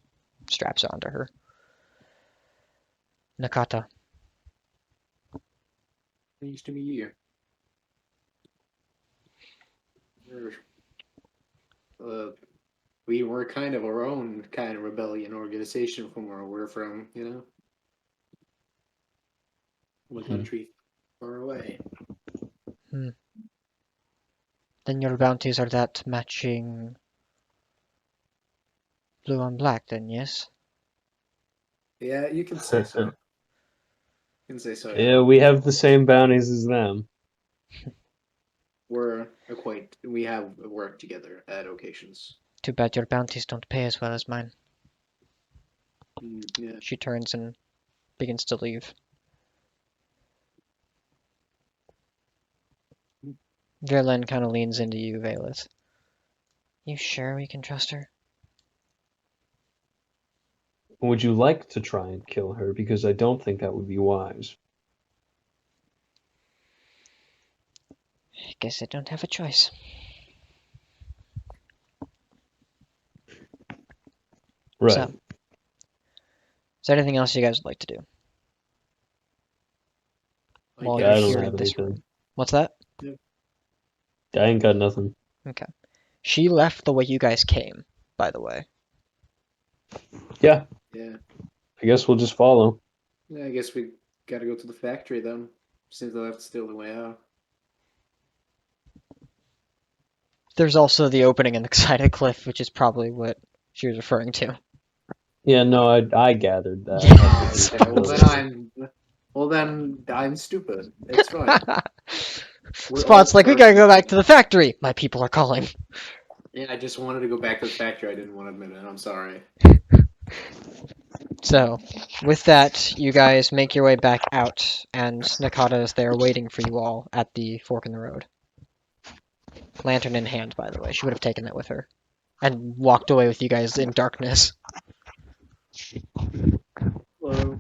Speaker 1: straps it onto her. Nakata.
Speaker 4: Nice to meet you. We were kind of our own kind of rebellion organization from where we're from, you know? From a country far away.
Speaker 1: Then your bounties are that matching blue and black then, yes?
Speaker 4: Yeah, you can say so. You can say so.
Speaker 8: Yeah, we have the same bounties as them.
Speaker 4: We're acquainted. We have worked together at occasions.
Speaker 1: Too bad your bounties don't pay as well as mine.
Speaker 4: Yeah.
Speaker 1: She turns and begins to leave. Verlaine kind of leans into you, Valeth. You sure we can trust her?
Speaker 8: Would you like to try and kill her? Because I don't think that would be wise.
Speaker 1: I guess I don't have a choice.
Speaker 8: Right.
Speaker 1: So, is there anything else you guys would like to do? While
Speaker 8: I
Speaker 1: you're
Speaker 8: don't
Speaker 1: here
Speaker 8: have
Speaker 1: in this
Speaker 8: anything.
Speaker 1: room. What's that?
Speaker 8: I ain't got nothing.
Speaker 1: Okay. She left the way you guys came, by the way.
Speaker 8: Yeah.
Speaker 4: Yeah.
Speaker 8: I guess we'll just follow.
Speaker 4: Yeah, I guess we gotta go to the factory then, since that's still the way out.
Speaker 1: There's also the opening in the side of the cliff, which is probably what she was referring to.
Speaker 8: Yeah, no, I gathered that.
Speaker 1: Yeah.
Speaker 4: Okay, well then Well, then I'm stupid. It's fine. We're
Speaker 1: Spot's
Speaker 4: all
Speaker 1: like, we gotta go
Speaker 4: persons.
Speaker 1: back to the factory. My people are calling.
Speaker 4: Yeah, I just wanted to go back to the factory. I didn't want to admit it. I'm sorry.
Speaker 1: So, with that, you guys make your way back out, and Nakata is there waiting for you all at the fork in the road. Lantern in hand, by the way. She would have taken it with her. And walked away with you guys in darkness.
Speaker 4: Hello.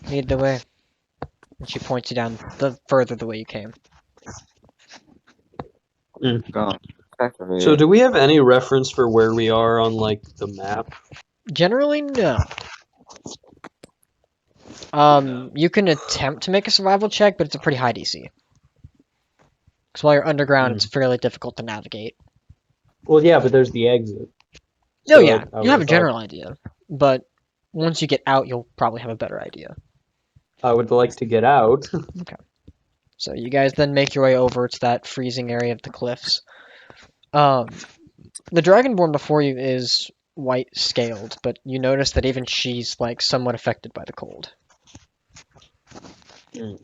Speaker 1: Lead the way. And she points you down further the way you came.
Speaker 8: So do we have any reference for where we are on, like, the map?
Speaker 1: Generally, no. You can attempt to make a survival check, but it's a pretty high DC. Because while you're underground, it's fairly difficult to navigate.
Speaker 8: Well, yeah, but there's the exit.
Speaker 1: Oh
Speaker 8: So
Speaker 1: yeah,
Speaker 8: I
Speaker 1: you have a
Speaker 8: would've
Speaker 1: general
Speaker 8: thought-
Speaker 1: idea. But once you get out, you'll probably have a better idea.
Speaker 8: I would like to get out.
Speaker 1: So you guys then make your way over to that freezing area of the cliffs. The Dragonborn before you is white scaled, but you notice that even she's like somewhat affected by the cold. You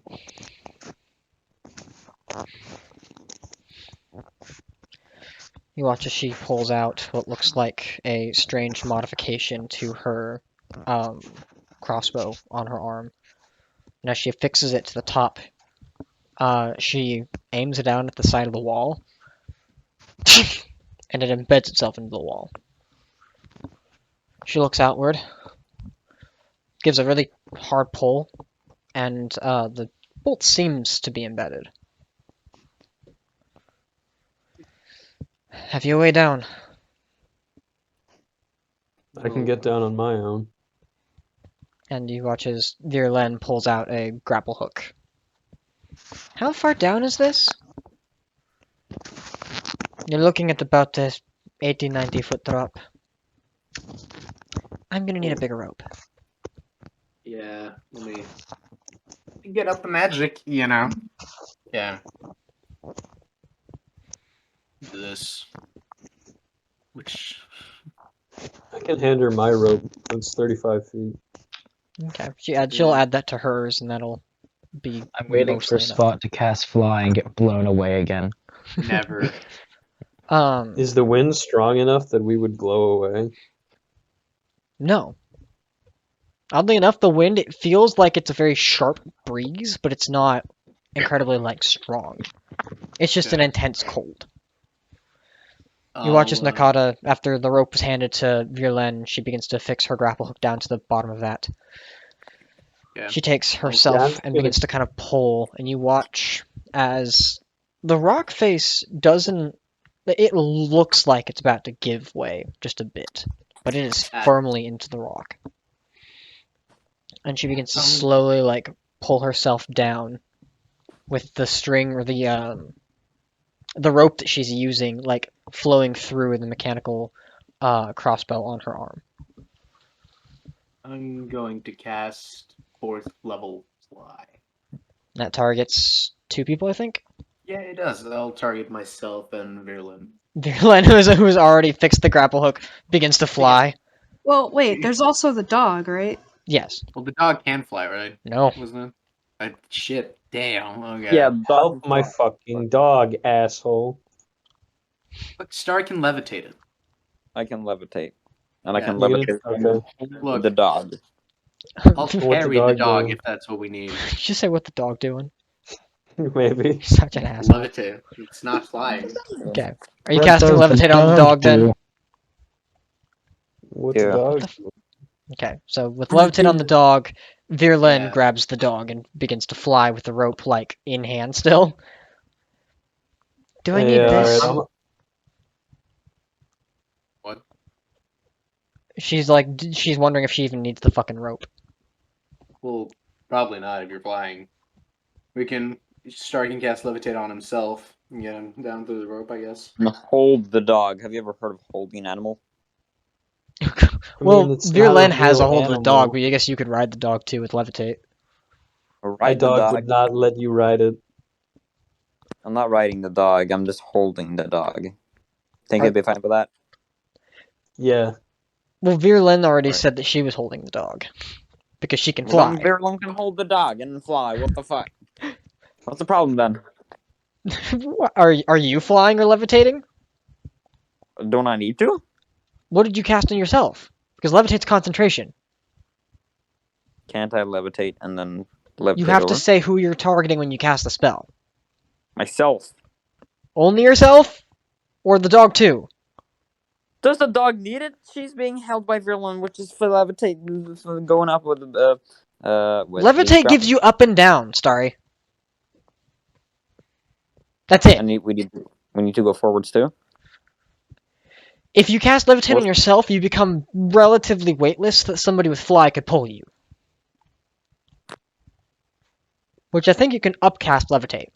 Speaker 1: watch as she pulls out what looks like a strange modification to her crossbow on her arm. And as she affixes it to the top, she aims it down at the side of the wall, and it embeds itself into the wall. She looks outward, gives a really hard pull, and the bolt seems to be embedded. Have you a way down?
Speaker 8: I can get down on my own.
Speaker 1: And you watch as Virlen pulls out a grapple hook. How far down is this? You're looking at about a 80-90 foot drop. I'm gonna need a bigger rope.
Speaker 4: Yeah, let me get up the magic, you know. Yeah. This. Which.
Speaker 8: I can hand her my rope. It's 35 feet.
Speaker 1: Okay, she'll add that to hers, and that'll be.
Speaker 9: I'm waiting for
Speaker 1: mostly enough.
Speaker 9: Spot to cast Fly and get blown away again.
Speaker 4: Never.
Speaker 8: Is the wind strong enough that we would blow away?
Speaker 1: No. Oddly enough, the wind, it feels like it's a very sharp breeze, but it's not incredibly, like, strong. It's just an intense cold. You watch as Nakata, after the rope was handed to Virlen, she begins to fix her grapple hook down to the bottom of that.
Speaker 4: Yeah.
Speaker 1: She takes herself and begins to kind of pull, and you watch as the rock face doesn't... It looks like it's about to give way just a bit, but it is firmly into the rock. And she begins to slowly, like, pull herself down with the string or the rope that she's using, like, flowing through the mechanical crossbow on her arm.
Speaker 4: I'm going to cast 4th level fly.
Speaker 1: That targets 2 people, I think.
Speaker 4: Yeah, it does. I'll target myself and Virlen.
Speaker 1: Virlen, who's already fixed the grapple hook, begins to fly.
Speaker 5: Well, wait, there's also the dog, right?
Speaker 1: Yes.
Speaker 4: Well, the dog can fly, right?
Speaker 1: No.
Speaker 4: Wasn't it? Shit. Damn. Okay.
Speaker 8: Yeah, help my fucking dog, asshole.
Speaker 4: Look, Star can levitate it.
Speaker 6: I can levitate. And I
Speaker 4: Yeah.
Speaker 6: can
Speaker 8: You
Speaker 6: levitate
Speaker 8: okay.
Speaker 4: Look,
Speaker 6: the dog.
Speaker 4: I'll carry the dog
Speaker 8: doing?
Speaker 4: if that's what we need.
Speaker 1: Did you say what the dog doing?
Speaker 8: Maybe.
Speaker 1: Such an asshole.
Speaker 4: Levitate. It's not flying.
Speaker 1: Okay. Are you casting levitate on the dog then?
Speaker 8: What's the dog?
Speaker 1: Okay, so with levitate on the dog, Virlen
Speaker 4: Yeah.
Speaker 1: grabs the dog and begins to fly with the rope, like, in hand still. Do I need this?
Speaker 8: Alright,
Speaker 4: What?
Speaker 1: She's like, she's wondering if she even needs the fucking rope.
Speaker 4: Well, probably not if you're flying. Star can cast levitate on himself and get him down through the rope, I guess.
Speaker 6: And hold the dog. Have you ever heard of holding an animal?
Speaker 1: Well,
Speaker 8: it's not
Speaker 1: Virlen
Speaker 8: a
Speaker 1: has a
Speaker 8: real
Speaker 1: hold of the
Speaker 8: animal.
Speaker 1: dog, but I guess you could ride the dog too with levitate.
Speaker 6: Or
Speaker 8: My
Speaker 6: ride the
Speaker 8: dog
Speaker 6: dog.
Speaker 8: would not let you ride it.
Speaker 6: I'm not riding the dog. I'm just holding the dog. Think it'd be fine with that?
Speaker 8: Yeah.
Speaker 1: Well, Virlin already
Speaker 11: Right.
Speaker 1: said that she was holding the dog. Because she can
Speaker 11: Well, then
Speaker 1: fly.
Speaker 11: Virlin can hold the dog and fly. What the fuck? What's the problem then?
Speaker 1: Are you flying or levitating?
Speaker 11: Don't I need to?
Speaker 1: What did you cast on yourself? Because levitate's concentration.
Speaker 11: Can't I levitate and then levitate
Speaker 1: You have
Speaker 11: over?
Speaker 1: to say who you're targeting when you cast the spell.
Speaker 11: Myself.
Speaker 1: Only yourself? Or the dog too?
Speaker 11: Does the dog need it? She's being held by Virlin, which is for levitate, for going up with with
Speaker 1: Levitate gives you up and down, Starry. That's it.
Speaker 11: And we need to go forwards too.
Speaker 1: If you cast levitate on yourself, you become relatively weightless so that somebody with fly could pull you. Which I think you can upcast levitate.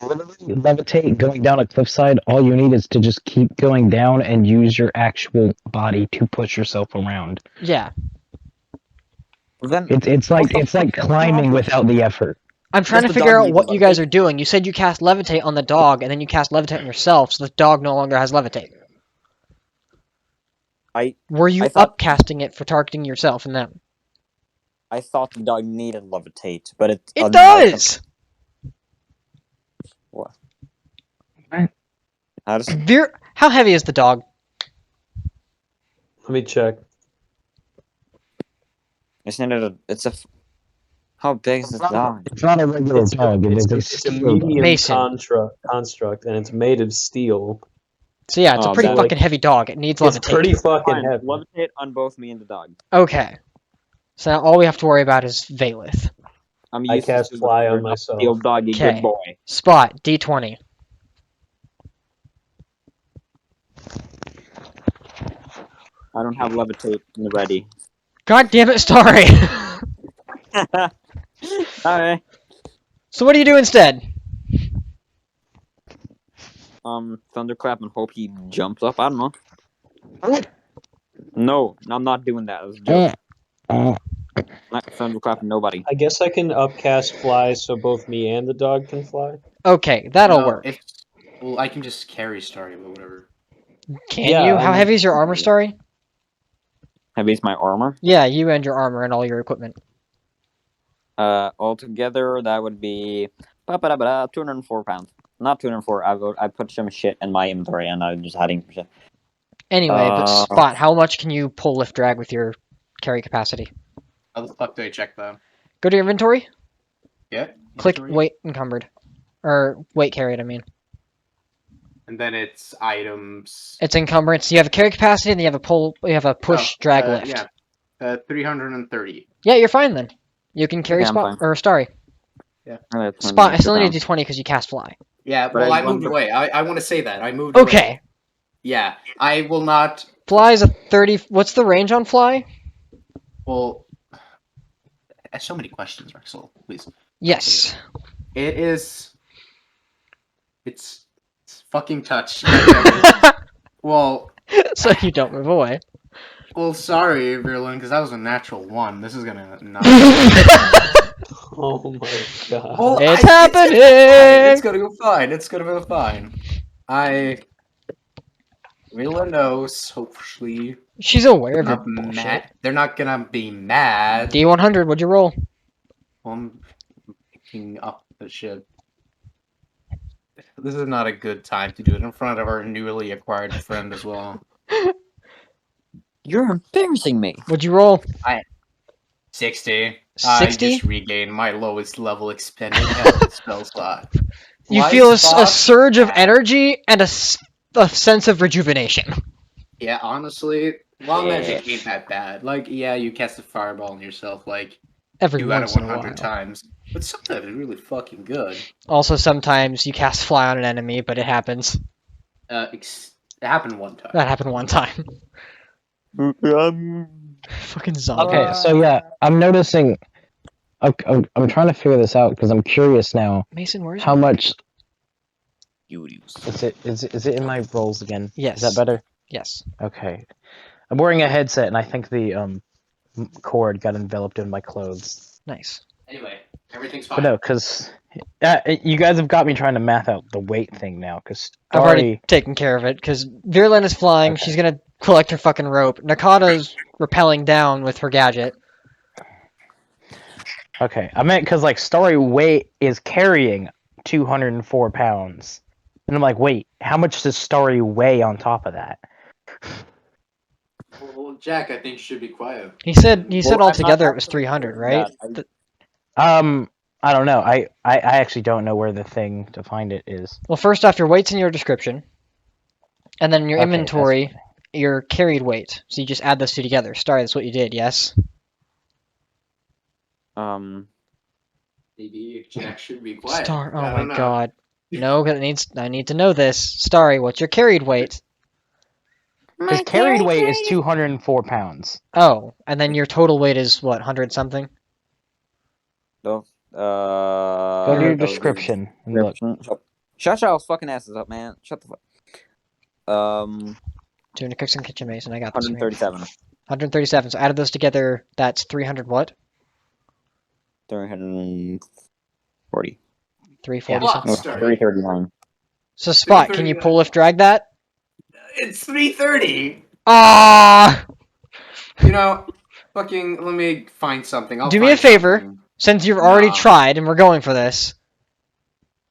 Speaker 9: Levitate going down a cliffside, all you need is to just keep going down and use your actual body to push yourself around.
Speaker 1: Yeah.
Speaker 11: Then
Speaker 9: it's like climbing without the effort.
Speaker 1: I'm trying to figure out what you guys are doing. You said you cast levitate on the dog, and then you cast levitate on yourself, so the dog no longer has levitate. Were you upcasting it for targeting yourself and them?
Speaker 11: I thought the dog needed levitate, but it
Speaker 1: does.
Speaker 11: What?
Speaker 1: How heavy is the dog?
Speaker 8: Let me check.
Speaker 11: Isn't it how big is this dog?
Speaker 9: It's not a regular dog.
Speaker 8: It's a medium construct, and it's made of steel.
Speaker 1: So yeah, it's a pretty fucking heavy dog. It needs levitate.
Speaker 8: It's pretty fucking
Speaker 11: Fine,
Speaker 8: heavy.
Speaker 11: levitate on both me and the dog.
Speaker 1: Okay. So now all we have to worry about is Valeth.
Speaker 8: I cast fly on myself.
Speaker 11: Steel doggy,
Speaker 1: Okay.
Speaker 11: good boy.
Speaker 1: Spot, D20.
Speaker 11: I don't have levitate ready.
Speaker 1: God damn it, Starry!
Speaker 11: Alright.
Speaker 1: So what do you do instead?
Speaker 11: Thunderclap and hope he jumps up. I don't know. No, I'm not doing that. That's a joke. Not Thunderclap, nobody.
Speaker 8: I guess I can upcast fly so both me and the dog can fly.
Speaker 1: Okay, that'll work.
Speaker 4: Well, I can just carry Starry, but whatever.
Speaker 1: Can you? How heavy is your armor, Starry?
Speaker 11: Heavy is my armor?
Speaker 1: Yeah, you and your armor and all your equipment.
Speaker 11: Altogether, that would be 204 pounds. Not 204. I put some shit in my inventory and I'm just hiding shit.
Speaker 1: Anyway, but Spot, how much can you pull, lift, drag with your carry capacity?
Speaker 4: How the fuck do I check that?
Speaker 1: Go to your inventory.
Speaker 4: Yeah.
Speaker 1: Click weight encumbered. Or weight carried, I mean.
Speaker 4: And then it's items.
Speaker 1: It's encumbrance. You have a carry capacity and you have a push, drag, lift.
Speaker 4: Yeah. 330.
Speaker 1: Yeah, you're fine then. You can carry
Speaker 11: Yeah, I'm
Speaker 1: Spot
Speaker 11: fine.
Speaker 1: or Starry.
Speaker 4: Yeah.
Speaker 1: Spot, I still need a D20 because you cast fly.
Speaker 4: Yeah,
Speaker 11: But
Speaker 4: well,
Speaker 11: I
Speaker 4: I moved
Speaker 11: wonder-
Speaker 4: away. I want to say that. I moved away.
Speaker 1: Okay.
Speaker 4: Yeah, I will not.
Speaker 1: Fly is a 30. What's the range on fly?
Speaker 4: Well, so many questions, Rexel. Please.
Speaker 1: Yes.
Speaker 4: It is. It's fucking touch. Well.
Speaker 1: So you don't move away.
Speaker 4: Well, sorry, Virlin, because that was a natural 1. This is gonna not.
Speaker 8: Oh my god.
Speaker 4: Well,
Speaker 1: It's happening!
Speaker 4: It's gonna go fine. It's gonna go fine. Virlin knows, hopefully.
Speaker 1: She's aware of your
Speaker 4: Not
Speaker 1: bullshit.
Speaker 4: mad. They're not gonna be mad.
Speaker 1: D100, what'd you roll?
Speaker 4: I'm picking up the shit. This is not a good time to do it in front of our newly acquired friend as well.
Speaker 11: You're embarrassing me.
Speaker 1: What'd you roll?
Speaker 4: 60.
Speaker 1: 60?
Speaker 4: I just regained my lowest level expended health spell slot.
Speaker 1: You
Speaker 4: Light
Speaker 1: feel a
Speaker 4: spot?
Speaker 1: surge of energy and a sense of rejuvenation.
Speaker 4: Yeah, honestly, Wild Magic ain't that bad. Like, yeah, you cast a fireball on yourself like
Speaker 1: Every
Speaker 4: 2 out
Speaker 1: once
Speaker 4: of
Speaker 1: in a
Speaker 4: 100
Speaker 1: while.
Speaker 4: times. But sometimes it's really fucking good.
Speaker 1: Also, sometimes you cast fly on an enemy, but it happens.
Speaker 4: It happened one time.
Speaker 1: That happened one time. Fucking zombie.
Speaker 9: Okay, so yeah, I'm noticing. I'm trying to figure this out because I'm curious now.
Speaker 1: Mason, where's
Speaker 9: how much?
Speaker 11: Is
Speaker 9: it in my rolls again?
Speaker 1: Yes.
Speaker 9: Is that better?
Speaker 1: Yes.
Speaker 9: Okay. I'm wearing a headset, and I think the cord got enveloped in my clothes.
Speaker 1: Nice.
Speaker 4: Anyway, Everything's
Speaker 9: But
Speaker 4: fine.
Speaker 9: no, because you guys have got me trying to math out the weight thing now. Because
Speaker 1: I've already taken care of it, because Virulent is flying,
Speaker 9: Okay.
Speaker 1: she's gonna collect her fucking rope. Nakata's rappelling down with her gadget.
Speaker 9: Okay, I meant because like Starry weight is carrying 204 pounds, and I'm like, wait, how much does Starry weigh on top of that?
Speaker 4: Well, Jack, I think you should be quiet.
Speaker 1: He said
Speaker 11: Well, I'm not
Speaker 1: altogether it was
Speaker 11: actually
Speaker 1: 300,
Speaker 11: doing
Speaker 1: right?
Speaker 11: that.
Speaker 9: I don't know. I actually don't know where the thing to find it is.
Speaker 1: Well, first off, your weight's in your description, and then in your
Speaker 9: Okay, that's
Speaker 1: inventory,
Speaker 9: fine.
Speaker 1: your carried weight. So you just add those two together. Starry, that's what you did, yes?
Speaker 4: Maybe Jack should be quiet.
Speaker 1: Star, oh
Speaker 4: I
Speaker 1: my
Speaker 4: don't know.
Speaker 1: god. No, 'cause I need to know this. Starry, what's your carried weight?
Speaker 9: His carried weight is 204 pounds.
Speaker 1: Oh, and then your total weight is what, 100 something?
Speaker 11: No.
Speaker 9: Go to your description and look.
Speaker 11: Shut y'all fucking asses up, man. Shut the fuck.
Speaker 1: Doing to cook some kitchen mace, and I got this.
Speaker 11: 137.
Speaker 1: 137. So added those together, that's 300 what?
Speaker 11: 340.
Speaker 1: 340
Speaker 4: What?
Speaker 1: something.
Speaker 4: Starry?
Speaker 11: 339.
Speaker 1: So Spot, can you
Speaker 4: 339.
Speaker 1: pull lift drag that?
Speaker 4: It's 3:30.
Speaker 1: Ah!
Speaker 4: You know, fucking. Let me find something. I'll
Speaker 1: Do me a
Speaker 4: find
Speaker 1: favor.
Speaker 4: something.
Speaker 1: Since you've already
Speaker 4: Nah.
Speaker 1: tried and we're going for this,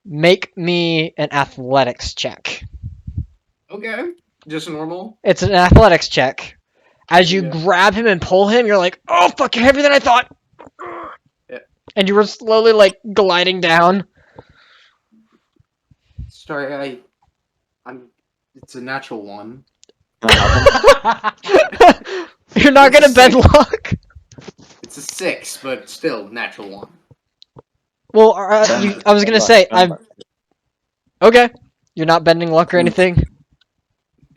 Speaker 1: make me an athletics check.
Speaker 4: Okay. Just normal.
Speaker 1: It's an athletics check. As you
Speaker 4: Yeah.
Speaker 1: grab him and pull him, you're like, oh fuck, you're heavier than I thought!
Speaker 4: Yeah.
Speaker 1: And you were slowly, like, gliding down.
Speaker 4: Sorry, I'm. It's a natural one.
Speaker 1: You're not gonna bend luck?
Speaker 4: It's a 6, but still natural one.
Speaker 1: Well, I was gonna say, okay. You're not bending luck or anything?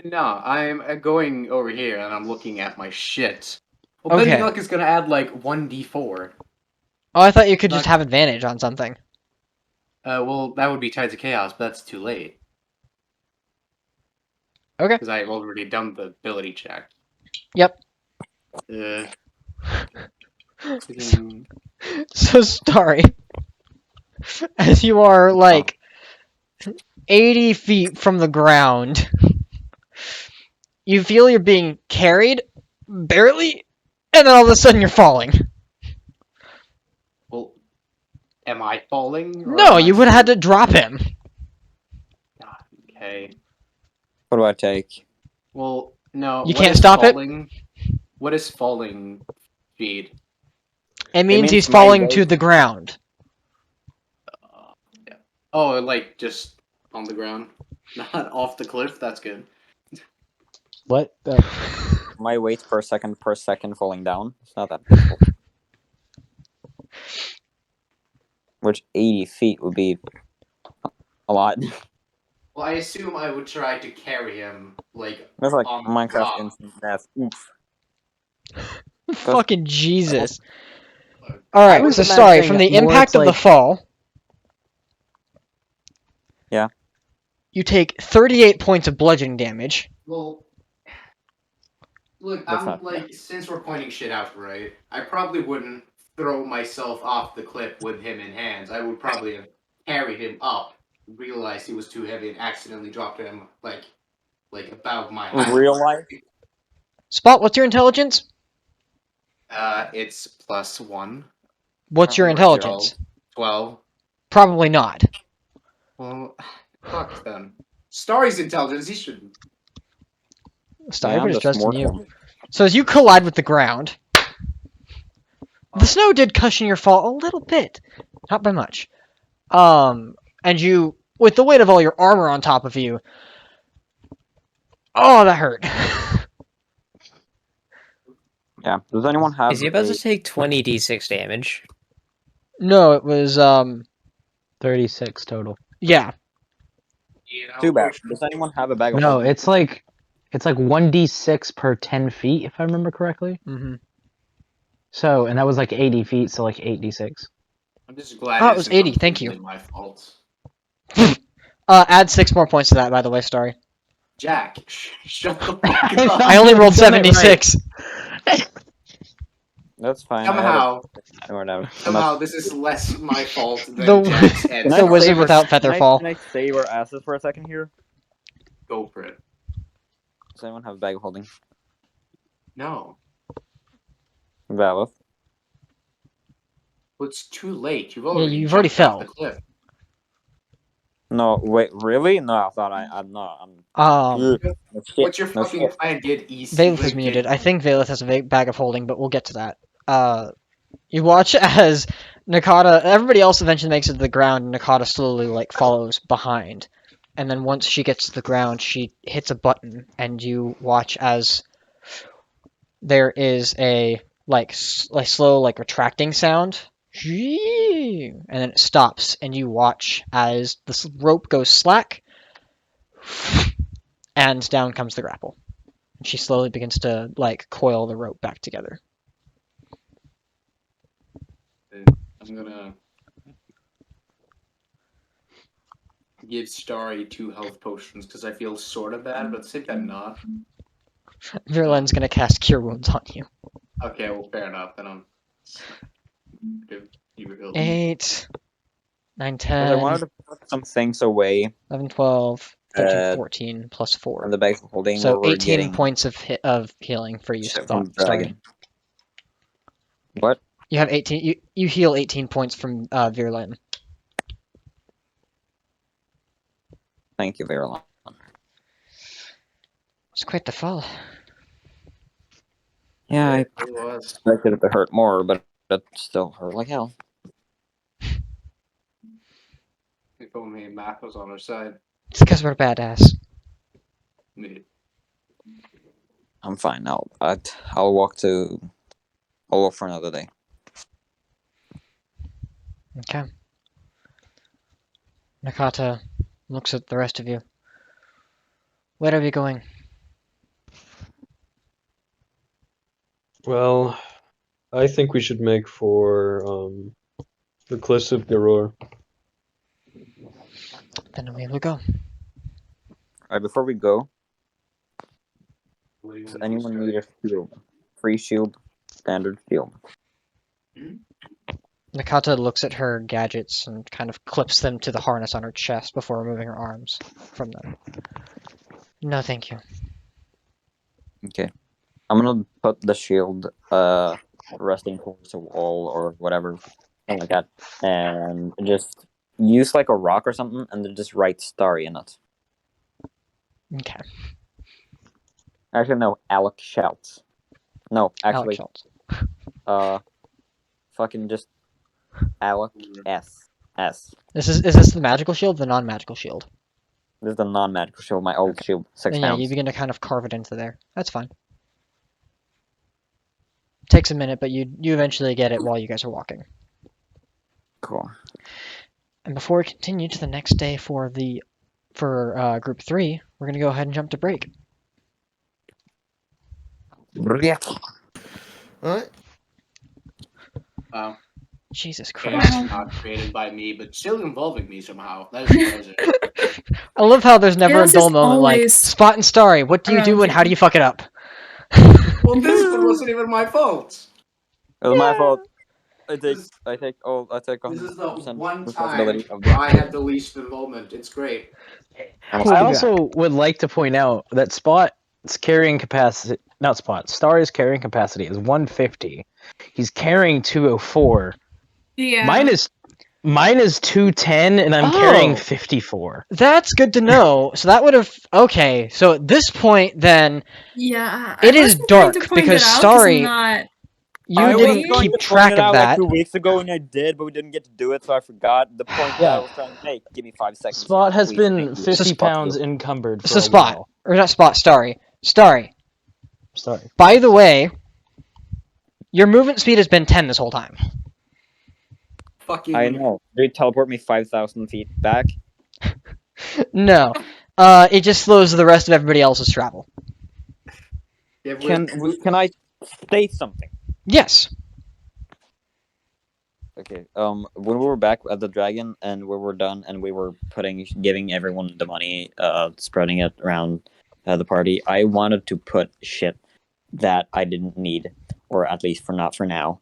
Speaker 4: No, I'm going over here and I'm looking at my shit. Well,
Speaker 1: Okay.
Speaker 4: bending luck is gonna add like 1d4.
Speaker 1: Oh, I thought you could just have advantage on something.
Speaker 4: Well, that would be Tides of Chaos, but that's too late.
Speaker 1: Okay.
Speaker 4: Because I've already done the ability check.
Speaker 1: Yep. So, Starry, as you are, like, 80 feet from the ground, you feel you're being carried, barely, and then all of a sudden you're falling.
Speaker 4: Well, am I falling? or
Speaker 1: No,
Speaker 4: am I
Speaker 1: you would have had to drop him.
Speaker 4: Okay.
Speaker 11: What do I take?
Speaker 4: Well, no.
Speaker 1: You
Speaker 4: what
Speaker 1: can't
Speaker 4: is
Speaker 1: stop it?
Speaker 4: falling? What is falling speed?
Speaker 1: It means he's
Speaker 11: my
Speaker 1: falling
Speaker 11: weight-
Speaker 1: to the ground.
Speaker 4: Yeah. Oh, like just on the ground, not off the cliff. That's good.
Speaker 9: What?
Speaker 11: My weight per second falling down. It's not that difficult. Which 80 feet would be a lot.
Speaker 4: Well, I assume I would try to carry him like
Speaker 11: That's like
Speaker 4: on
Speaker 11: Minecraft
Speaker 4: top.
Speaker 11: instant death. Oof.
Speaker 1: Fucking Jesus.
Speaker 9: I
Speaker 1: Alright,
Speaker 9: was
Speaker 1: so sorry, from the
Speaker 9: imagining more
Speaker 1: impact
Speaker 9: it's
Speaker 1: of the
Speaker 9: like-
Speaker 1: fall,
Speaker 11: Yeah.
Speaker 1: you take 38 points of bludgeoning damage.
Speaker 4: Well, look,
Speaker 11: That's
Speaker 4: I'm
Speaker 11: not
Speaker 4: like, since we're pointing shit out, right? I probably wouldn't throw myself off the cliff with him in hands. I would probably have carried him up, realized he was too heavy, and accidentally dropped him like above my
Speaker 11: In
Speaker 4: height.
Speaker 11: real life?
Speaker 1: Spot, what's your intelligence?
Speaker 4: It's +1.
Speaker 1: What's your
Speaker 4: Probably
Speaker 1: intelligence?
Speaker 4: 12.
Speaker 1: Probably not.
Speaker 4: Well, fuck then. Starry's intelligence, he shouldn't.
Speaker 1: Starry
Speaker 11: Yeah, I'm
Speaker 1: was
Speaker 11: the
Speaker 1: trusting
Speaker 11: smart
Speaker 1: you.
Speaker 11: one.
Speaker 1: So as you collide with the ground, the snow did cushion your fall a little bit, not by much. And you, with the weight of all your armor on top of you, oh, that hurt.
Speaker 11: Yeah. Does anyone have
Speaker 2: Is he about
Speaker 11: a...
Speaker 2: to take 20d6 damage?
Speaker 1: No, it was
Speaker 9: 36 total.
Speaker 1: yeah.
Speaker 4: You know,
Speaker 11: Too bad. Does anyone have a bag of
Speaker 9: No,
Speaker 11: holding?
Speaker 9: it's like 1d6 per 10 feet, if I remember correctly.
Speaker 1: Mm-hmm.
Speaker 9: So, and that was like 80 feet, so like 8d6.
Speaker 4: I'm just glad
Speaker 1: Oh, it was
Speaker 4: isn't
Speaker 1: 80, thank you.
Speaker 4: completely my fault.
Speaker 1: Add 6 more points to that, by the way, Starry.
Speaker 4: Jack, shut the fuck up.
Speaker 1: I only rolled
Speaker 9: Done it right.
Speaker 1: 76.
Speaker 11: That's fine.
Speaker 4: Somehow this is less my fault than Jack's and
Speaker 1: The wizard without Featherfall.
Speaker 11: Can I save our asses for a second here?
Speaker 4: Go for it.
Speaker 11: Does anyone have a bag of holding?
Speaker 4: No.
Speaker 11: Valith.
Speaker 4: Well, it's too late. You've
Speaker 1: Yeah,
Speaker 4: already
Speaker 1: you've already
Speaker 4: jumped off
Speaker 1: fell.
Speaker 4: the cliff.
Speaker 11: No, wait, really? No, I thought I'm not.
Speaker 4: What's your fucking plan? Get easy.
Speaker 1: Valeth is muted. I think Valeth has a bag of holding, but we'll get to that. You watch as Nakata, everybody else eventually makes it to the ground, and Nakata slowly follows behind. And then once she gets to the ground, she hits a button, and you watch as there is a slow retracting sound. And then it stops, and you watch as the rope goes slack, and down comes the grapple. And she slowly begins to coil the rope back together.
Speaker 4: I'm gonna give Starry 2 health potions because I feel sort of bad, but at the same time not.
Speaker 1: Virlan's gonna cast Cure Wounds on you.
Speaker 4: Okay, well, fair enough. Then I'm.
Speaker 1: 8, 9,
Speaker 11: 'Cause I
Speaker 1: 10,
Speaker 11: wanted to put some things away.
Speaker 1: 11, 12, 13, 14, plus 4.
Speaker 11: On the bag of holding.
Speaker 1: So
Speaker 11: where we're
Speaker 1: 18
Speaker 11: getting
Speaker 1: points of healing for you,
Speaker 11: shit from
Speaker 1: Starry.
Speaker 11: dragon. What?
Speaker 1: You have 18. You heal 18 points from Virlan.
Speaker 11: Thank you, Virlan.
Speaker 1: It's quite the fall.
Speaker 11: Yeah, I
Speaker 4: It was.
Speaker 11: expected it to hurt more, but it still hurt like hell.
Speaker 4: If only Math was on our side.
Speaker 1: It's because we're badass.
Speaker 4: Neat.
Speaker 11: I'm fine now. I'll walk for another day.
Speaker 1: Okay. Nakata looks at the rest of you. Where are we going?
Speaker 8: Well, I think we should make for the Cliffs of Garor.
Speaker 1: Then away we go.
Speaker 11: Alright, before we go, does anyone need a shield? Free shield, standard shield.
Speaker 1: Nakata looks at her gadgets and kind of clips them to the harness on her chest before removing her arms from them. No, thank you.
Speaker 11: Okay. I'm gonna put the shield resting towards a wall or whatever, something like that, and just use a rock or something, and then just write Starry in it.
Speaker 1: Okay.
Speaker 11: Actually, no, Alec shouts. No, actually,
Speaker 1: Alex Schultz.
Speaker 11: fucking just Alec S.
Speaker 1: Is this the magical shield, the non-magical shield?
Speaker 11: This is the non-magical shield, my old shield, 6
Speaker 1: Then
Speaker 11: pounds.
Speaker 1: yeah, you begin to kind of carve it into there. That's fine. Takes a minute, but you eventually get it while you guys are walking.
Speaker 11: Cool.
Speaker 1: And before we continue to the next day for group 3, we're gonna go ahead and jump to break.
Speaker 7: Alright.
Speaker 4: Wow.
Speaker 1: Jesus
Speaker 4: Chaos
Speaker 1: Christ.
Speaker 4: not created by me, but still involving me somehow. That is a pleasure.
Speaker 1: I love how there's never
Speaker 3: Chaos
Speaker 1: a dull
Speaker 3: is
Speaker 1: moment like,
Speaker 3: always
Speaker 1: Spot and Starry, what do you do
Speaker 3: around
Speaker 1: and how
Speaker 3: you.
Speaker 1: do you fuck it up?
Speaker 4: Well, this one wasn't even my fault.
Speaker 11: It was my fault. I take
Speaker 4: This is
Speaker 11: 100%
Speaker 4: the one
Speaker 11: responsibility
Speaker 4: time
Speaker 11: of
Speaker 4: where I had the least involvement. It's great.
Speaker 9: I also would like to point out that Spot's carrying capacity, not Spot, Star's carrying capacity is 150. He's carrying 204.
Speaker 3: Yeah.
Speaker 9: Mine is 210, and I'm carrying 54.
Speaker 1: That's good to know. So that would have... Okay, so at this point, then,
Speaker 3: Yeah.
Speaker 1: it is dark, because Starry,
Speaker 3: I
Speaker 1: you didn't keep track of that.
Speaker 11: 2 weeks ago, and I did, but we didn't get to do it, so I forgot the point that I was trying to make. Give me 5 seconds.
Speaker 9: Spot has
Speaker 11: please,
Speaker 9: been
Speaker 11: thank you.
Speaker 9: 50
Speaker 1: So Spot-
Speaker 9: pounds encumbered for
Speaker 1: So
Speaker 9: a
Speaker 1: Spot,
Speaker 9: while.
Speaker 1: or not Spot, Starry. Starry,
Speaker 9: Sorry.
Speaker 1: by the way, your movement speed has been 10 this whole time.
Speaker 4: Fucking.
Speaker 11: I know. They teleport me 5,000 feet back.
Speaker 1: No. It just slows the rest of everybody else's travel.
Speaker 4: Yeah,
Speaker 11: Can I state something?
Speaker 1: Yes.
Speaker 11: Okay. When we were back at the dragon and we were done and we were giving everyone the money, spreading it around the party, I wanted to put shit that I didn't need or at least not for now,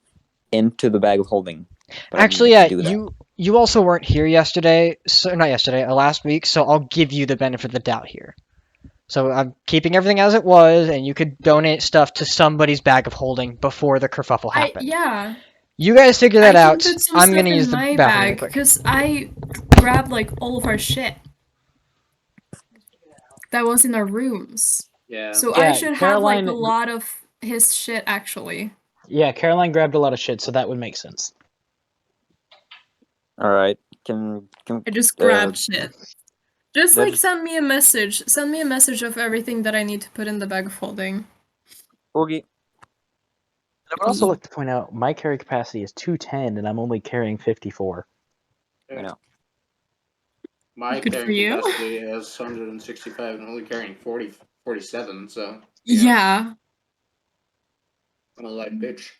Speaker 11: into the bag of holding. But
Speaker 1: Actually,
Speaker 11: I
Speaker 1: yeah,
Speaker 11: need to do that.
Speaker 1: you also weren't here yesterday, so not yesterday, last week. So I'll give you the benefit of the doubt here. So I'm keeping everything as it was, and you could donate stuff to somebody's bag of holding before the kerfuffle happened.
Speaker 3: Yeah.
Speaker 1: You guys figure that
Speaker 3: I can
Speaker 1: out.
Speaker 3: put some
Speaker 1: I'm
Speaker 3: stuff
Speaker 1: gonna
Speaker 3: in
Speaker 1: use the
Speaker 3: my
Speaker 1: bathroom really
Speaker 3: bag
Speaker 1: quick.
Speaker 3: because I grabbed like all of our shit that was in our rooms.
Speaker 4: Yeah.
Speaker 3: So
Speaker 9: Yeah,
Speaker 3: I should have like
Speaker 9: Caroline-
Speaker 3: a lot of his shit actually.
Speaker 9: Yeah, Caroline grabbed a lot of shit, so that would make sense.
Speaker 11: All right. Can
Speaker 3: I just grabbed shit. Just like send me a message. Send me a message of everything that I need to put in the bag of holding.
Speaker 11: Oogie.
Speaker 9: I would also like to point out my carry capacity is 210, and I'm only carrying 54.
Speaker 11: I know.
Speaker 4: My
Speaker 3: Good for
Speaker 4: carrying
Speaker 3: you.
Speaker 4: capacity is 165 and only carrying 47, so
Speaker 3: Yeah.
Speaker 4: I'm a light bitch.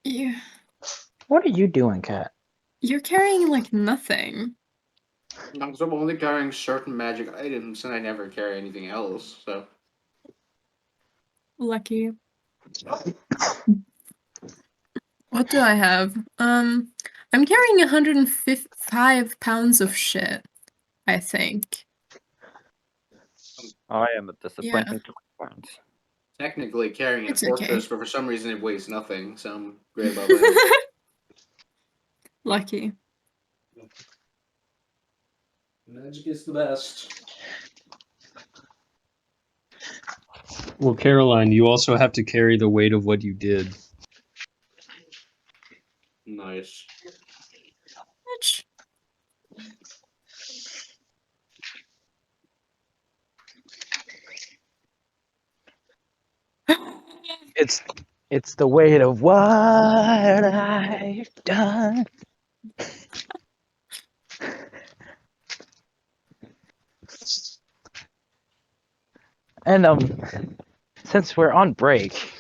Speaker 3: Yeah.
Speaker 9: What are you doing, Kat?
Speaker 3: You're carrying like nothing.
Speaker 4: So I'm only carrying certain magic items and I never carry anything else, so.
Speaker 3: Lucky. What do I have? I'm carrying 105 pounds of shit, I think.
Speaker 11: I am a disappointment to my friends.
Speaker 4: Technically carrying a
Speaker 3: It's
Speaker 4: fortress,
Speaker 3: okay.
Speaker 4: but for some reason it weighs nothing, so I'm great about that.
Speaker 3: Lucky.
Speaker 4: Magic is the best.
Speaker 8: Well, Caroline, you also have to carry the weight of what you did.
Speaker 4: Nice.
Speaker 3: Which?
Speaker 9: It's the weight of what I've done. And since we're on break,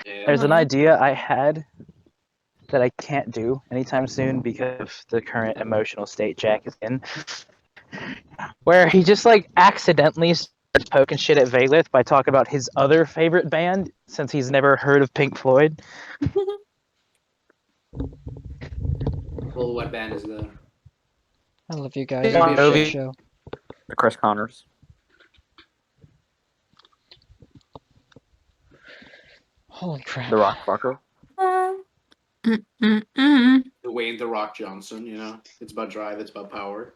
Speaker 9: there's an idea I had that I can't do anytime soon because of the current emotional state Jack is in, where he just like accidentally starts poking shit at Valith by talking about his other favorite band since he's never heard of Pink Floyd.
Speaker 4: Well, what band is that?
Speaker 1: I love you guys.
Speaker 4: Bon
Speaker 1: It's a
Speaker 4: Jovi.
Speaker 1: shit show.
Speaker 11: The Chris Connors.
Speaker 1: Holy crap.
Speaker 11: The Rock Fucker.
Speaker 4: Dwayne The Rock Johnson, you know? It's about drive, it's about power.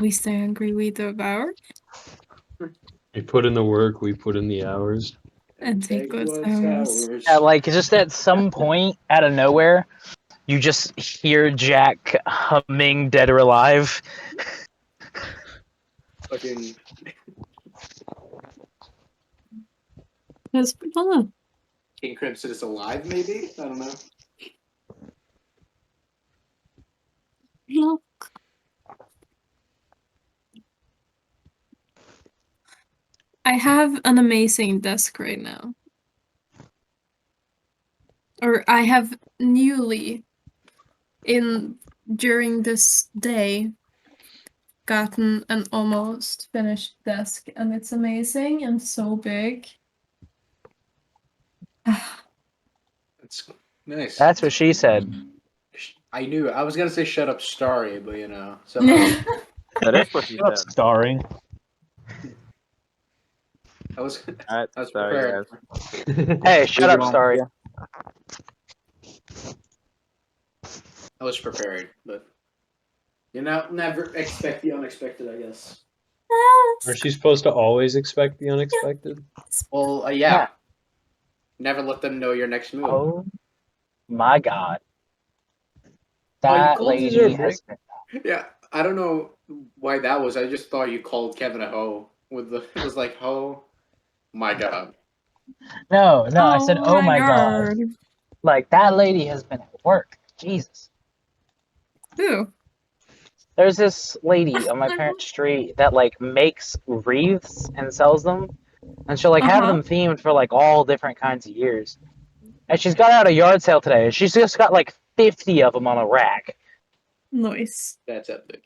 Speaker 3: We stay hungry, we devour.
Speaker 8: We put in the work, we put in the hours.
Speaker 3: And take what's ours.
Speaker 9: Yeah, like just at some point out of nowhere, you just hear Jack humming "Dead or Alive."
Speaker 4: Fucking.
Speaker 3: That's fun.
Speaker 4: King Crimson is alive, maybe? I don't know.
Speaker 3: Look. I have an amazing desk right now. Or I have newly, during this day, gotten an almost finished desk, and it's amazing and so big.
Speaker 4: It's nice.
Speaker 9: That's what she said.
Speaker 4: I knew. I was gonna say shut up, Starry, but you know.
Speaker 11: That is what she said.
Speaker 9: Starry.
Speaker 4: I was
Speaker 11: sorry,
Speaker 4: prepared.
Speaker 9: Hey, shut up, Starry.
Speaker 4: I was prepared, but you know, never expect the unexpected, I guess.
Speaker 8: Aren't you supposed to always expect the unexpected?
Speaker 4: Well, yeah. Never let them know your next move.
Speaker 9: Oh my God.
Speaker 4: Oh, you
Speaker 9: That
Speaker 4: called
Speaker 9: lady
Speaker 4: Caesar a
Speaker 9: has
Speaker 4: break? Yeah, I don't know why that was. I just thought you called Kevin a hoe. It was like, oh my God.
Speaker 9: No, I said, oh my God.
Speaker 3: God.
Speaker 9: Like, that lady has been at work. Jesus.
Speaker 3: Who?
Speaker 9: There's this lady on my parents' street that, like, makes wreaths and sells them. And she'll, like, have them themed for, like, all different kinds of years. And she's got out a yard sale today, and she's just got, like, 50 of them on a rack.
Speaker 3: Nice.
Speaker 4: That's epic.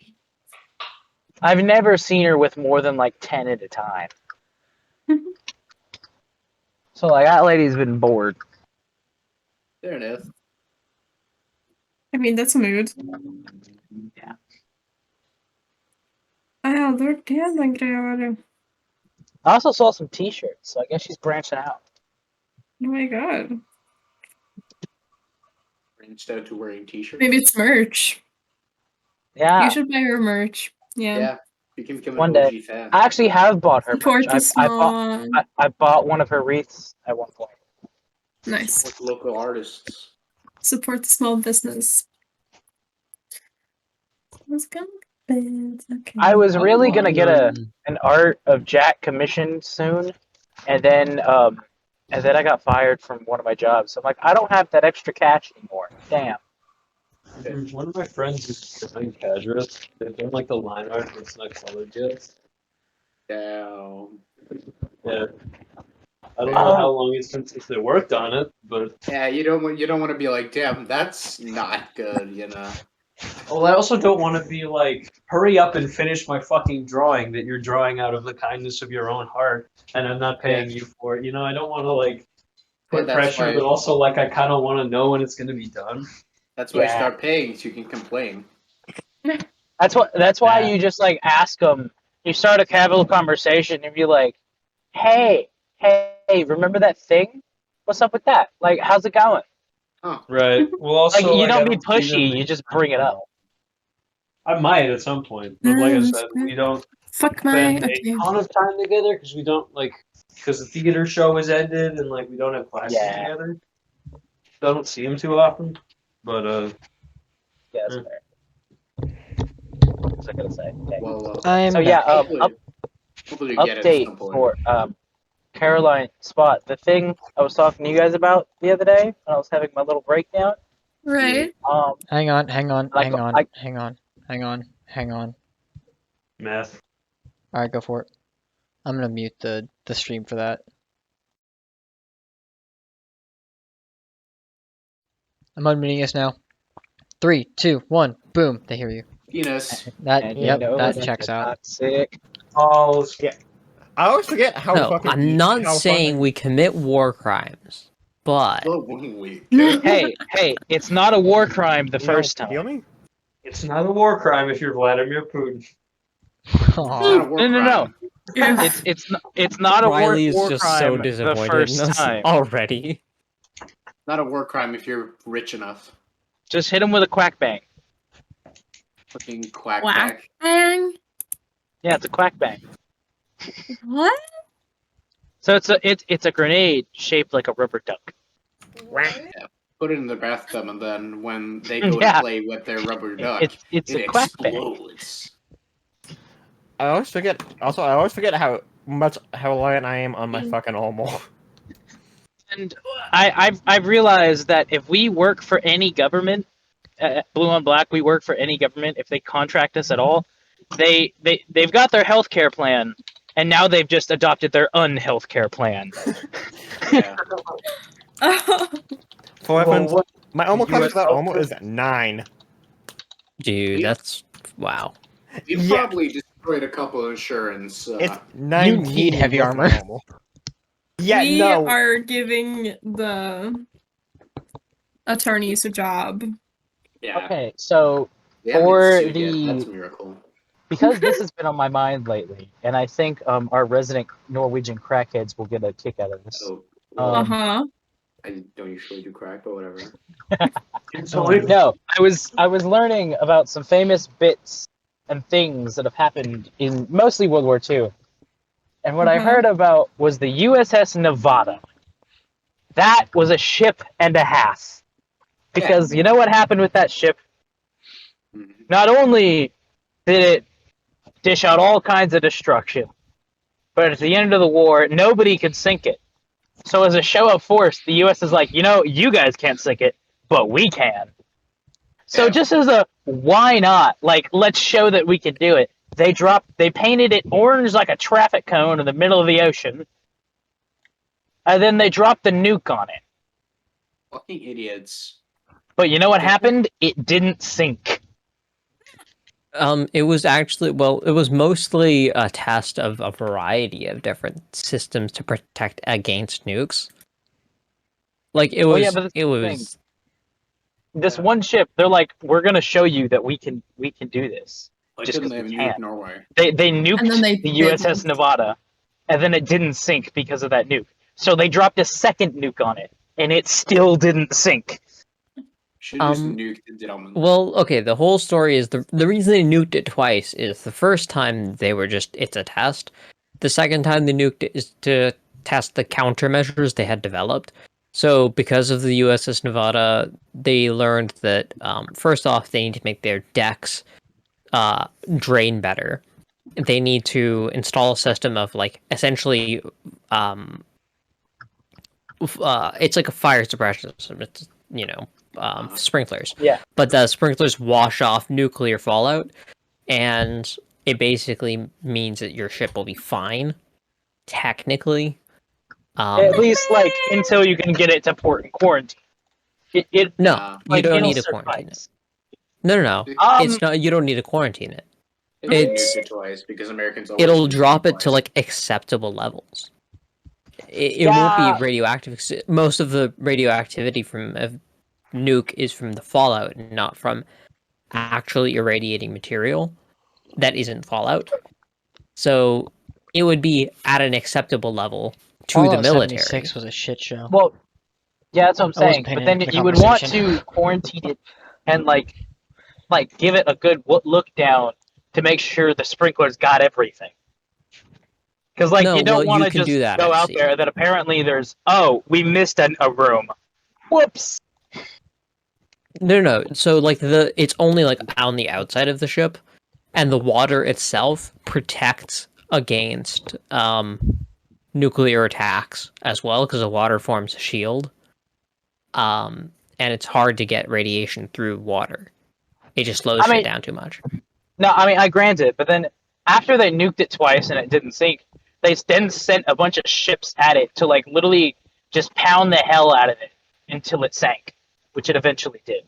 Speaker 9: I've never seen her with more than, like, 10 at a time. So, like, that lady's been bored.
Speaker 4: There it is.
Speaker 3: I mean, that's a mood.
Speaker 9: Yeah.
Speaker 3: Jag har aldrig hört den grejen.
Speaker 9: I also saw some T-shirts, so I guess she's branching out.
Speaker 3: Oh my god.
Speaker 4: Branched out to wearing t-shirts.
Speaker 3: Maybe it's merch.
Speaker 9: Yeah.
Speaker 3: You should buy her merch. Yeah.
Speaker 4: Yeah, you can become
Speaker 9: One
Speaker 4: an OG
Speaker 9: day.
Speaker 4: fan.
Speaker 9: I actually have bought her
Speaker 3: Support
Speaker 9: merch.
Speaker 3: the small.
Speaker 9: I bought one of her wreaths at one point.
Speaker 3: Nice.
Speaker 4: Support local artists.
Speaker 3: Support the small business. Let's go. Okay.
Speaker 9: I was really gonna get an art of Jack commissioned soon, and then I got fired from one of my jobs. So I'm like, I don't have that extra cash anymore. Damn.
Speaker 8: One of my friends is doing Cadris. They've done like the line art, but it's not colored yet.
Speaker 4: Damn.
Speaker 8: Yeah. I don't know how long it's been since they worked on it, but
Speaker 4: Yeah, you don't want to be like, damn, that's not good, you know.
Speaker 8: well, I also don't want to be like, hurry up and finish my fucking drawing that you're drawing out of the kindness of your own heart, and I'm not paying you for it. You know, I don't want to like put pressure, but also like I kind of want to know when it's going to be done.
Speaker 4: That's why I start paying so you can complain.
Speaker 9: That's why you just like ask them. You start a casual conversation and be like, hey, remember that thing? What's up with that? Like, how's it going?
Speaker 4: Oh.
Speaker 8: Right. Well, also
Speaker 9: like, you
Speaker 8: like,
Speaker 9: don't be pushy. You just bring it up.
Speaker 8: I might at some point, but like I said, we don't spend a ton of time together because we don't because the theater show is ended and like we don't have classes together. So I don't see him too often, but
Speaker 9: yeah, that's fair. What was I gonna say? Okay.
Speaker 4: Well,
Speaker 9: update for Caroline Spot. The thing I was talking to you guys about the other day when I was having my little breakdown.
Speaker 3: Right.
Speaker 1: Hang on.
Speaker 8: Math.
Speaker 1: All right, go for it. I'm gonna mute the stream for that. I'm unmuting us now. 3, 2, 1, boom! They hear you.
Speaker 4: Penis.
Speaker 1: That checks out.
Speaker 9: Sick.
Speaker 7: Oh yeah. I always forget how
Speaker 2: No,
Speaker 7: fucking.
Speaker 2: I'm not saying we commit war crimes, but
Speaker 9: hey, it's not a war crime the first time.
Speaker 7: Feel me?
Speaker 8: It's not a war crime if you're Vladimir Putin.
Speaker 9: No. It's not a war
Speaker 2: Riley is
Speaker 9: war
Speaker 2: just
Speaker 9: crime
Speaker 2: so
Speaker 9: the
Speaker 2: disappointed
Speaker 9: first
Speaker 2: in us
Speaker 9: time.
Speaker 2: already.
Speaker 4: Not a war crime if you're rich enough.
Speaker 9: Just hit him with a quack bang.
Speaker 4: Fucking quack
Speaker 3: bang.
Speaker 9: Yeah, it's a quack bang.
Speaker 3: What?
Speaker 9: So it's a grenade shaped like a rubber duck.
Speaker 4: Yeah. Put it in the bathtub, and then when they go to play with their rubber duck,
Speaker 9: it's
Speaker 4: it
Speaker 9: a quack
Speaker 4: explodes.
Speaker 7: I always forget. Also, I always forget how reliant I am on my fucking Olmo.
Speaker 9: And I've realized that if we work for any government, Blue on Black, we work for any government. If they contract us at all, they've got their healthcare plan, and now they've just adopted their unhealthcare plan.
Speaker 4: Yeah.
Speaker 7: For reference, my Olmo cost for that Olmo is 9.
Speaker 2: Dude, that's wow.
Speaker 4: You probably destroyed a couple of insurance.
Speaker 7: It's 19.
Speaker 1: You need heavy armor.
Speaker 7: Yeah,
Speaker 3: we
Speaker 7: no.
Speaker 3: are giving the attorneys a job.
Speaker 4: Yeah.
Speaker 9: Okay, so
Speaker 4: That's a miracle.
Speaker 9: Because this has been on my mind lately, and I think our resident Norwegian crackheads will get a kick out of this.
Speaker 4: I don't usually do crack, but whatever.
Speaker 9: No, I was learning about some famous bits and things that have happened in mostly World War II. And what I heard about was the USS Nevada. That was a ship and a half. Because you know what happened with that ship? Not only did it dish out all kinds of destruction, but at the end of the war, nobody could sink it. So as a show of force, the U.S. is like, you guys can't sink it, but we can. So just as a why not? Like, let's show that we can do it. They painted it orange like a traffic cone in the middle of the ocean, and then they dropped the nuke on it.
Speaker 4: Fucking idiots.
Speaker 9: But you know what happened? It didn't sink.
Speaker 2: It was mostly a test of a variety of different systems to protect against nukes. Like it
Speaker 12: Well,
Speaker 2: was,
Speaker 12: yeah, but
Speaker 2: it was.
Speaker 12: This one ship, they're like, we're gonna show you that we can do this.
Speaker 4: Why
Speaker 12: Just
Speaker 4: couldn't
Speaker 12: because
Speaker 4: they
Speaker 12: we
Speaker 4: have nuked
Speaker 12: can.
Speaker 4: Norway?
Speaker 12: They
Speaker 3: And then
Speaker 12: nuked
Speaker 3: they
Speaker 12: the USS
Speaker 3: didn't.
Speaker 12: Nevada, and then it didn't sink because of that nuke. So they dropped a second nuke on it, and it still didn't sink.
Speaker 4: Should have just nuked the gentleman.
Speaker 2: Well, okay. The whole story is the reason they nuked it twice is the first time they were just it's a test. The second time they nuked it is to test the countermeasures they had developed. So because of the USS Nevada, they learned that first off they need to make their decks drain better. They need to install a system of like essentially it's like a fire suppression system. It's sprinklers.
Speaker 12: Yeah.
Speaker 2: But the sprinklers wash off nuclear fallout, and it basically means that your ship will be fine, technically.
Speaker 12: At least like until you can get it to port and quarantine.
Speaker 2: No, you don't need to quarantine it. No. It's not. You don't need to quarantine it.
Speaker 4: It's nuked it twice because Americans.
Speaker 2: It'll drop it to like acceptable levels. It won't be radioactive. Most of the radioactivity from a nuke is from the fallout, not from actually irradiating material that isn't fallout. So it would be at an acceptable level to
Speaker 1: Fallout
Speaker 2: the military.
Speaker 1: 76 was a shit show.
Speaker 12: Well, yeah, that's what I'm
Speaker 1: I wasn't
Speaker 12: saying.
Speaker 1: paying
Speaker 12: But then
Speaker 1: into the
Speaker 12: you would want
Speaker 1: conversation.
Speaker 12: to quarantine it and like give it a good look down to make sure the sprinklers got everything. Because you don't want to just go out there that apparently there's we missed a room. Whoops.
Speaker 2: No. So it's only like on the outside of the ship, and the water itself protects against nuclear attacks as well because the water forms a shield. And it's hard to get radiation through water. It just slows shit down too much.
Speaker 12: No, I grant it, but then after they nuked it twice and it didn't sink, they then sent a bunch of ships at it to literally just pound the hell out of it until it sank, which it eventually did.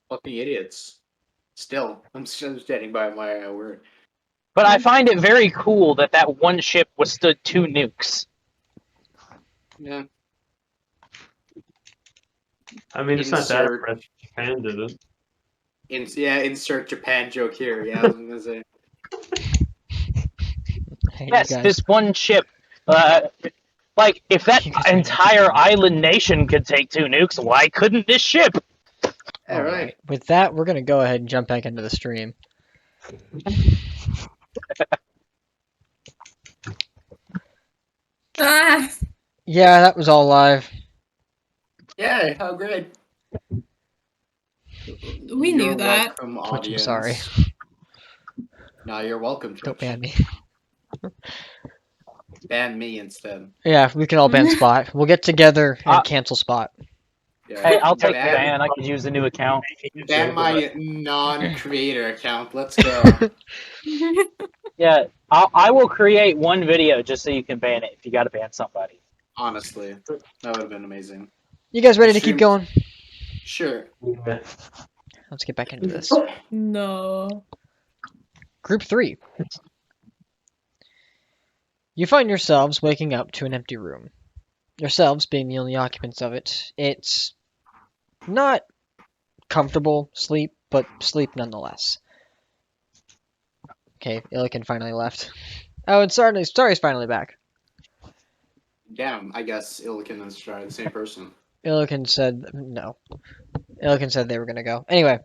Speaker 4: Fucking idiots. Still, I'm standing by my word.
Speaker 12: But I find it very cool that one ship withstood 2 nukes.
Speaker 4: Yeah.
Speaker 8: I mean, it's not that impressive. Japan did it.
Speaker 4: Insert Japan joke here. Yeah, I was gonna say.
Speaker 12: Yes, this one ship. If that entire island nation could take 2 nukes, why couldn't this ship?
Speaker 4: All right.
Speaker 1: With that, we're gonna go ahead and jump back into the stream. Yeah, that was all live.
Speaker 4: Yeah, how great.
Speaker 3: We knew that.
Speaker 4: Welcome,
Speaker 1: Twitch, I'm
Speaker 4: audience.
Speaker 1: sorry.
Speaker 4: No, you're welcome, Twitch.
Speaker 1: Don't ban me.
Speaker 4: Ban me instead.
Speaker 1: Yeah, we can all ban Spot. We'll get together and cancel Spot.
Speaker 4: Yeah.
Speaker 12: Hey, I'll take the ban. I could use a new account.
Speaker 4: Ban my non-creator account. Let's go.
Speaker 12: Yeah, I will create one video just so you can ban it if you got to ban somebody.
Speaker 4: Honestly, that would have been amazing.
Speaker 1: You guys ready to keep going?
Speaker 4: Sure.
Speaker 1: Let's get back into this.
Speaker 3: No.
Speaker 1: Group 3. You find yourselves waking up to an empty room. Yourselves being the only occupants of it. It's not comfortable sleep, but sleep nonetheless. Okay, Illiken finally left. Oh, and Sorry's finally back.
Speaker 4: Damn, I guess Illiken and Stride are the same person.
Speaker 1: Illiken said no. Illiken said they were gonna go. Anyway,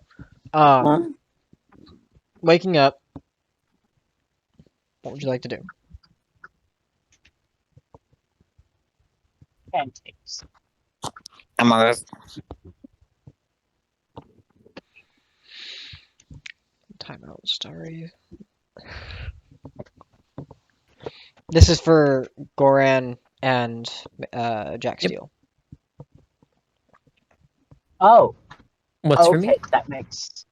Speaker 1: waking up. What would you like to do?
Speaker 12: Pancakes.
Speaker 11: Among Us.
Speaker 1: Timeout story. This is for Goran and Jack Steele.
Speaker 12: Oh.
Speaker 2: What's for me?
Speaker 12: That makes.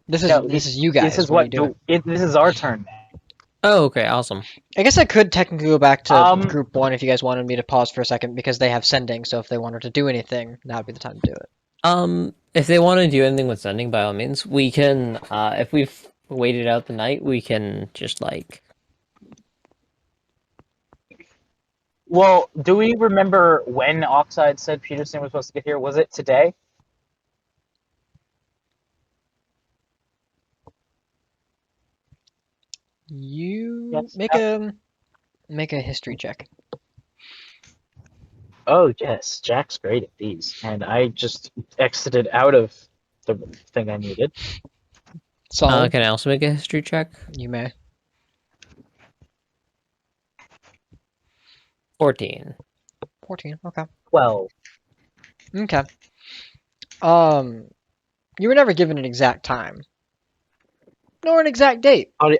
Speaker 1: This is you guys.
Speaker 12: This is what this is our turn now.
Speaker 2: Oh, okay, awesome.
Speaker 1: I guess I could technically go back to Group 1 if you guys wanted me to pause for a second because they have sending, so if they wanted to do anything, that would be the time to do it.
Speaker 2: If they want to do anything with sending, by all means, we can, if we've waited out the night, we can just,
Speaker 12: Well, do we remember when Oxide said Peterson was supposed to get here? Was it today?
Speaker 1: You
Speaker 12: Yes.
Speaker 1: make a history check.
Speaker 12: Oh yes, Jack's great at these, and I just exited out of the thing I needed.
Speaker 1: Solid.
Speaker 2: Can I also make a history check?
Speaker 1: You may.
Speaker 2: 14.
Speaker 1: 14. Okay.
Speaker 12: 12.
Speaker 1: Okay. You were never given an exact time, nor an exact date.
Speaker 12: I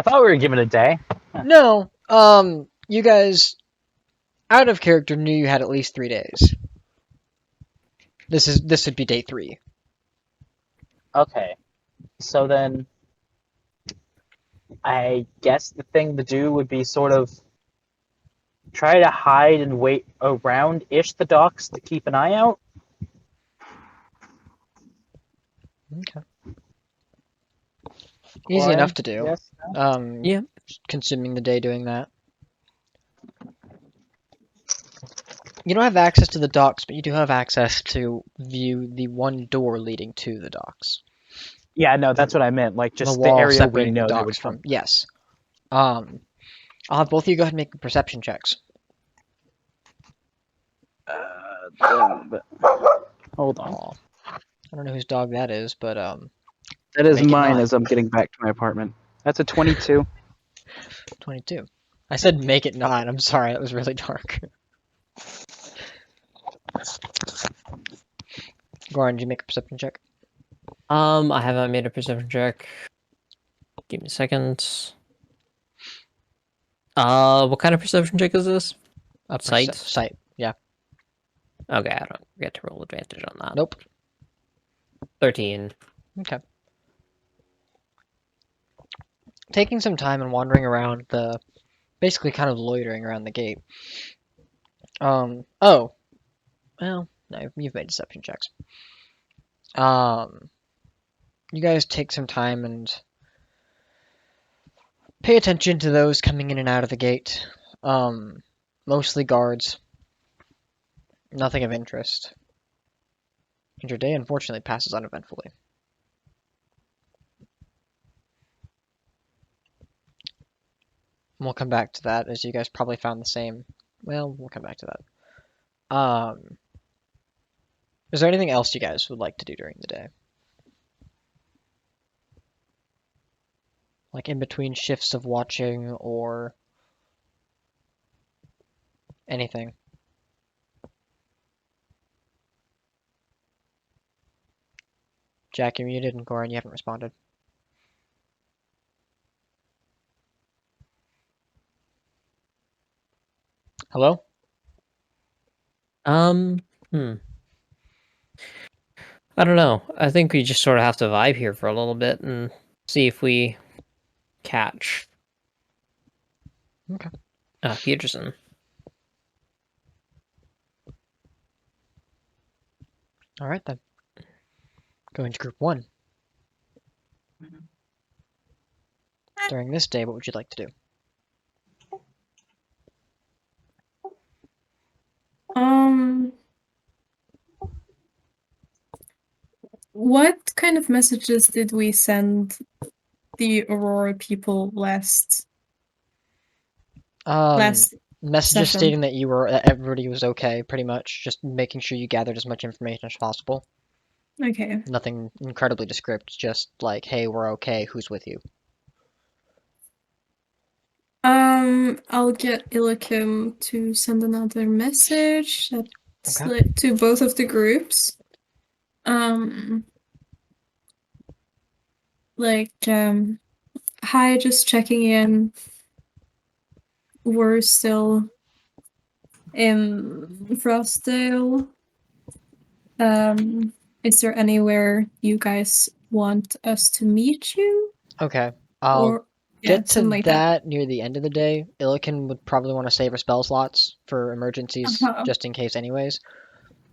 Speaker 12: thought we were given a day.
Speaker 1: No. You guys, out of character, knew you had at least 3 days. This would be day 3.
Speaker 12: Okay, so then I guess the thing to do would be sort of try to hide and wait around-ish the docks to keep an eye out.
Speaker 1: Okay. Easy enough to do.
Speaker 12: Yes.
Speaker 2: Yeah.
Speaker 1: Consuming the day doing that. You don't have access to the docks, but you do have access to view the one door leading to the docks.
Speaker 12: Yeah, no, that's what I meant. Like just
Speaker 1: the wall
Speaker 12: area
Speaker 1: separating
Speaker 12: we know
Speaker 1: the
Speaker 12: they
Speaker 1: docks
Speaker 12: would
Speaker 1: from.
Speaker 12: come.
Speaker 1: Yes. I'll have both of you go ahead and make perception checks.
Speaker 9: Hold on.
Speaker 1: Aw. I don't know whose dog that is, but
Speaker 9: That is
Speaker 1: make it
Speaker 9: mine
Speaker 1: not.
Speaker 9: as I'm getting back to my apartment. That's a 22.
Speaker 1: 22. I said make it not. I'm sorry, that was really dark. Goran, did you make a perception check?
Speaker 2: I haven't made a perception check. Give me a second. What kind of perception check is this? Sight?
Speaker 1: Sight, yeah.
Speaker 2: Okay, I don't get to roll advantage on that.
Speaker 1: Nope.
Speaker 2: 13.
Speaker 1: Okay. Taking some time and wandering around basically kind of loitering around the gate. Oh. Well, no, you've made deception checks. You guys take some time and pay attention to those coming in and out of the gate. Mostly guards. Nothing of interest. And your day, unfortunately, passes uneventfully. And we'll come back to that, as you guys probably found the same. Well, we'll come back to that. Is there anything else you guys would like to do during the day? Like in between shifts of watching or anything? Jack, you're muted, and Goran, you haven't responded. Hello?
Speaker 2: I don't know. I think we just sort of have to vibe here for a little bit and see if we catch Peterson.
Speaker 1: All right, then. Going to group 1. During this day, what would you like to do?
Speaker 3: What kind of messages did we send the Aurora people last
Speaker 1: Messages
Speaker 3: session?
Speaker 1: stating that everybody was okay, pretty much. Just making sure you gathered as much information as possible.
Speaker 3: Okay.
Speaker 1: Nothing incredibly descriptive, just like, hey, we're okay, who's with you?
Speaker 3: I'll get Illikim to send another message to both of the groups. Hi, just checking in. We're still in Frostdale. Is there anywhere you guys want us to meet you?
Speaker 1: Okay, I'll get to
Speaker 3: like
Speaker 1: that near the end of the day. Illikin would probably want to save her spell slots for emergencies, just in case anyways.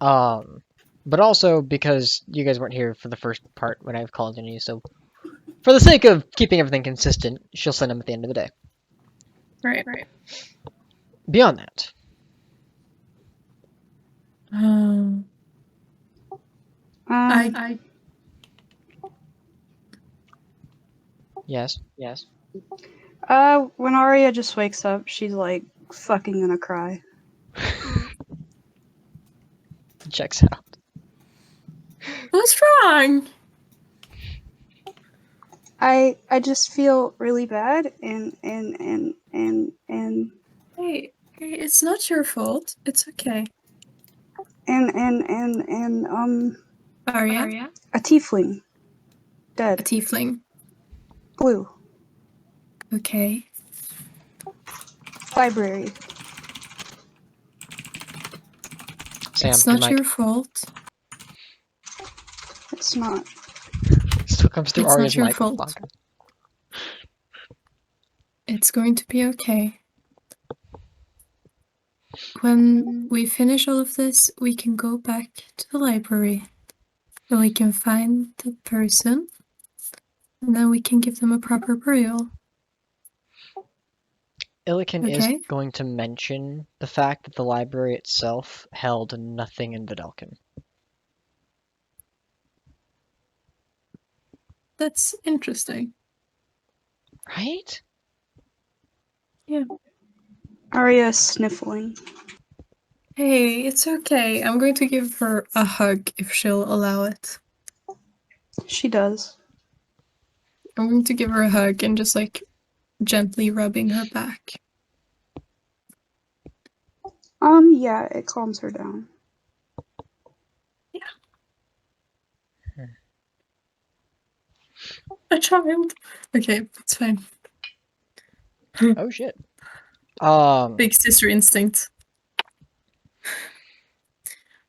Speaker 1: But also because you guys weren't here for the first part when I've called on you, so for the sake of keeping everything consistent, she'll send them at the end of the day.
Speaker 3: Right.
Speaker 1: Beyond that.
Speaker 3: I
Speaker 1: Yes.
Speaker 5: When Arya just wakes up, she's like fucking gonna cry.
Speaker 1: Checks out.
Speaker 3: What's wrong?
Speaker 5: I just feel really bad and
Speaker 3: Hey, it's not your fault. It's okay. Arya?
Speaker 5: A tiefling. Dead.
Speaker 3: A tiefling.
Speaker 5: Blue.
Speaker 3: Okay.
Speaker 5: Library.
Speaker 1: Sam,
Speaker 3: It's not your fault.
Speaker 5: It's not.
Speaker 1: Still comes through
Speaker 3: It's
Speaker 1: Arya's
Speaker 3: not your
Speaker 1: mic.
Speaker 3: fault.
Speaker 1: Fuck.
Speaker 3: It's going to be okay. When we finish all of this, we can go back to the library. And we can find the person. And then we can give them a proper burial.
Speaker 1: Illiken is
Speaker 3: Okay.
Speaker 1: going to mention the fact that the library itself held nothing in Vidalcan.
Speaker 3: That's interesting.
Speaker 1: Right?
Speaker 3: Yeah.
Speaker 5: Arya sniffling.
Speaker 3: Hey, it's okay. I'm going to give her a hug if she'll allow it.
Speaker 5: She does.
Speaker 3: I'm going to give her a hug and just like gently rubbing her back.
Speaker 5: Yeah, it calms her down.
Speaker 3: Yeah. A child. Okay, that's fine.
Speaker 1: Oh shit.
Speaker 3: Big sister instinct.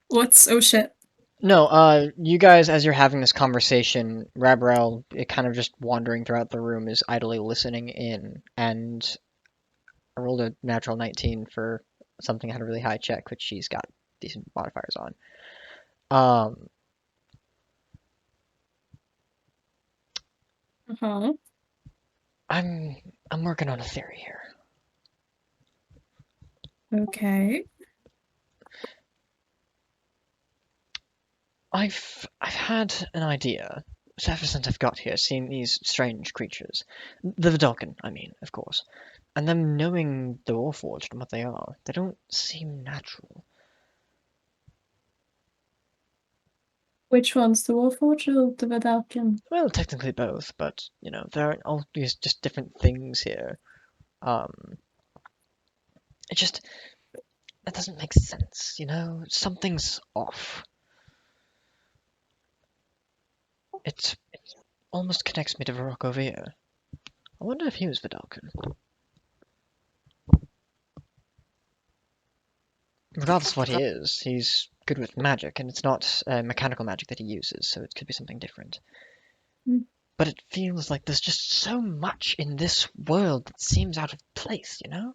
Speaker 3: What's oh shit?
Speaker 1: No, you guys, as you're having this conversation, Rabrel, kind of just wandering throughout the room, is idly listening in, and I rolled a natural 19 for something that had a really high check, which she's got decent modifiers on. I'm working on a theory here.
Speaker 3: Okay.
Speaker 1: I've had an idea, ever since I've got here, seeing these strange creatures. The Vidalcan, I mean, of course. And them knowing the Warforged and what they are. They don't seem natural.
Speaker 3: Which one's the Warforged or the Vidalcan?
Speaker 1: Well, technically both, but, you know, there are all these just different things here. It just... That doesn't make sense, you know? Something's off. It almost connects me to Varrokovir. I wonder if he was Vidalcan. Regardless of what he is, he's good with magic, and it's not mechanical magic that he uses, so it could be something different. But it feels like there's just so much in this world that seems out of place, you know?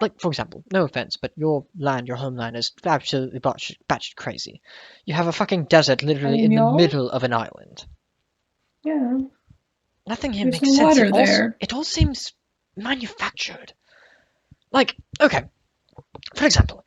Speaker 1: Like, for example, no offense, but your land, your homeland, is absolutely batshit crazy. You have a fucking desert literally in the middle of an island.
Speaker 3: Yeah.
Speaker 1: Nothing here
Speaker 3: There's
Speaker 1: makes
Speaker 3: no
Speaker 1: sense.
Speaker 3: water there.
Speaker 1: It all seems manufactured. Like, okay, for example,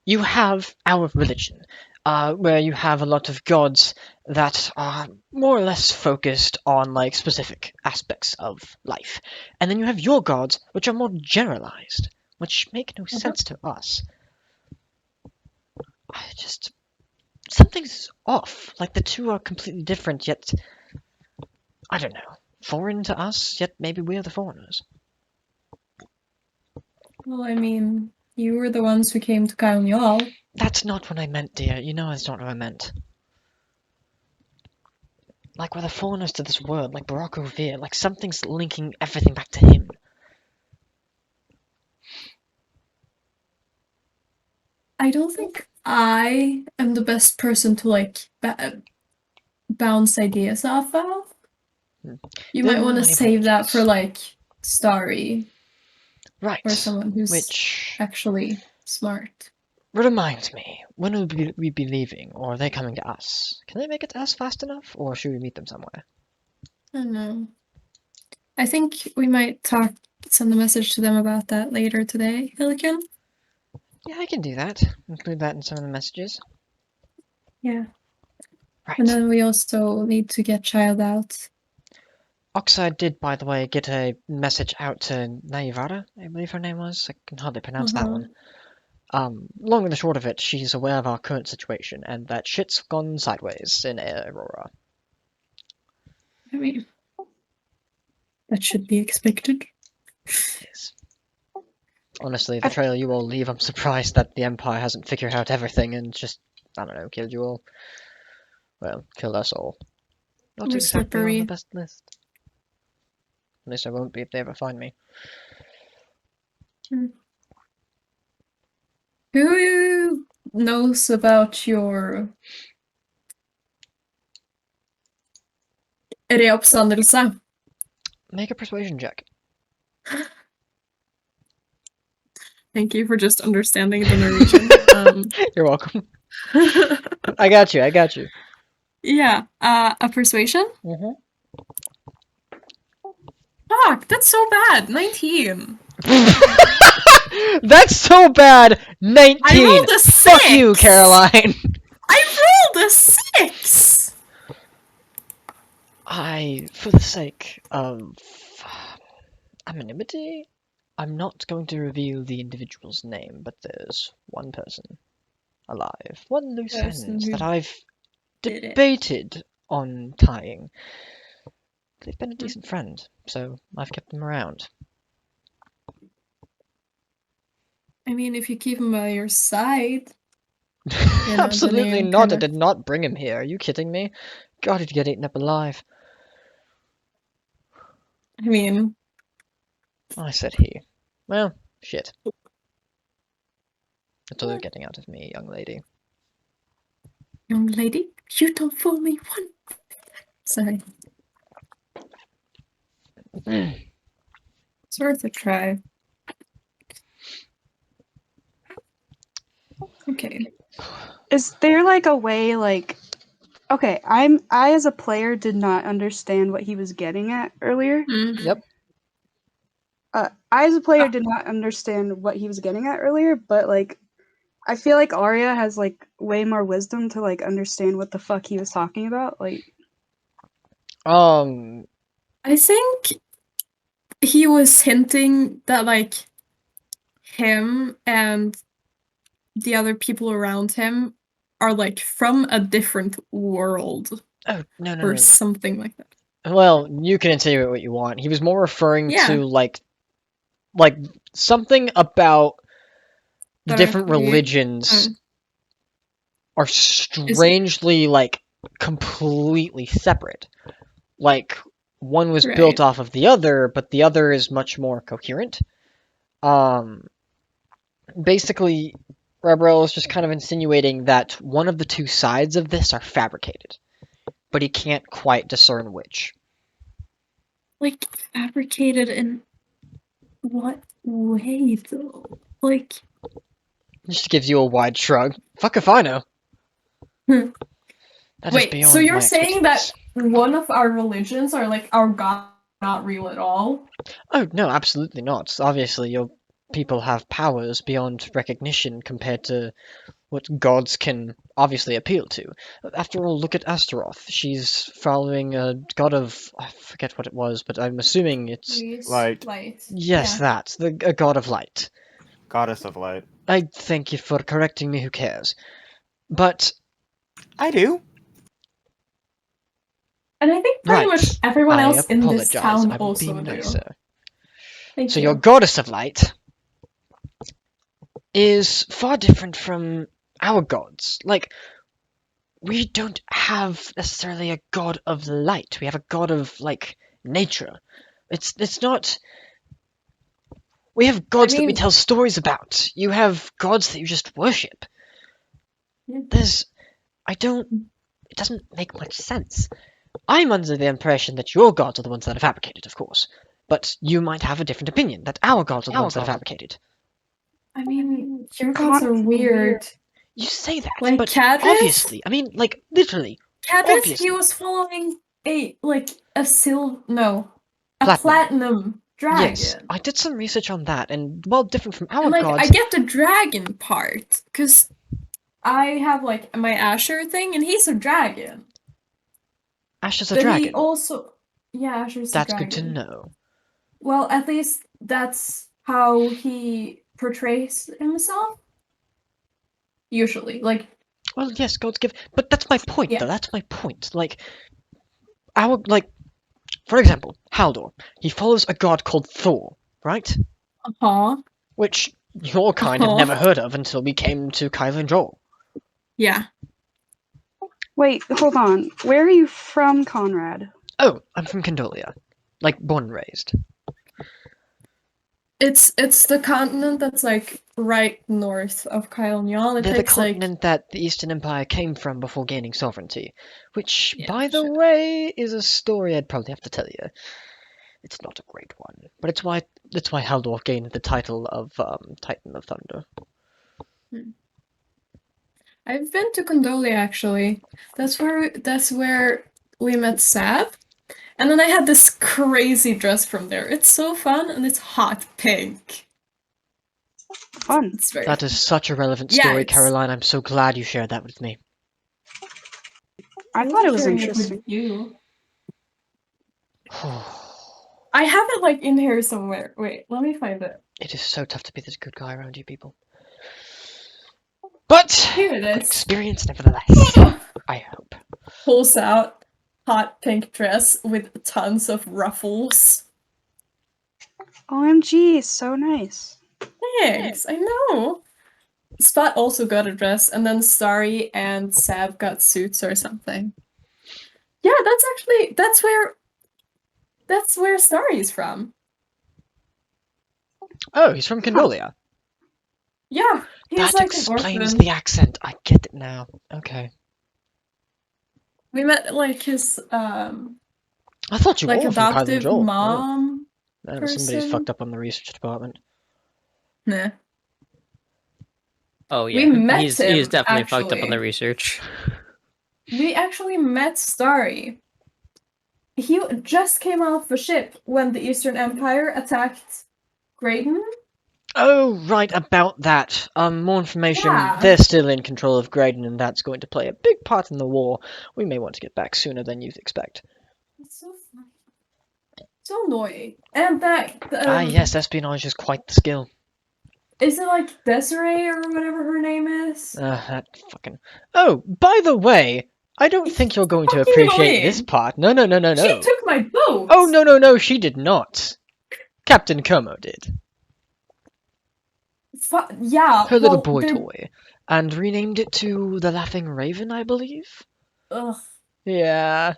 Speaker 1: you have our religion, where you have a lot of gods that are more or less focused on like specific aspects of life, and then you have your gods, which are more generalized, which make no sense to us. Something's off. Like the two are completely different, yet I don't know, foreign to us. Yet maybe we're the foreigners.
Speaker 3: Well, I mean, you were the ones who came to Kylen-Jaal.
Speaker 1: That's not what I meant, dear. You know that's not what I meant. Like we're the foreigners to this world, like Barack O'Veer, like something's linking everything back to him.
Speaker 3: I don't think I am the best person to like bounce ideas off of. You might want to save that for like Starry.
Speaker 1: Right.
Speaker 3: Or someone who's actually smart.
Speaker 1: Reminds me, when will we be leaving, or are they coming to us? Can they make it to us fast enough, or should we meet them somewhere?
Speaker 3: I don't know. I think we might talk send a message to them about that later today, Pelican?
Speaker 1: Yeah, I can do that. Include that in some of the messages.
Speaker 3: Yeah.
Speaker 1: Right.
Speaker 3: And then we also need to get Child out.
Speaker 1: Oxide did, by the way, get a message out to Naivara, I believe her name was. I can hardly pronounce that one. Long and the short of it, she's aware of our current situation and that shit's gone sideways in Aurora.
Speaker 3: I mean, that should be expected.
Speaker 1: Yes. Honestly, the trail you all leave, I'm surprised that the Empire hasn't figured out everything and just, I don't know, killed you all. Well, killed us all. Not
Speaker 3: We're
Speaker 1: exactly on
Speaker 3: slippery.
Speaker 1: the best list. At least I won't be if they ever find me.
Speaker 3: Who knows about your reoppstandelse?
Speaker 1: Make a persuasion check.
Speaker 3: Thank you for just understanding the Norwegian.
Speaker 1: You're welcome. I got you.
Speaker 3: Yeah, a persuasion?
Speaker 1: Mm-hmm.
Speaker 3: Fuck, that's so bad. 19.
Speaker 1: That's so bad! 19!
Speaker 3: I rolled a 6!
Speaker 1: Fuck you, Caroline!
Speaker 3: I rolled a 6!
Speaker 1: For the sake of anonymity, I'm not going to reveal the individual's name, but there's one person alive, one loose end that I've debated on tying. They've been a decent friend, so I've kept them around.
Speaker 3: I mean, if you keep him by your side.
Speaker 1: Absolutely not, I did not bring him here. Are you kidding me? God, he'd get eaten up alive.
Speaker 3: I mean...
Speaker 1: I said he. Well, shit. That's all you're getting out of me, young lady.
Speaker 3: Young lady? You don't fool me one. Sorry. It's worth a try. Okay.
Speaker 5: Is there like a way like okay, I as a player did not understand what he was getting at earlier.
Speaker 1: Yep.
Speaker 5: I as a player did not understand what he was getting at earlier, but like I feel like Arya has like way more wisdom to like understand what the fuck he was talking about. Like
Speaker 3: I think he was hinting that like him and the other people around him are like from a different world.
Speaker 1: Oh, no.
Speaker 3: Or something like that.
Speaker 1: Well, you can insinuate what you want. He was more referring to like something about the different religions are strangely like completely separate. Like one was built off of the other, but the other is much more coherent. Basically, Rabrel is just kind of insinuating that one of the two sides of this are fabricated, but he can't quite discern which.
Speaker 3: Like, fabricated in what way, though? Like...
Speaker 1: Just gives you a wide shrug. Fuck if I know.
Speaker 3: Wait, so you're saying that one of our religions are like our god not real at all?
Speaker 1: Oh, no, absolutely not. Obviously, your people have powers beyond recognition compared to what gods can obviously appeal to. After all, look at Astaroth. She's following a god of... I forget what it was, but I'm assuming it's...
Speaker 7: Light.
Speaker 1: Yes,
Speaker 3: yeah.
Speaker 1: a god of light.
Speaker 7: Goddess of light.
Speaker 1: I thank you for correcting me, who cares? But...
Speaker 7: I do.
Speaker 3: And I think pretty much everyone else in this town
Speaker 1: I will
Speaker 3: also
Speaker 1: be
Speaker 3: do.
Speaker 1: nicer.
Speaker 3: Thank
Speaker 1: So
Speaker 3: you.
Speaker 1: your goddess of light is far different from our gods. Like, we don't have necessarily a god of light. We have a god of, like, nature. It's not... We have gods that we tell stories about. You have gods that you just worship. It doesn't make much sense. I'm under the impression that your gods are the ones that are fabricated, of course. But you might have a different opinion, that our gods are the ones that are fabricated.
Speaker 3: I mean, your gods are weird.
Speaker 1: You say that,
Speaker 3: like
Speaker 1: but
Speaker 3: Cadris?
Speaker 1: obviously, I mean, like, literally,
Speaker 3: Cadris, he was following a platinum dragon.
Speaker 1: Yes, I did some research on that, and while different from our
Speaker 3: And, like,
Speaker 1: gods...
Speaker 3: I get the dragon part, because I have, like, my Asher thing, and he's a dragon.
Speaker 1: Asher's a
Speaker 3: but
Speaker 1: dragon?
Speaker 3: He also... Yeah, Asher's a dragon.
Speaker 1: That's good to know.
Speaker 3: Well, at least that's how he portrays himself. Usually, like...
Speaker 1: Well, yes, gods give... But that's my point, though. That's my point. Like, for example, Haldor. He follows a god called Thor, right?
Speaker 3: Uh-huh.
Speaker 1: Which your kind have never heard of until we came to Kylen-Jaal.
Speaker 3: Yeah.
Speaker 5: Wait, hold on. Where are you from, Conrad?
Speaker 1: Oh, I'm from Condolia. Like, born and raised.
Speaker 3: It's the continent that's, like, right north of Kylen-Jaal.
Speaker 1: They're the continent that the Eastern Empire came from before gaining sovereignty. Which, by the way, is a story I'd probably have to tell you. It's not a great one. But it's why Haldor gained the title of Titan of Thunder.
Speaker 3: I've been to Condolia, actually. That's where we met Sav. And then I had this crazy dress from there. It's so fun, and it's hot pink.
Speaker 5: Fun.
Speaker 3: It's very
Speaker 1: That is such a relevant story, Caroline. I'm so glad you shared that with me.
Speaker 5: I thought it was interesting.
Speaker 3: You. I have it, like, in here somewhere. Wait, let me find it.
Speaker 1: It is so tough to be this good guy around you people. But
Speaker 3: here it is.
Speaker 1: Experience nevertheless. I hope.
Speaker 3: Pulls out hot pink dress with tons of ruffles.
Speaker 5: OMG, so nice.
Speaker 3: Thanks, I know. Spot also got a dress, and then Starry and Sav got suits or something. Yeah, that's where Starry's from.
Speaker 1: Oh, he's from Condolia.
Speaker 3: Yeah, he's
Speaker 1: that
Speaker 3: like
Speaker 1: explains the accent. I get it now. Okay.
Speaker 3: We met, like, his
Speaker 1: I thought you
Speaker 3: like,
Speaker 1: were from
Speaker 3: adoptive
Speaker 1: Kylen-Jaal.
Speaker 3: mom.
Speaker 1: Somebody's fucked up on the research department.
Speaker 3: Nah.
Speaker 2: Oh yeah,
Speaker 3: We met
Speaker 2: he's
Speaker 3: him,
Speaker 2: definitely fucked up on the
Speaker 3: actually.
Speaker 2: research.
Speaker 3: We actually met Starry. He just came off a ship when the Eastern Empire attacked Graydon.
Speaker 1: Oh, right, about that. More information.
Speaker 3: Yeah.
Speaker 1: They're still in control of Graydon, and that's going to play a big part in the war. We may want to get back sooner than you'd expect.
Speaker 3: It's so funny. So annoying. And that...
Speaker 1: yes, espionage is quite the skill.
Speaker 3: Is it, like, Desiree or whatever her name is?
Speaker 1: That fucking... Oh, by the way, I don't think you're going to appreciate this part. No.
Speaker 3: She took my boat!
Speaker 1: Oh, no, she did not. Captain Como did.
Speaker 3: Yeah.
Speaker 1: Her little boy toy. And renamed it to the Laughing Raven, I believe?
Speaker 3: Ugh.
Speaker 1: Yeah.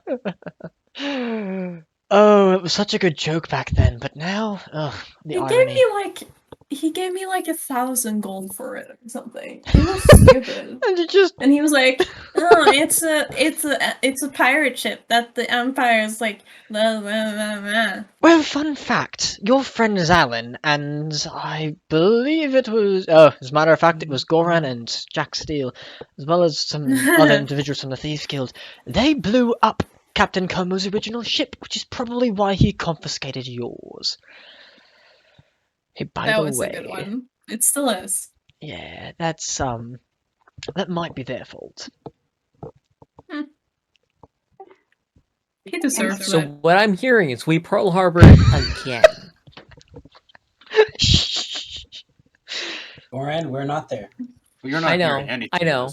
Speaker 1: Oh, it was such a good joke back then, but now, ugh, the irony.
Speaker 3: He gave me like 1,000 gold for it or something. It was stupid. And he was like, "Oh, it's a pirate ship that the Empire's like blah blah blah blah."
Speaker 1: Well, fun fact, your friend is Alan, and I believe it was, as a matter of fact, it was Goran and Jack Steele, as well as some other individuals from the Thieves Guild. They blew up Captain Como's original ship, which is probably why he confiscated yours. Hey, by the way,
Speaker 3: a good one. It still is.
Speaker 1: Yeah, that's that might be their fault.
Speaker 3: He deserves
Speaker 2: So
Speaker 3: it.
Speaker 2: what I'm hearing is we Pearl Harbor again.
Speaker 13: Goran, we're not there.
Speaker 14: Well, you're not hearing anything.
Speaker 2: I know.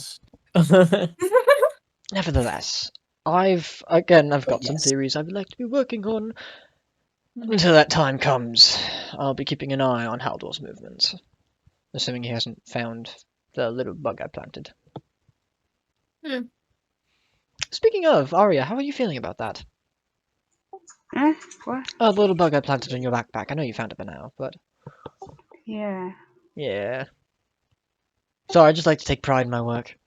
Speaker 1: Nevertheless, I've got some theories I would like to be working on. Until that time comes, I'll be keeping an eye on Haldor's movements, assuming he hasn't found the little bug I planted. Speaking of, Arya, how are you feeling about that?
Speaker 5: What?
Speaker 1: Oh, the little bug I planted in your backpack. I know you found it by now, but...
Speaker 5: Yeah.
Speaker 1: Yeah. Sorry, I just like to take pride in my work.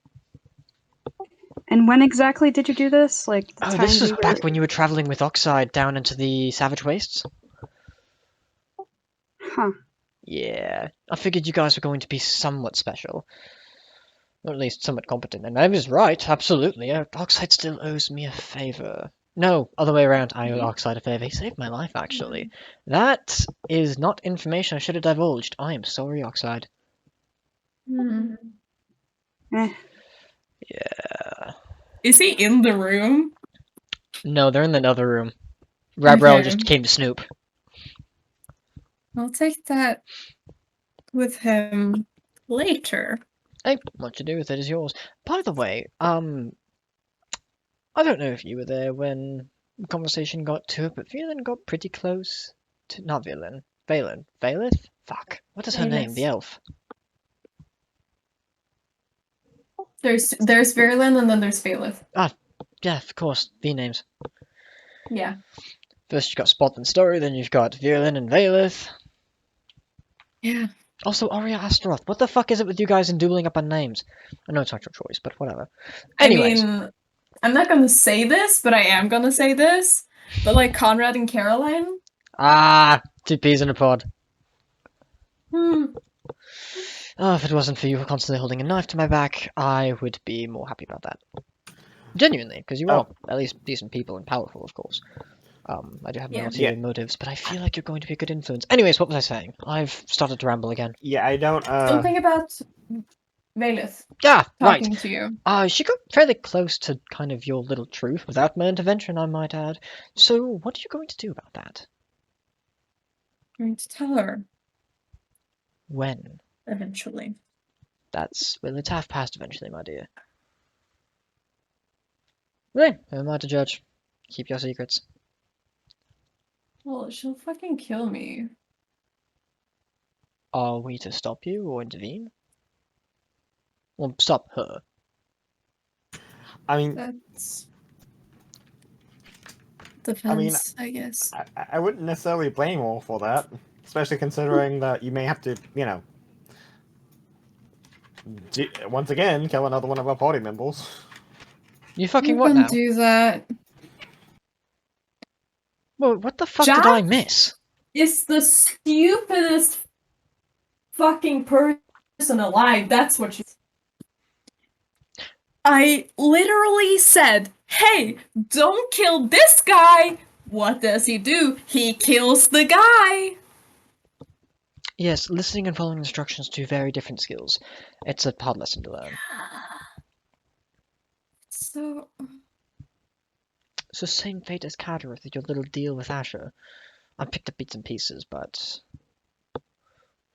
Speaker 5: And when exactly did you do this? Like, the time
Speaker 1: this was back when you were traveling with Oxide down into the Savage Wastes?
Speaker 5: Huh.
Speaker 1: Yeah. I figured you guys were going to be somewhat special. Or at least somewhat competent. And I was right, absolutely. Oxide still owes me a favor. No, other way around. Oxide of Fave saved my life, actually. That is not information I should have divulged. I am sorry, Oxide.
Speaker 3: Hmm.
Speaker 5: Eh.
Speaker 1: Yeah.
Speaker 3: Is he in the room?
Speaker 1: No, they're in the other room. Rabrel
Speaker 3: Okay.
Speaker 1: just came to snoop.
Speaker 3: I'll take that with him later.
Speaker 1: Hey, what to do with it is yours. By the way, I don't know if you were there when the conversation got to it, but Violin got pretty close to... Not Violin. Valen. Valith? Fuck. What is her name? The elf.
Speaker 3: There's Verlin and then there's Valith.
Speaker 1: Ah, yeah, of course. V names.
Speaker 3: Yeah.
Speaker 1: First you've got Spot and Story, then you've got Violin and Valith.
Speaker 3: Yeah.
Speaker 1: Also, Arya Astaroth. What the fuck is it with you guys and doubling up on names? I know it's not your choice, but whatever. Anyways.
Speaker 3: I mean, I'm not gonna say this, but I am gonna say this. But like Conrad and Caroline.
Speaker 1: Ah, 2 peas in a pod.
Speaker 3: Hmm.
Speaker 1: Oh, if it wasn't for you constantly holding a knife to my back, I would be more happy about that. Genuinely, because you are at least decent people and powerful, of course. I do have my ulterior motives, but I feel like you're going to be a good influence. Anyways, what was I saying? I've started to ramble again.
Speaker 7: Yeah, I don't.
Speaker 3: Something about Valith.
Speaker 1: Yeah,
Speaker 3: talking to you.
Speaker 1: She got fairly close to kind of your little truth without my intervention, I might add. So, what are you going to do about that?
Speaker 3: I'm going to tell her.
Speaker 1: When?
Speaker 3: Eventually.
Speaker 1: Well, it's half past eventually, my dear. Right, who am I to judge? Keep your secrets.
Speaker 3: Well, she'll fucking kill me.
Speaker 1: Are we to stop you or intervene? Well, stop her.
Speaker 7: I mean,
Speaker 3: that's defense, I guess.
Speaker 7: I wouldn't necessarily blame all for that, especially considering that you may have to, you know, once again kill another one of our party members.
Speaker 1: You fucking what now?
Speaker 3: Do that.
Speaker 1: Well, what the fuck did I miss?
Speaker 3: Is the stupidest fucking person alive. That's what she. I literally said, "Hey, don't kill this guy." What does he do? He kills the guy.
Speaker 1: Yes, listening and following instructions, 2 very different skills. It's a hard lesson to learn.
Speaker 3: So...
Speaker 1: So same fate as Kadareth with your little deal with Asher. I picked up bits and pieces, but...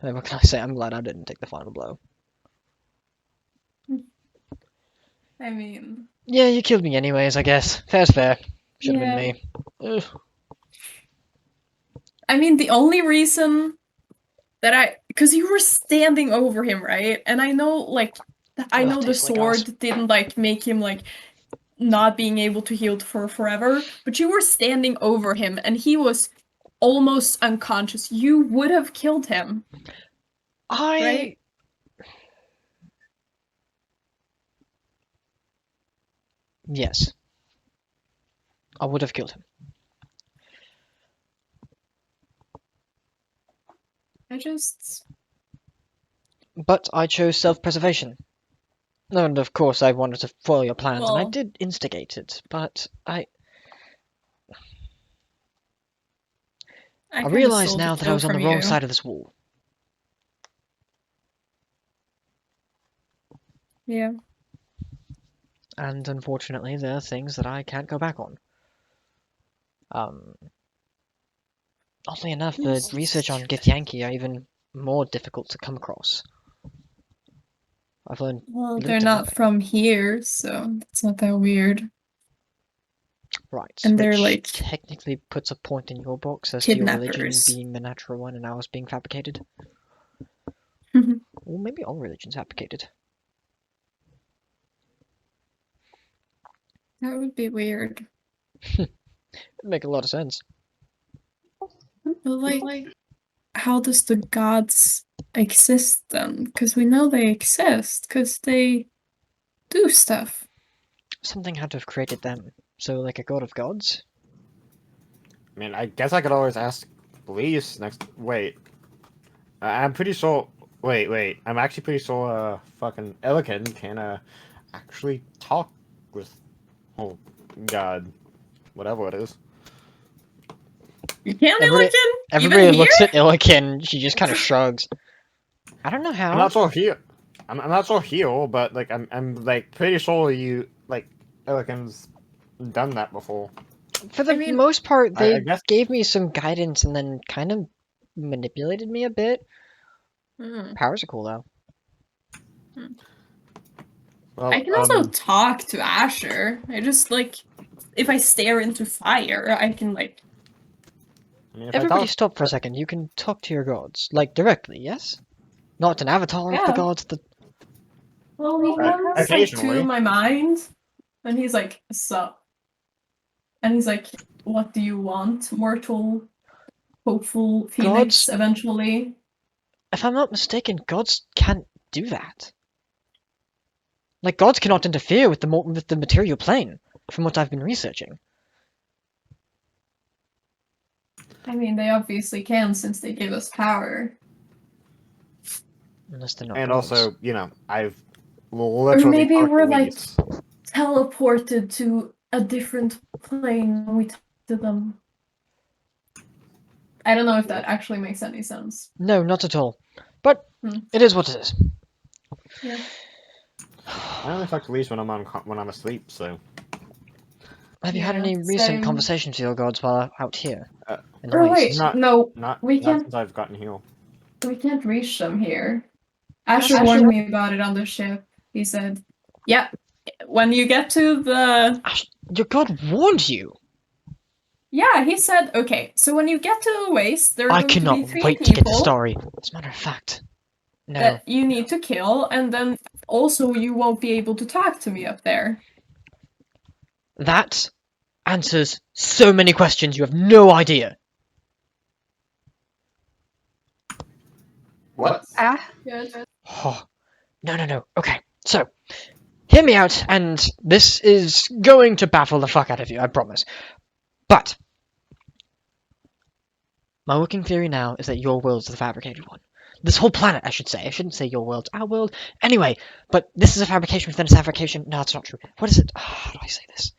Speaker 1: Hey, what can I say? I'm glad I didn't take the final blow.
Speaker 3: I mean...
Speaker 1: Yeah, you killed me anyways, I guess. Fair's fair. Should've been me. Ugh.
Speaker 3: I mean, the only reason that because you were standing over him, right? And I know, like, I know the sword didn't, like, make him, like, not being able to heal for forever, but you were standing over him, and he was almost unconscious. You would have killed him. Right?
Speaker 1: Yes. I would have killed him. But I chose self-preservation. And of course I wanted to follow your plans, and I did instigate it, but I realize now that I was on the wrong side of this wall.
Speaker 3: Yeah.
Speaker 1: And unfortunately, there are things that I can't go back on. Oddly enough, the research on Githyanki are even more difficult to come across. I've learned.
Speaker 3: Well, they're not from here, so it's not that weird.
Speaker 1: Right.
Speaker 3: And they're like
Speaker 1: technically puts a point in your box as to your religion being the natural one and ours being fabricated. Or maybe all religions fabricated.
Speaker 3: That would be weird.
Speaker 1: It'd make a lot of sense.
Speaker 3: But like, how does the gods exist then? Because we know they exist, because they do stuff.
Speaker 1: Something had to have created them. So, like a god of gods?
Speaker 7: I mean, I guess I could always ask Blease next. Wait. I'm pretty sure. Wait. I'm actually pretty sure fucking Elikin can actually talk with. Oh, God. whatever it is.
Speaker 3: You can't
Speaker 1: Everybody looks at Illiken. She just kind of shrugs. I don't know how.
Speaker 7: I'm not so here. I'm not so here, but like I'm like pretty sure you like Illiken's done that before.
Speaker 1: For the most part, they gave me some guidance and then kind of manipulated me a bit. Powers are cool though.
Speaker 7: Well,
Speaker 3: I can also talk to Asher. I just like if I stare into fire, I can like.
Speaker 1: Everybody stop for a second. You can talk to your gods, like directly, yes? Not an avatar of the gods.
Speaker 3: Well, he comes like to my mind, and he's like, "Sup?" And he's like, "What do you want, mortal, hopeful phoenix? Eventually."
Speaker 1: If I'm not mistaken, gods can't do that. Like gods cannot interfere with the material plane, from what I've been researching.
Speaker 3: I mean, they obviously can since they give us power.
Speaker 1: Unless they're not
Speaker 7: and
Speaker 1: gods.
Speaker 7: also, you know, I've literally.
Speaker 3: Or maybe we're like teleported to a different plane when we talk to them. I don't know if that actually makes any sense.
Speaker 1: No, not at all. But it is what it is.
Speaker 3: Yeah.
Speaker 7: I only talk to Lise when I'm asleep, so.
Speaker 1: Have you had any recent conversations with your gods while out here? In the
Speaker 3: wait, no, we
Speaker 7: not
Speaker 3: can't.
Speaker 7: Since I've gotten here.
Speaker 3: We can't reach them here. Asher warned me about it on the ship. He said, "Yeah, when you get to the."
Speaker 1: Your god warned you.
Speaker 3: Yeah, he said, "Okay, so when you get to the waste, there are going to be 3 people."
Speaker 1: I cannot wait to get the story. As a matter of fact, no.
Speaker 3: That you need to kill, and then also you won't be able to talk to me up there.
Speaker 1: That answers so many questions. You have no idea.
Speaker 7: What?
Speaker 1: Oh, no. Okay, so hear me out, and this is going to baffle the fuck out of you, I promise. But my working theory now is that your world's the fabricated one. This whole planet, I should say. I shouldn't say your world, our world. Anyway, but this is a fabrication within a fabrication. No, it's not true. What is it? Oh, how do I say this?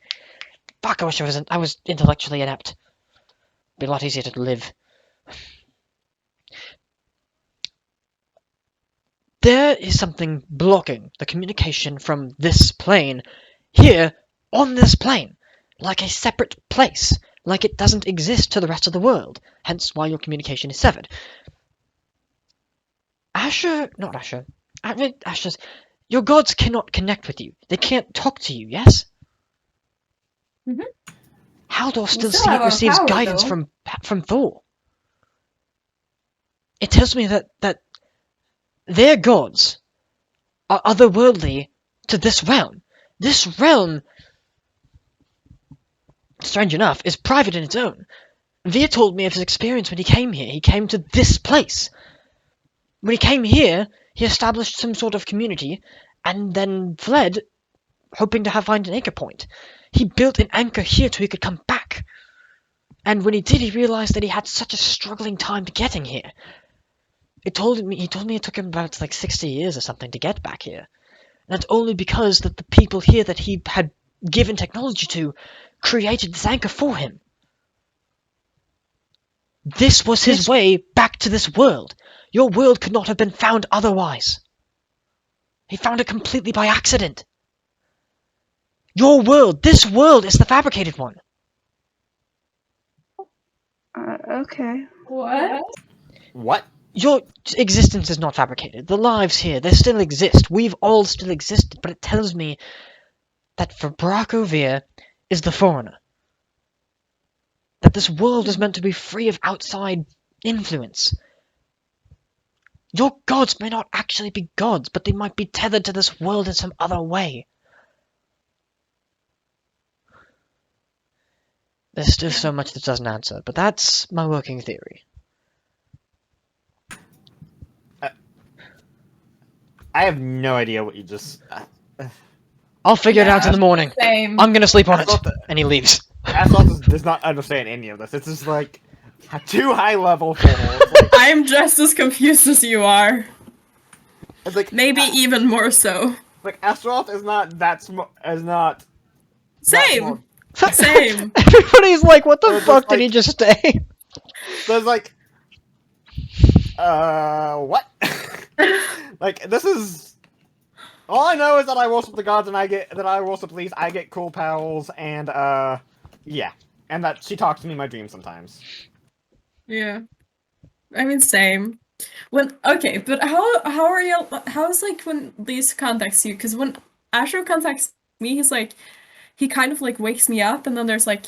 Speaker 1: Fuck, I wish I was intellectually inept. It'd be a lot easier to live. There is something blocking the communication from this plane here on this plane, like a separate place, like it doesn't exist to the rest of the world, hence why your communication is severed. Asher's, your gods cannot connect with you. They can't talk to you, yes? Haldor still receives guidance from Thor. It tells me that their gods are otherworldly to this realm. This realm, strange enough, is private in its own. Veer told me of his experience when he came here. He came to this place. When he came here, he established some sort of community and then fled, hoping to find an anchor point. He built an anchor here so he could come back. And when he did, he realized that he had such a struggling time getting here. He told me it took him about like 60 years or something to get back here. And that's only because that the people here that he had given technology to created this anchor for him. This was his way back to this world. Your world could not have been found otherwise. He found it completely by accident. Your world, this world is the fabricated one.
Speaker 5: Okay.
Speaker 3: What?
Speaker 1: Your existence is not fabricated. The lives here, they still exist. We've all still existed, but it tells me that for Barako Veer is the foreigner. That this world is meant to be free of outside influence. Your gods may not actually be gods, but they might be tethered to this world in some other way. There's still so much that doesn't answer, but that's my working theory.
Speaker 7: I have no idea what you just.
Speaker 1: I'll figure it out in the morning.
Speaker 3: Same.
Speaker 1: I'm gonna sleep on it. And he leaves.
Speaker 7: Asphalt does not understand any of this. It's just like too high level for her. Like,
Speaker 3: I'm just as confused as you are.
Speaker 7: It's like
Speaker 3: maybe even more so.
Speaker 7: Like Asphalt is not that smart. Is not.
Speaker 3: Same. Same.
Speaker 1: Everybody's like, what the fuck did he just say?
Speaker 7: There's like, what? Like, this is... All I know is that I worship the gods and I worship police, I get cool pals, and, yeah. And that she talks to me in my dreams sometimes.
Speaker 3: Yeah. I mean, same. Okay, but how's like when Lise contacts you? Because when Asher contacts me, he kind of like wakes me up, and then there's like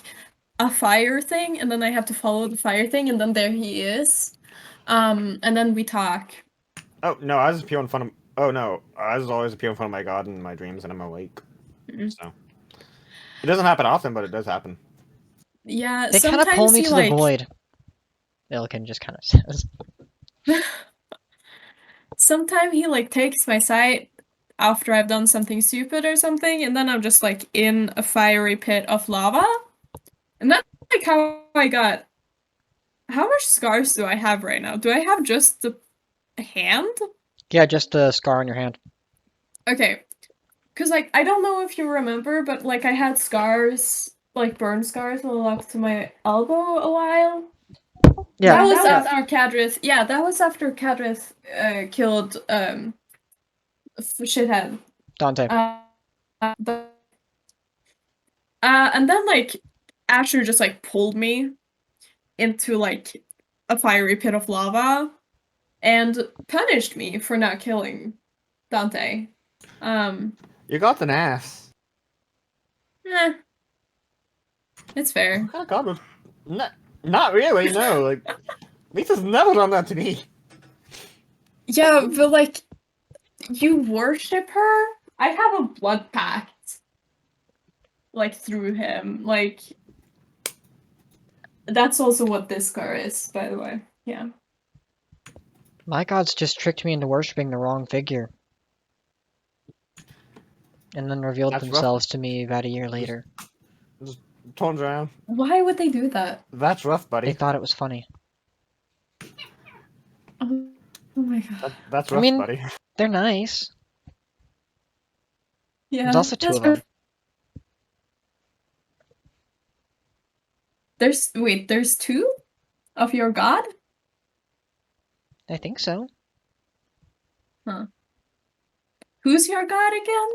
Speaker 3: a fire thing, and then I have to follow the fire thing, and then there he is. And then we talk.
Speaker 7: Oh, no, I was just peeling fun of... Oh, no, I was always peeling fun of my god in my dreams, and I'm awake. So... It doesn't happen often, but it does happen.
Speaker 3: Yeah,
Speaker 1: they kind of pull me to the void. Illiken just kind of says.
Speaker 3: Sometimes he like takes my side after I've done something stupid or something, and then I'm just like in a fiery pit of lava. And that's like how I got... How much scars do I have right now? Do I have just the hand?
Speaker 1: Yeah, just a scar on your hand.
Speaker 3: Okay. Because, like, I don't know if you remember, but, like, I had scars, like, burn scars all up to my elbow a while.
Speaker 1: Yeah.
Speaker 3: That was after Kadrith... Yeah, that was after Kadrith killed, shithead.
Speaker 1: Dante.
Speaker 3: And then, like, Asher just, like, pulled me into, like, a fiery pit of lava and punished me for not killing Dante.
Speaker 7: You got an ass.
Speaker 3: Eh. It's fair.
Speaker 7: Oh, God, not really, no. Like, Lisa's never done that to me.
Speaker 3: Yeah, but, like, you worship her? I have a blood pact. Like, through him. Like, that's also what this scar is, by the way. Yeah.
Speaker 1: My gods just tricked me into worshipping the wrong figure. And then revealed themselves to me about a year later.
Speaker 7: Just turns around.
Speaker 3: Why would they do that?
Speaker 7: That's rough, buddy.
Speaker 1: They thought it was funny.
Speaker 3: Oh my god.
Speaker 7: That's rough, buddy.
Speaker 1: They're nice.
Speaker 3: Yeah.
Speaker 1: There's also two of them.
Speaker 3: There's two of your god?
Speaker 1: I think so.
Speaker 3: Huh. Who's your god again?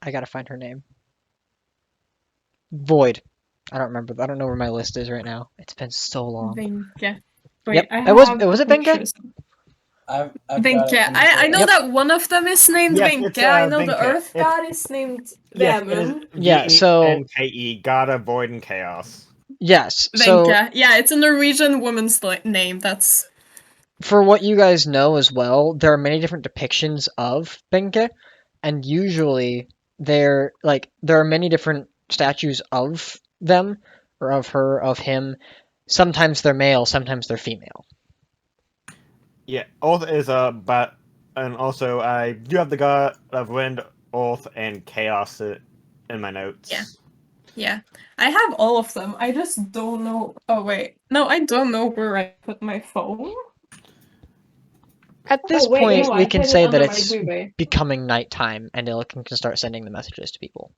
Speaker 1: I gotta find her name. Void. I don't remember. I don't know where my list is right now. It's been so long.
Speaker 3: Venka. Wait,
Speaker 1: Yep. Was it Venka?
Speaker 3: Venka. I know that one of them is named Venka. I know the Earth God is named Vemund.
Speaker 1: Yeah, so...
Speaker 7: N-K-E, God of Void and Chaos.
Speaker 1: Yes,
Speaker 3: Venka. Yeah, it's a Norwegian woman's name. That's...
Speaker 1: For what you guys know as well, there are many different depictions of Venka, and usually there are many different statues of them, or of her, of him. Sometimes they're male, sometimes they're female.
Speaker 7: Yeah, Earth is but and also I do have the God of Wind, Earth, and Chaos in my notes.
Speaker 3: Yeah. Yeah. I have all of them. I just don't know... Oh, wait. No, I don't know where I put my phone.
Speaker 1: At this point, we can say that it's becoming nighttime, and Illiken can start sending the messages to people.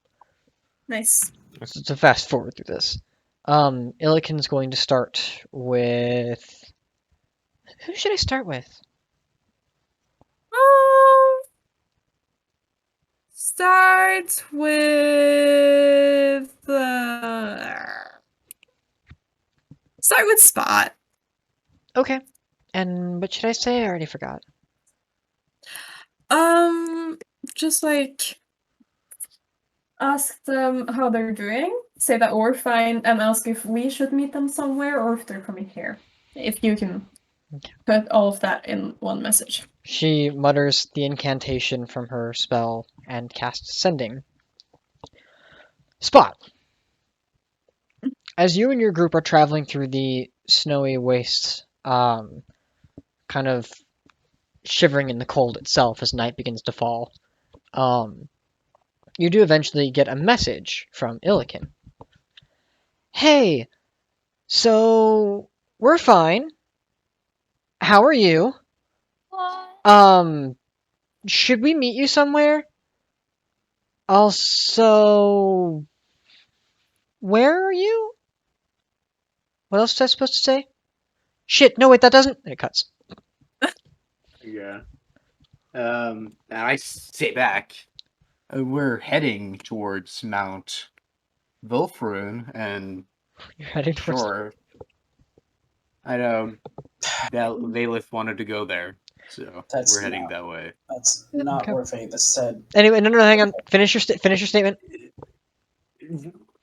Speaker 3: Nice.
Speaker 1: So fast forward through this. Illiken's going to start with... Who should I start with?
Speaker 3: Start with... Start with Spot.
Speaker 1: Okay. And what should I say? I already forgot.
Speaker 3: Just like ask them how they're doing, say that we're fine, and ask if we should meet them somewhere or if they're coming here. If you can put all of that in one message.
Speaker 1: She mutters the incantation from her spell and casts Sending. Spot. As you and your group are traveling through the snowy wastes, kind of shivering in the cold itself as night begins to fall, you do eventually get a message from Illiken. Hey, so we're fine. How are you? Should we meet you somewhere? Also, where are you? What else was I supposed to say? Shit, no wait, that doesn't... It cuts.
Speaker 4: Yeah. And I say back, we're heading towards Mount Vilfrun, and
Speaker 1: You're heading towards...
Speaker 4: sure, I know that Valith wanted to go there, so we're heading that way.
Speaker 13: That's not worth anything that's said.
Speaker 1: Anyway, no, hang on. Finish your statement.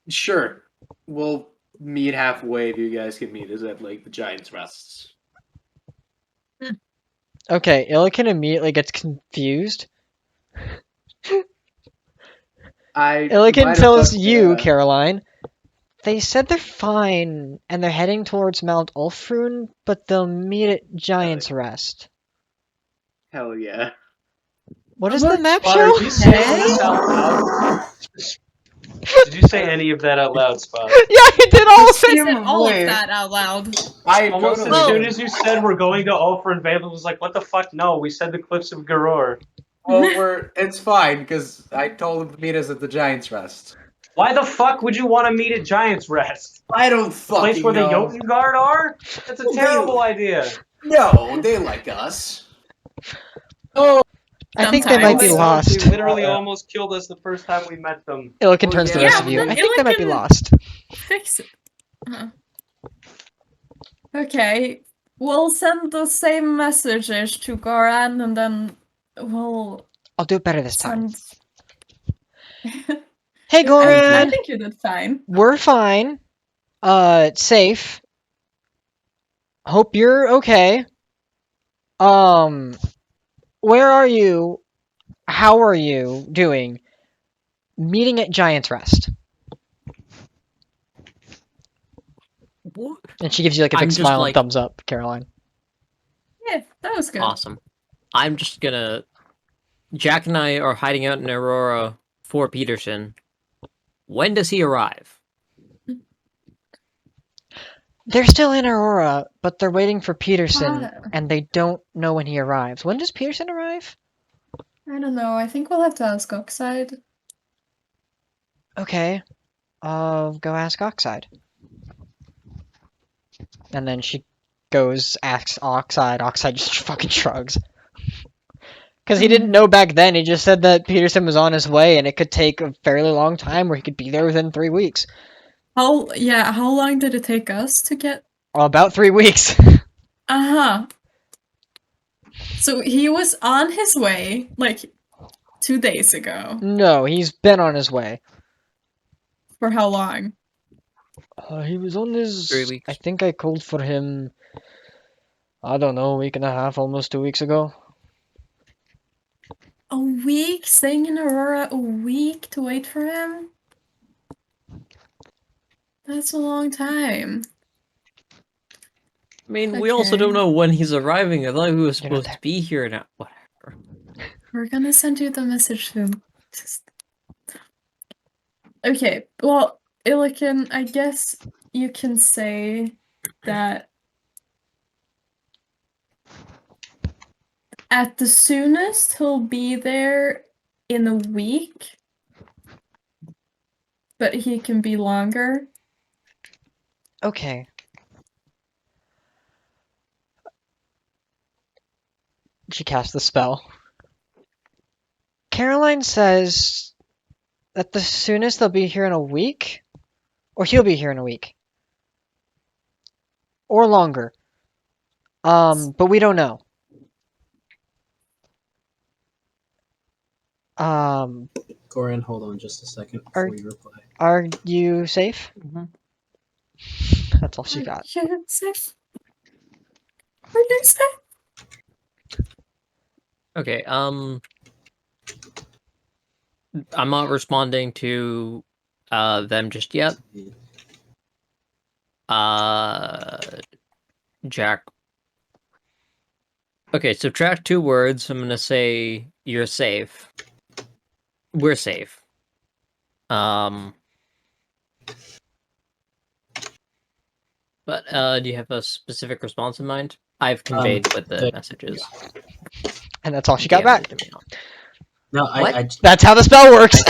Speaker 4: Sure. We'll meet halfway if you guys can meet us at, like, the Giant's Rests.
Speaker 1: Okay, Illican immediately gets confused. Illican tells you, Caroline, they said they're fine, and they're heading towards Mount Ulfrun, but they'll meet at Giant's Rest.
Speaker 4: Hell yeah.
Speaker 1: What does the map
Speaker 8: Spot,
Speaker 1: show?
Speaker 8: Did you say this out loud? Did you say any of that out loud, Spot?
Speaker 1: Yeah, I did all
Speaker 3: said all of that out loud.
Speaker 8: Almost as soon as you said we're going to Ulfr, and Valen was like, what the fuck? No, we said the Cliffs of Garor.
Speaker 4: Well, it's fine, because I told him to meet us at the Giant's Rest.
Speaker 8: Why the fuck would you want to meet at Giant's Rest?
Speaker 4: I don't fucking
Speaker 8: place where
Speaker 4: know.
Speaker 8: the Jotun Guard are? That's a terrible idea.
Speaker 4: No, they like us.
Speaker 8: Oh,
Speaker 1: I think they might be lost.
Speaker 8: They literally almost killed us the first time we met them.
Speaker 1: Illican turns to the rest of you. I think they might be lost.
Speaker 3: Fix it. Okay, we'll send the same messages to Goran, and then we'll...
Speaker 1: I'll do it better this time.
Speaker 3: Hey,
Speaker 1: Goran!
Speaker 3: I think you did fine.
Speaker 1: We're fine. Safe. Hope you're okay. Where are you? How are you doing? Meeting at Giant's Rest.
Speaker 2: What?
Speaker 1: And she gives you like a big smile and thumbs up, Caroline.
Speaker 3: Yeah, that was good.
Speaker 2: Awesome. I'm just gonna... Jack and I are hiding out in Aurora for Peterson. When does he arrive?
Speaker 1: They're still in Aurora, but they're waiting for Peterson, and they don't know when he arrives. When does Peterson arrive?
Speaker 3: I don't know. I think we'll have to ask Oxide.
Speaker 1: Okay. Go ask Oxide. And then she goes, asks Oxide. Oxide just fucking shrugs. Because he didn't know back then. He just said that Peterson was on his way, and it could take a fairly long time, where he could be there within 3 weeks.
Speaker 3: How long did it take us to get?
Speaker 1: About 3 weeks.
Speaker 3: Uh-huh. So he was on his way, like, 2 days ago.
Speaker 1: No, he's been on his way.
Speaker 3: For how long?
Speaker 1: He was on his...
Speaker 2: 3 weeks.
Speaker 1: I think I called for him, I don't know, a week and a half, almost 2 weeks ago.
Speaker 3: A week? Staying in Aurora a week to wait for him? That's a long time.
Speaker 2: I mean, we also don't know when he's arriving. I thought he was supposed to be here now. Whatever.
Speaker 3: We're gonna send you the message soon. Okay, well, Illican, I guess you can say that at the soonest he'll be there in a week, but he can be longer.
Speaker 1: Okay. She casts the spell. Caroline says that the soonest they'll be here in a week, or he'll be here in a week, or longer. But we don't know.
Speaker 13: Goran, hold on just a second before you reply.
Speaker 1: Are you safe?
Speaker 2: Mm-hmm.
Speaker 1: That's all she got.
Speaker 3: Are you safe? Are you safe?
Speaker 2: Okay, I'm not responding to them just yet. Jack. Okay, so track 2 words. I'm gonna say you're safe. We're safe. But do you have a specific response in mind? I've conveyed with the messages.
Speaker 1: And that's all she got back.
Speaker 13: No,
Speaker 1: That's how the spell works.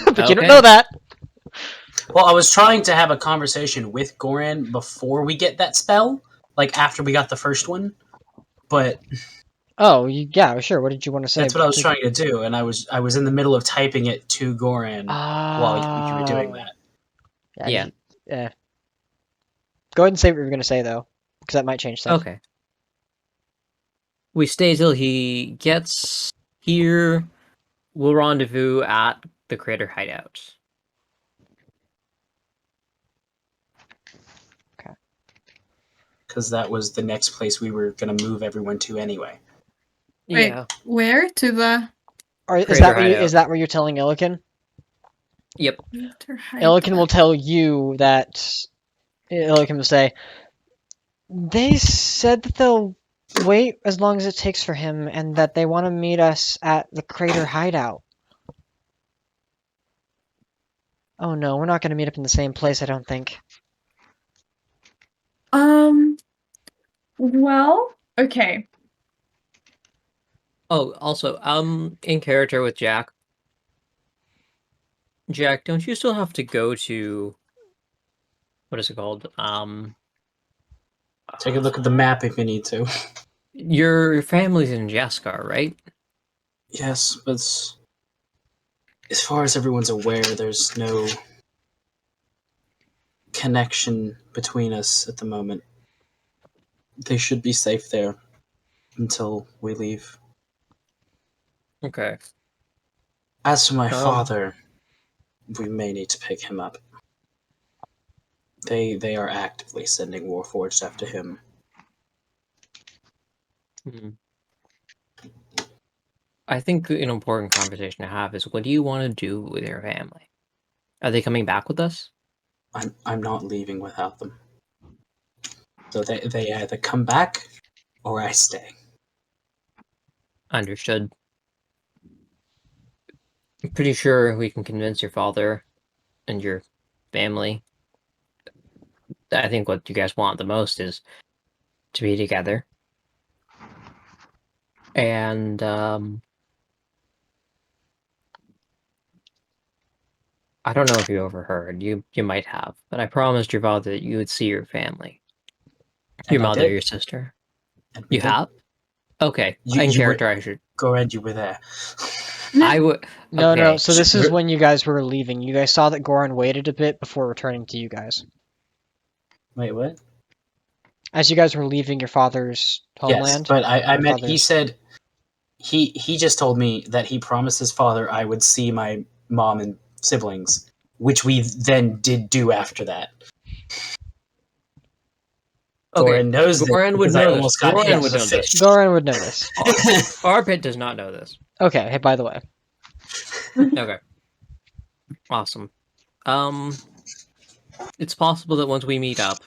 Speaker 1: But you don't know that.
Speaker 13: Well, I was trying to have a conversation with Goran before we get that spell, like after we got the first one, but...
Speaker 1: Oh, yeah, sure. What did you want to say?
Speaker 13: That's what I was trying to do, and I was in the middle of typing it to Goran while you were doing that.
Speaker 1: Yeah. Go ahead and say what you were going to say, though, because that might change things.
Speaker 2: Okay. We stay till he gets here. We'll rendezvous at the Crater Hideout.
Speaker 1: Okay.
Speaker 13: Because that was the next place we were going to move everyone to anyway.
Speaker 3: Wait, where? To the...
Speaker 1: Is that where you're telling Illiken?
Speaker 2: Yep.
Speaker 1: Illiken will tell you that... Illiken will say, they said that they'll wait as long as it takes for him, and that they want to meet us at the Crater Hideout. Oh no, we're not going to meet up in the same place, I don't think.
Speaker 3: Well, okay.
Speaker 2: Oh, also, in character with Jack. Jack, don't you still have to go to... What is it called?
Speaker 13: Take a look at the map if you need to.
Speaker 2: Your family's in Jaskar, right?
Speaker 13: Yes, but as far as everyone's aware, there's no connection between us at the moment. They should be safe there until we leave.
Speaker 2: Okay.
Speaker 13: As for my father, we may need to pick him up. They are actively sending Warforged after him.
Speaker 2: I think an important conversation to have is, what do you want to do with your family? Are they coming back with us?
Speaker 13: I'm not leaving without them. So they either come back or I stay.
Speaker 2: Understood. I'm pretty sure we can convince your father and your family. I think what you guys want the most is to be together. And I don't know if you overheard. You might have, but I promised your father that you would see your family. Your mother, your sister. You have? Okay. In character, I should...
Speaker 13: Goran, you were there.
Speaker 2: I would...
Speaker 1: No, so this is when you guys were leaving. You guys saw that Goran waited a bit before returning to you guys.
Speaker 13: Wait, what?
Speaker 1: As you guys were leaving your father's homeland?
Speaker 13: Yes, but I meant he said... He just told me that he promised his father I would see my mom and siblings, which we then did do after that.
Speaker 2: Okay.
Speaker 13: Goran knows
Speaker 2: Goran would know this. Goran would know this.
Speaker 1: Goran would know this.
Speaker 2: Arpit does not know this.
Speaker 1: Okay, hey, by the way.
Speaker 2: Okay. Awesome. It's possible that once we meet up,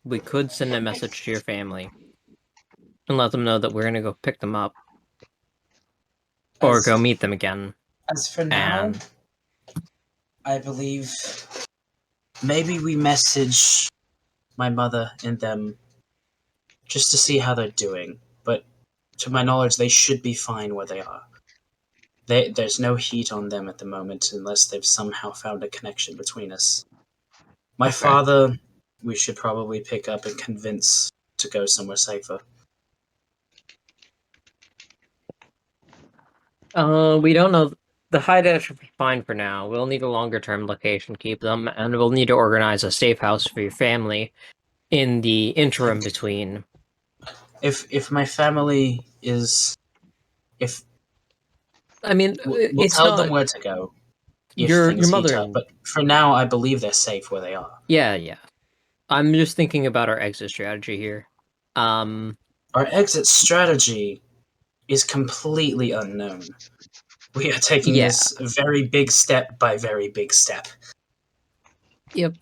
Speaker 2: we could send a message to your family and let them know that we're going to go pick them up. Or go meet them again.
Speaker 13: As for now, I believe maybe we message my mother and them just to see how they're doing. But to my knowledge, they should be fine where they are. There's no heat on them at the moment unless they've somehow found a connection between us. My father, we should probably pick up and convince to go somewhere safer.
Speaker 2: We don't know. The hideout should be fine for now. We'll need a longer-term location to keep them, and we'll need to organize a safe house for your family in the interim between.
Speaker 13: If my family is...
Speaker 2: I mean,
Speaker 13: we'll tell them where to go.
Speaker 2: Your mother...
Speaker 13: Up, but for now, I believe they're safe where they are.
Speaker 2: Yeah. I'm just thinking about our exit strategy here.
Speaker 13: Our exit strategy is completely unknown. We are taking this very big step by very big step.
Speaker 2: Yep.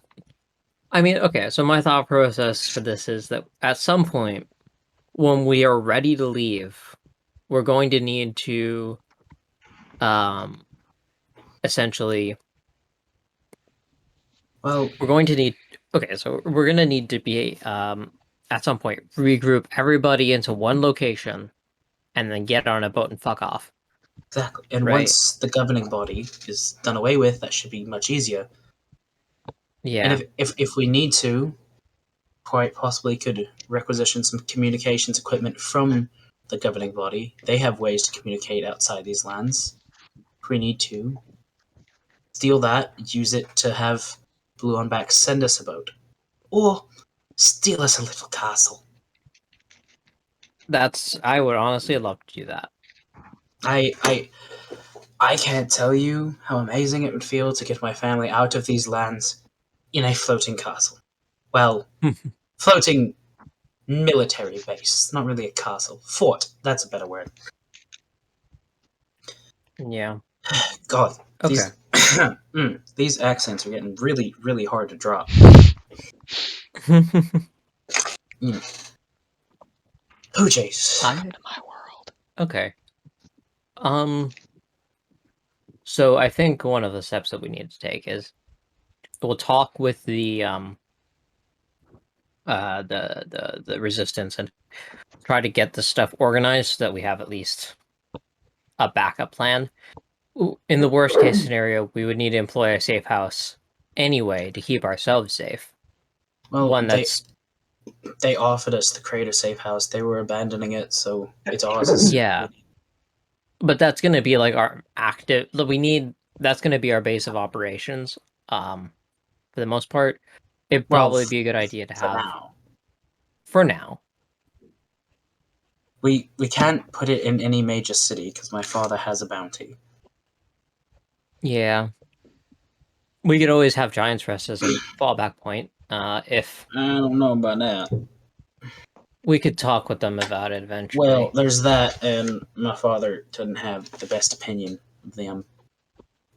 Speaker 2: I mean, okay, so my thought process for this is that at some point, when we are ready to leave, we're going to need to, essentially...
Speaker 13: Well...
Speaker 2: We're going to need... Okay, so we're going to need to be, at some point, regroup everybody into one location, and then get on a boat and fuck off.
Speaker 13: Exactly. And
Speaker 2: Right.
Speaker 13: once the governing body is done away with, that should be much easier.
Speaker 2: Yeah.
Speaker 13: And if we need to, quite possibly could requisition some communications equipment from the governing body. They have ways to communicate outside these lands. If we need to, steal that, use it to have Blue on Back send us a boat. Or steal us a little castle.
Speaker 2: I would honestly love to do that.
Speaker 13: I can't tell you how amazing it would feel to get my family out of these lands in a floating castle. Well, floating military base. Not really a castle. Fort. That's a better word.
Speaker 2: Yeah.
Speaker 13: God.
Speaker 2: Okay.
Speaker 13: These accents are getting really, really hard to drop. OJs.
Speaker 1: I'm in my world.
Speaker 2: Okay. So I think one of the steps that we need to take is we'll talk with the resistance and try to get the stuff organized so that we have at least a backup plan. In the worst case scenario, we would need to employ a safe house anyway to keep ourselves safe.
Speaker 13: Well,
Speaker 2: one that's
Speaker 13: they offered us the Crater safe house. They were abandoning it, so it's ours.
Speaker 2: Yeah. But that's going to be like our active. That's going to be our base of operations. For the most part, it'd probably be a good idea to have. For now.
Speaker 13: We can't put it in any major city because my father has a bounty.
Speaker 2: Yeah. We could always have Giants Rest as a fallback point. If
Speaker 13: I don't know about that.
Speaker 2: We could talk with them about it eventually.
Speaker 13: Well, there's that, and my father doesn't have the best opinion of them.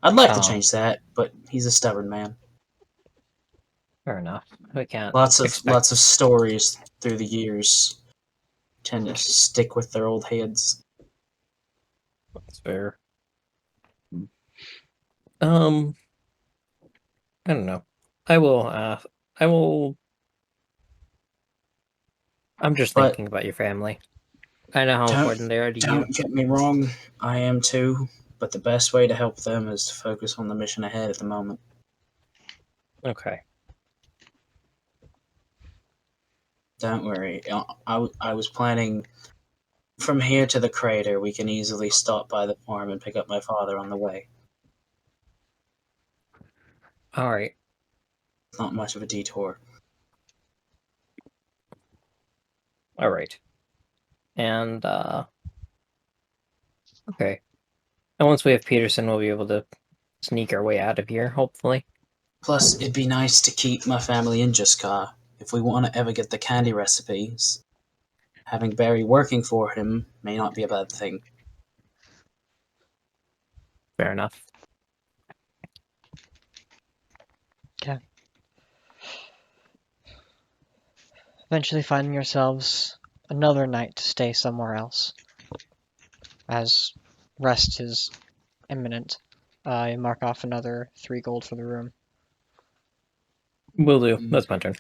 Speaker 13: I'd like to change that, but he's a stubborn man.
Speaker 2: Fair enough. We can't.
Speaker 13: Lots of stories through the years tend to stick with their old heads.
Speaker 2: That's fair. I don't know. I will. I'm just thinking about your family. I know how important they are to you.
Speaker 13: Don't get me wrong, I am too, but the best way to help them is to focus on the mission ahead at the moment.
Speaker 2: Okay.
Speaker 13: Don't worry. I was planning from here to the crater. We can easily stop by the farm and pick up my father on the way.
Speaker 2: All right.
Speaker 13: It's not much of a detour.
Speaker 2: All right. And okay. And once we have Peterson, we'll be able to sneak our way out of here, hopefully.
Speaker 13: Plus, it'd be nice to keep my family in Jaskar. If we want to ever get the candy recipes, having Barry working for him may not be a bad thing.
Speaker 2: Fair enough.
Speaker 1: Okay. Eventually finding yourselves another night to stay somewhere else. As rest is imminent, you mark off another 3 gold for the room.
Speaker 2: Will do. That's my turn.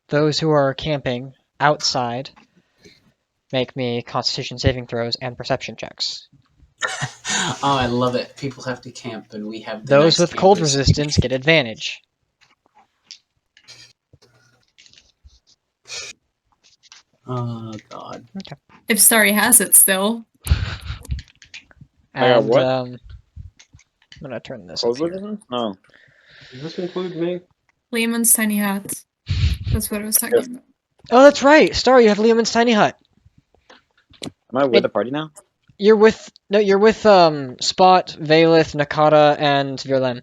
Speaker 1: Those who are camping outside make me Constitution saving throws and perception checks.
Speaker 13: Oh, I love it. People have to camp, and we have
Speaker 1: those with cold resistance get advantage.
Speaker 13: Oh, God.
Speaker 1: Okay.
Speaker 3: If Starry has it still.
Speaker 1: And,
Speaker 11: what?
Speaker 1: I'm gonna turn this up here.
Speaker 11: No.
Speaker 8: Does this include me?
Speaker 3: Lehman's tiny hat. That's what I was talking about.
Speaker 1: Oh, that's right. Star, you have Liam's tiny hut.
Speaker 11: Am I with the party now?
Speaker 1: You're with Spot, Valith, Nakata, and Virlem.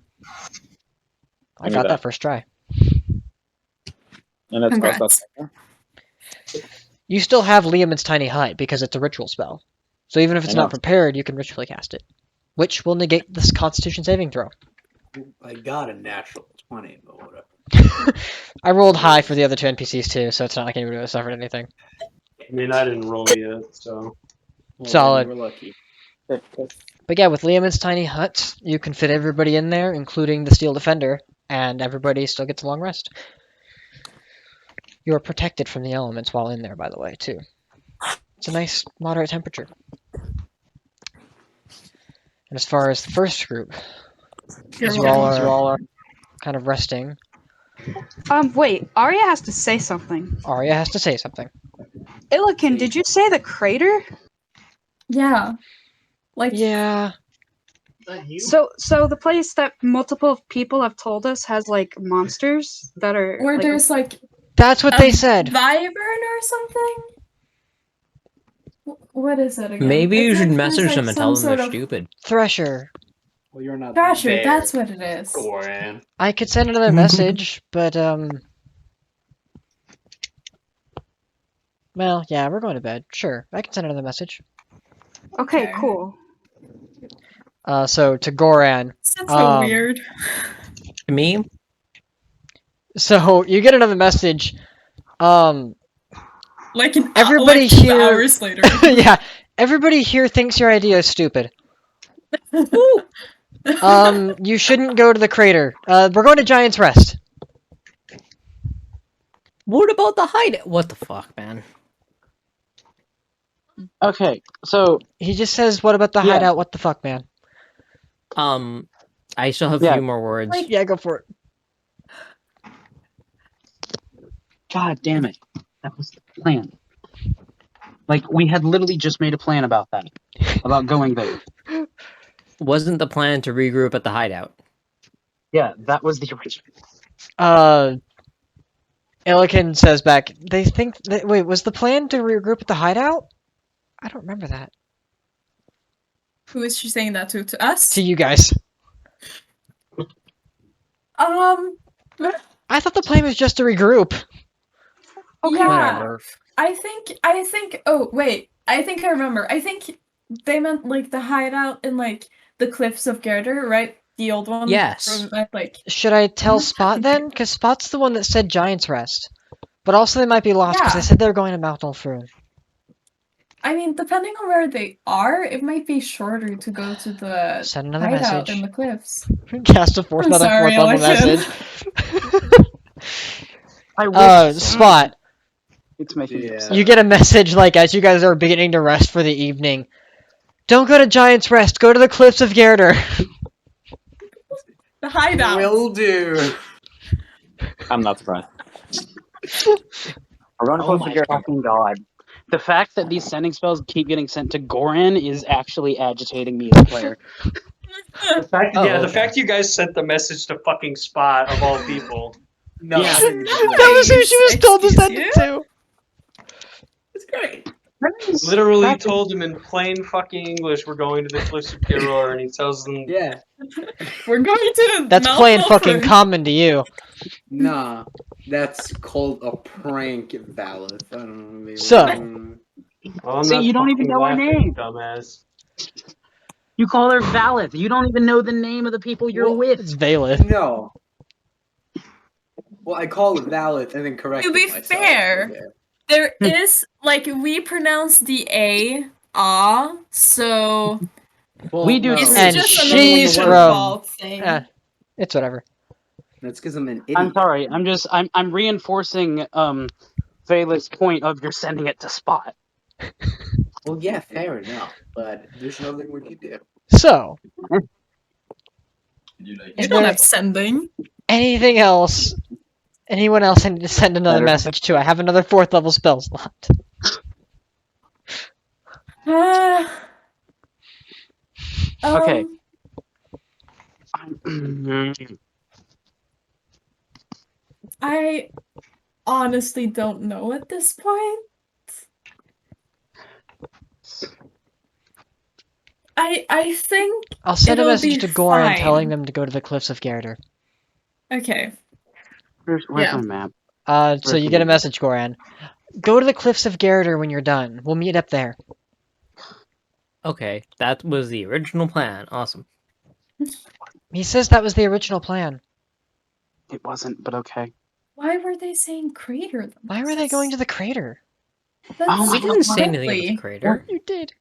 Speaker 1: I got that first try.
Speaker 11: And it's
Speaker 3: Congrats.
Speaker 1: You still have Liam's tiny hut because it's a ritual spell. So even if it's not prepared, you can ritually cast it, which will negate this Constitution saving throw.
Speaker 14: I got a natural 20, but whatever.
Speaker 1: I rolled high for the other 2 NPCs too, so it's not like anybody would have suffered anything.
Speaker 8: I mean, I didn't roll yet, so.
Speaker 1: Solid.
Speaker 14: We're lucky.
Speaker 1: But yeah, with Liam's tiny hut, you can fit everybody in there, including the Steel Defender, and everybody still gets a long rest. You are protected from the elements while in there, by the way, too. It's a nice moderate temperature. And as far as the first group, as you all are kind of resting.
Speaker 5: Wait, Arya has to say something.
Speaker 1: Arya has to say something.
Speaker 5: Illiken, did you say the crater?
Speaker 3: Yeah. Like
Speaker 1: yeah.
Speaker 5: So the place that multiple people have told us has like monsters that are
Speaker 3: where there's like
Speaker 1: that's what they said.
Speaker 3: Wyvern or something? What is it again?
Speaker 2: Maybe you should
Speaker 3: there's
Speaker 2: message
Speaker 3: like
Speaker 2: them and tell them they're
Speaker 3: sort of
Speaker 2: stupid.
Speaker 1: Thresher.
Speaker 14: Well, you're not
Speaker 3: Thrasher,
Speaker 14: there,
Speaker 3: that's what it is.
Speaker 14: Goran.
Speaker 1: I could send another message, but well, yeah, we're going to bed. Sure, I can send another message.
Speaker 5: Okay, cool.
Speaker 1: So to Goran.
Speaker 3: That's so weird.
Speaker 2: Me?
Speaker 1: So you get another message.
Speaker 3: Like
Speaker 1: everybody
Speaker 3: like
Speaker 1: here.
Speaker 3: hours later.
Speaker 1: Yeah, everybody here thinks your idea is stupid. You shouldn't go to the crater. We're going to Giant's Rest.
Speaker 2: What about the hideout? What the fuck, man?
Speaker 9: Okay, so
Speaker 1: he just says, "What about the hideout? What the fuck, man?"
Speaker 2: I still have a few more words.
Speaker 1: Yeah, go for it.
Speaker 9: God damn it. That was the plan. Like, we had literally just made a plan about that. About going there.
Speaker 2: Wasn't the plan to regroup at the hideout?
Speaker 9: Yeah, that was the original.
Speaker 1: Illiken says back, they think that, wait, was the plan to regroup at the hideout? I don't remember that.
Speaker 3: Who is she saying that to? To us?
Speaker 1: To you guys.
Speaker 3: I
Speaker 1: thought the plan was just to regroup.
Speaker 3: Okay.
Speaker 2: Whatever.
Speaker 3: I think oh wait, I think I remember. I think they meant like the hideout in like the cliffs of Gerder, right? The old one.
Speaker 2: Yes.
Speaker 3: From, like
Speaker 1: Should I tell Spot then? Because Spot's the one that said Giant's Rest. But also they might be lost because they said they were going to Mount Ulfrun.
Speaker 3: I mean, depending on where they are, it might be shorter to go to the
Speaker 1: Send another
Speaker 3: hideout
Speaker 1: message.
Speaker 3: in the cliffs.
Speaker 1: Cast another fourth level message.
Speaker 9: I wish
Speaker 1: Spot.
Speaker 9: It's making me upset.
Speaker 1: You get a message like as you guys are beginning to rest for the evening. Don't go to Giant's Rest. Go to the cliffs of Gerder.
Speaker 3: The hideout.
Speaker 14: Will do.
Speaker 11: I'm not surprised. We're going to
Speaker 9: Oh
Speaker 11: close
Speaker 9: my
Speaker 11: the
Speaker 9: fucking god. The fact that these sending spells keep getting sent to Goran is actually agitating me as a player.
Speaker 8: The fact you guys sent the message to fucking Spot of all people.
Speaker 14: No,
Speaker 8: Yeah.
Speaker 1: That was who she was told to send it to.
Speaker 3: It's great.
Speaker 8: Literally told him in plain fucking English we're going to the cliffs of Kiror, and he tells them,
Speaker 14: yeah,
Speaker 3: we're going to.
Speaker 1: That's plain fucking common to you.
Speaker 14: nah, that's called a prank, Valith. I don't know. Maybe.
Speaker 1: So.
Speaker 8: Well, I'm
Speaker 9: See,
Speaker 8: not
Speaker 9: you don't even
Speaker 8: fucking
Speaker 9: know her
Speaker 8: laughing,
Speaker 9: name.
Speaker 8: dumbass.
Speaker 9: You call her Valith. You don't even know the name of the people you're with.
Speaker 1: It's Valith.
Speaker 14: No. Well, I call it Valith and then correct
Speaker 3: To be
Speaker 14: myself.
Speaker 3: fair,
Speaker 14: Okay.
Speaker 3: there is like we pronounce the A so
Speaker 14: Well,
Speaker 9: We do
Speaker 14: no.
Speaker 9: too.
Speaker 1: And
Speaker 3: just
Speaker 1: she's
Speaker 3: another
Speaker 1: from.
Speaker 3: default thing.
Speaker 1: It's whatever.
Speaker 14: That's because I'm an idiot.
Speaker 9: I'm sorry. I'm reinforcing Valith's point of you're sending it to Spot.
Speaker 14: Well, yeah, fair enough, but there's nothing we can do.
Speaker 1: So.
Speaker 3: You don't have sending.
Speaker 1: Anything else? Anyone else I need to send another message to? I have another 4th level spell slot.
Speaker 9: Okay.
Speaker 3: I honestly don't know at this point. I think
Speaker 1: I'll send a
Speaker 3: it'll
Speaker 1: message
Speaker 3: be
Speaker 1: to Goran
Speaker 3: fine.
Speaker 1: telling them to go to the cliffs of Gerder.
Speaker 3: Okay.
Speaker 9: Where's
Speaker 3: Yeah.
Speaker 9: my map?
Speaker 1: So you get a message, Goran. Go to the cliffs of Gerder when you're done. We'll meet up there.
Speaker 2: Okay, that was the original plan. Awesome.
Speaker 1: He says that was the original plan.
Speaker 9: It wasn't, but okay.
Speaker 3: Why were they saying crater?
Speaker 1: Why were they going to the crater?
Speaker 3: That's
Speaker 9: Oh my
Speaker 2: We didn't say
Speaker 3: silly.
Speaker 2: anything about the crater.
Speaker 1: You did.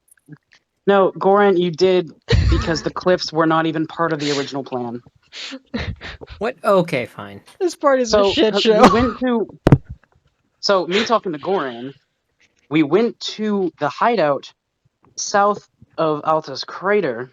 Speaker 9: No, Goran, you did because the cliffs were not even part of the original plan.
Speaker 2: What? Okay, fine.
Speaker 1: This part is
Speaker 9: So
Speaker 1: a shit
Speaker 9: we
Speaker 1: show.
Speaker 9: went to. So me talking to Goran, we went to the hideout south of Alta's crater,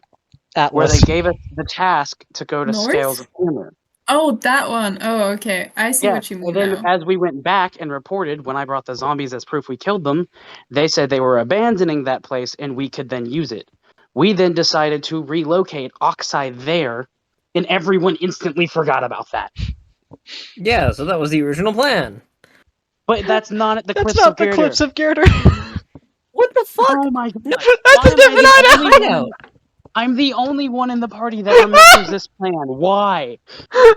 Speaker 9: where they gave us the task to go to Scales of Humor.
Speaker 3: Oh, that one. Oh, okay. I see what you mean
Speaker 9: And then
Speaker 3: now.
Speaker 9: as we went back and reported, when I brought the zombies as proof we killed them, they said they were abandoning that place and we could then use it. We then decided to relocate Oxide there, and everyone instantly forgot about that.
Speaker 2: Yeah, so that was the original plan.
Speaker 9: But that's not at the
Speaker 1: That's
Speaker 9: Cliffs
Speaker 1: not
Speaker 9: of
Speaker 1: the
Speaker 9: Girder.
Speaker 1: Cliffs of Girder.
Speaker 2: What the fuck?
Speaker 9: Oh my god.
Speaker 1: That's a different hideout.
Speaker 9: I'm the only one in the party that remembers this plan. Why? I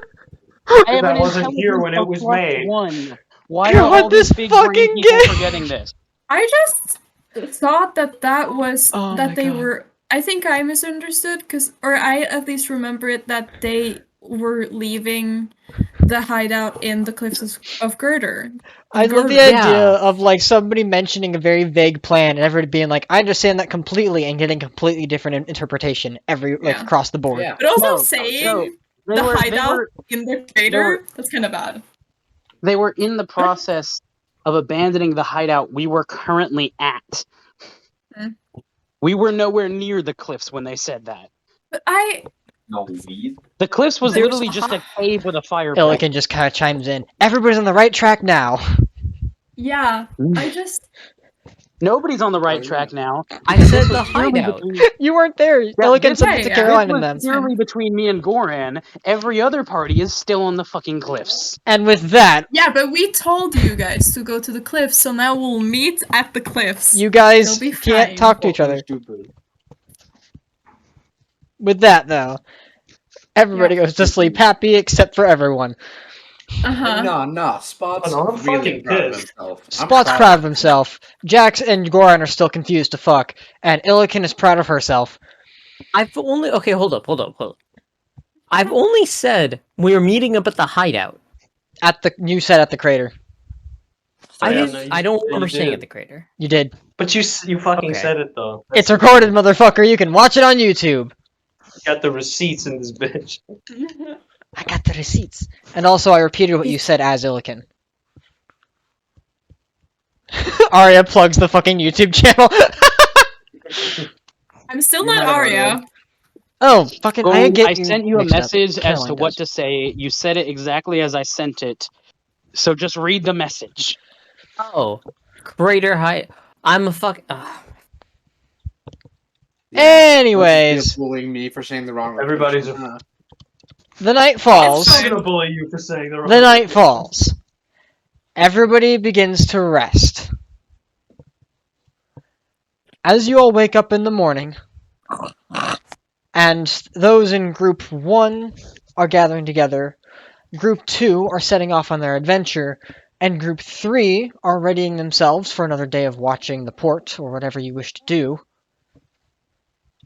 Speaker 9: have
Speaker 8: That
Speaker 9: an
Speaker 8: wasn't here when it
Speaker 9: intelligence
Speaker 8: was
Speaker 9: of
Speaker 8: made.
Speaker 9: +1. Why
Speaker 1: God,
Speaker 9: are all
Speaker 1: this
Speaker 9: these big brain
Speaker 1: fucking
Speaker 9: people
Speaker 1: game.
Speaker 9: forgetting this?
Speaker 3: I just thought that was
Speaker 1: Oh
Speaker 3: that
Speaker 1: my
Speaker 3: they
Speaker 1: God.
Speaker 3: were. I think I misunderstood or I at least remember it that they were leaving the hideout in the Cliffs of Girder.
Speaker 1: I love the idea of like somebody mentioning a very vague plan and everybody being like, I understand that completely, and getting completely different interpretation across the board.
Speaker 3: But also saying
Speaker 9: they
Speaker 3: the
Speaker 9: were-
Speaker 3: hideout in the crater, that's kind of bad.
Speaker 9: They were in the process of abandoning the hideout we were currently at. We were nowhere near the cliffs when they said that.
Speaker 3: But I...
Speaker 6: No weed.
Speaker 9: The cliffs was
Speaker 1: There's
Speaker 9: literally just a cave with a fireplace.
Speaker 1: Illican just kind of chimes in. Everybody's on the right track now.
Speaker 3: Yeah, I just...
Speaker 9: Nobody's on the right track now.
Speaker 2: I said the hideout.
Speaker 1: You weren't there. Illican said it to Caroline and them.
Speaker 9: This was purely between me and Goran. Every other party is still on the fucking cliffs.
Speaker 1: And with that...
Speaker 3: Yeah, but we told you guys to go to the cliffs, so now we'll meet at the cliffs.
Speaker 1: You guys
Speaker 3: It'll be
Speaker 1: can't
Speaker 3: fine.
Speaker 1: talk to each other. With that, though, everybody goes to sleep happy except for everyone.
Speaker 14: No, Spot's
Speaker 8: I'm
Speaker 14: really
Speaker 8: fucking
Speaker 14: proud of
Speaker 8: pissed.
Speaker 14: himself.
Speaker 1: Spot's proud of himself. Jax and Goran are still confused to fuck, and Illican is proud of herself.
Speaker 2: I've only... Okay, hold up. I've only said we're meeting up at the hideout.
Speaker 1: You said at the crater.
Speaker 2: I
Speaker 8: Yeah,
Speaker 2: don't
Speaker 8: you
Speaker 2: remember saying
Speaker 8: did.
Speaker 2: at the crater.
Speaker 1: You did.
Speaker 8: But you fucking
Speaker 2: Okay.
Speaker 8: said it though.
Speaker 1: It's recorded, motherfucker. You can watch it on YouTube.
Speaker 8: Got the receipts in this bitch.
Speaker 1: I got the receipts. And also, I repeated what you said as Illican. Arya plugs the fucking YouTube channel.
Speaker 3: I'm still not Arya.
Speaker 1: Oh, fucking! I
Speaker 9: sent you a
Speaker 1: mixed up.
Speaker 9: message as
Speaker 1: Caroline
Speaker 9: to what
Speaker 1: does.
Speaker 9: to say. You said it exactly as I sent it. So just read the message.
Speaker 2: Oh, crater height. I'm a fuck.
Speaker 1: Anyways,
Speaker 14: bullying me for saying the wrong.
Speaker 8: Everybody's
Speaker 14: location.
Speaker 1: the night falls.
Speaker 8: I'm gonna bully you for saying the wrong.
Speaker 1: The night falls. Everybody begins to rest. As you all wake up in the morning, and those in Group 1 are gathering together, Group 2 are setting off on their adventure, and Group 3 are readying themselves for another day of watching the port, or whatever you wish to do.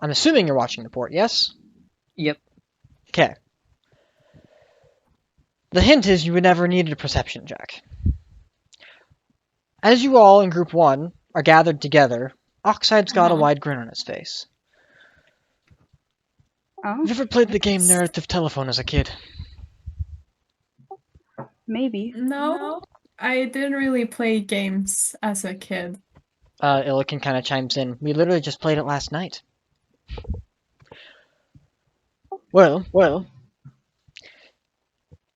Speaker 1: I'm assuming you're watching the port, yes?
Speaker 2: Yep.
Speaker 1: Okay. The hint is you would never need a perception check. As you all in Group 1 are gathered together, Oxide's got a wide grin on his face.
Speaker 5: Oh,
Speaker 1: Have you ever played the game Narrative Telephone as a kid?
Speaker 5: maybe.
Speaker 3: No, I didn't really play games as a kid.
Speaker 1: Illican kind of chimes in. We literally just played it last night. Well,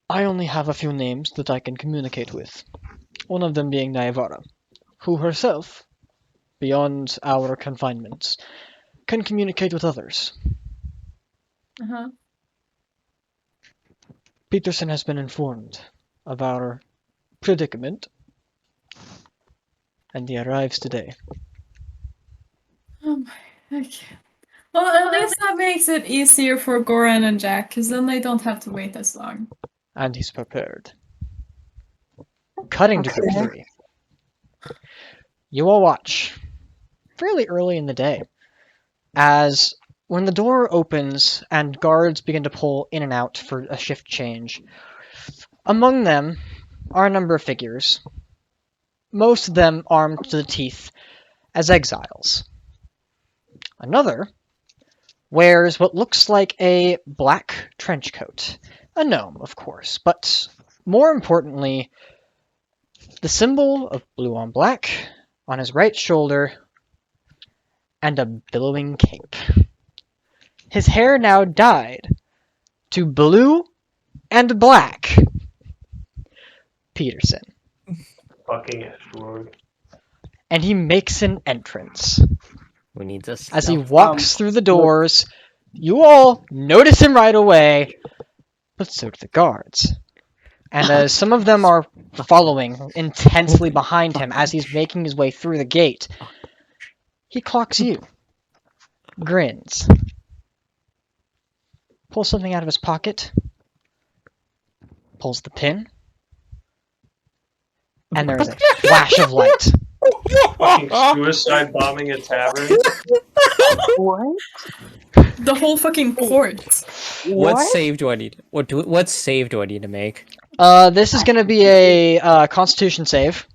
Speaker 1: I only have a few names that I can communicate with. One of them being Nyavara, who herself, beyond our confinements, can communicate with others.
Speaker 3: Uh-huh.
Speaker 1: Peterson has been informed of our predicament, and he arrives today.
Speaker 3: Oh my, okay. Well, at least that makes it easier for Goran and Jack, because then they don't have to wait as long.
Speaker 1: And he's prepared. Cutting to Group 3. You all watch, fairly early in the day, as when the door opens and guards begin to pull in and out for a shift change, among them are a number of figures, most of them armed to the teeth as exiles. Another wears what looks like a black trench coat. A gnome, of course, but more importantly, the symbol of blue on black on his right shoulder and a billowing cape. His hair now dyed to blue and black. Peterson.
Speaker 8: Fucking Edgelord.
Speaker 1: And he makes an entrance.
Speaker 2: We need this.
Speaker 1: As he walks through the doors, you all notice him right away, but so do the guards. And as some of them are following intensely behind him as he's making his way through the gate, he clocks you, grins, pulls something out of his pocket, pulls the pin, and there is a flash of light.
Speaker 8: Fucking suicide bombing a tavern.
Speaker 5: What?
Speaker 3: The whole fucking port.
Speaker 2: What save do I need? What save do I need to make?
Speaker 1: This is going to be a Constitution save.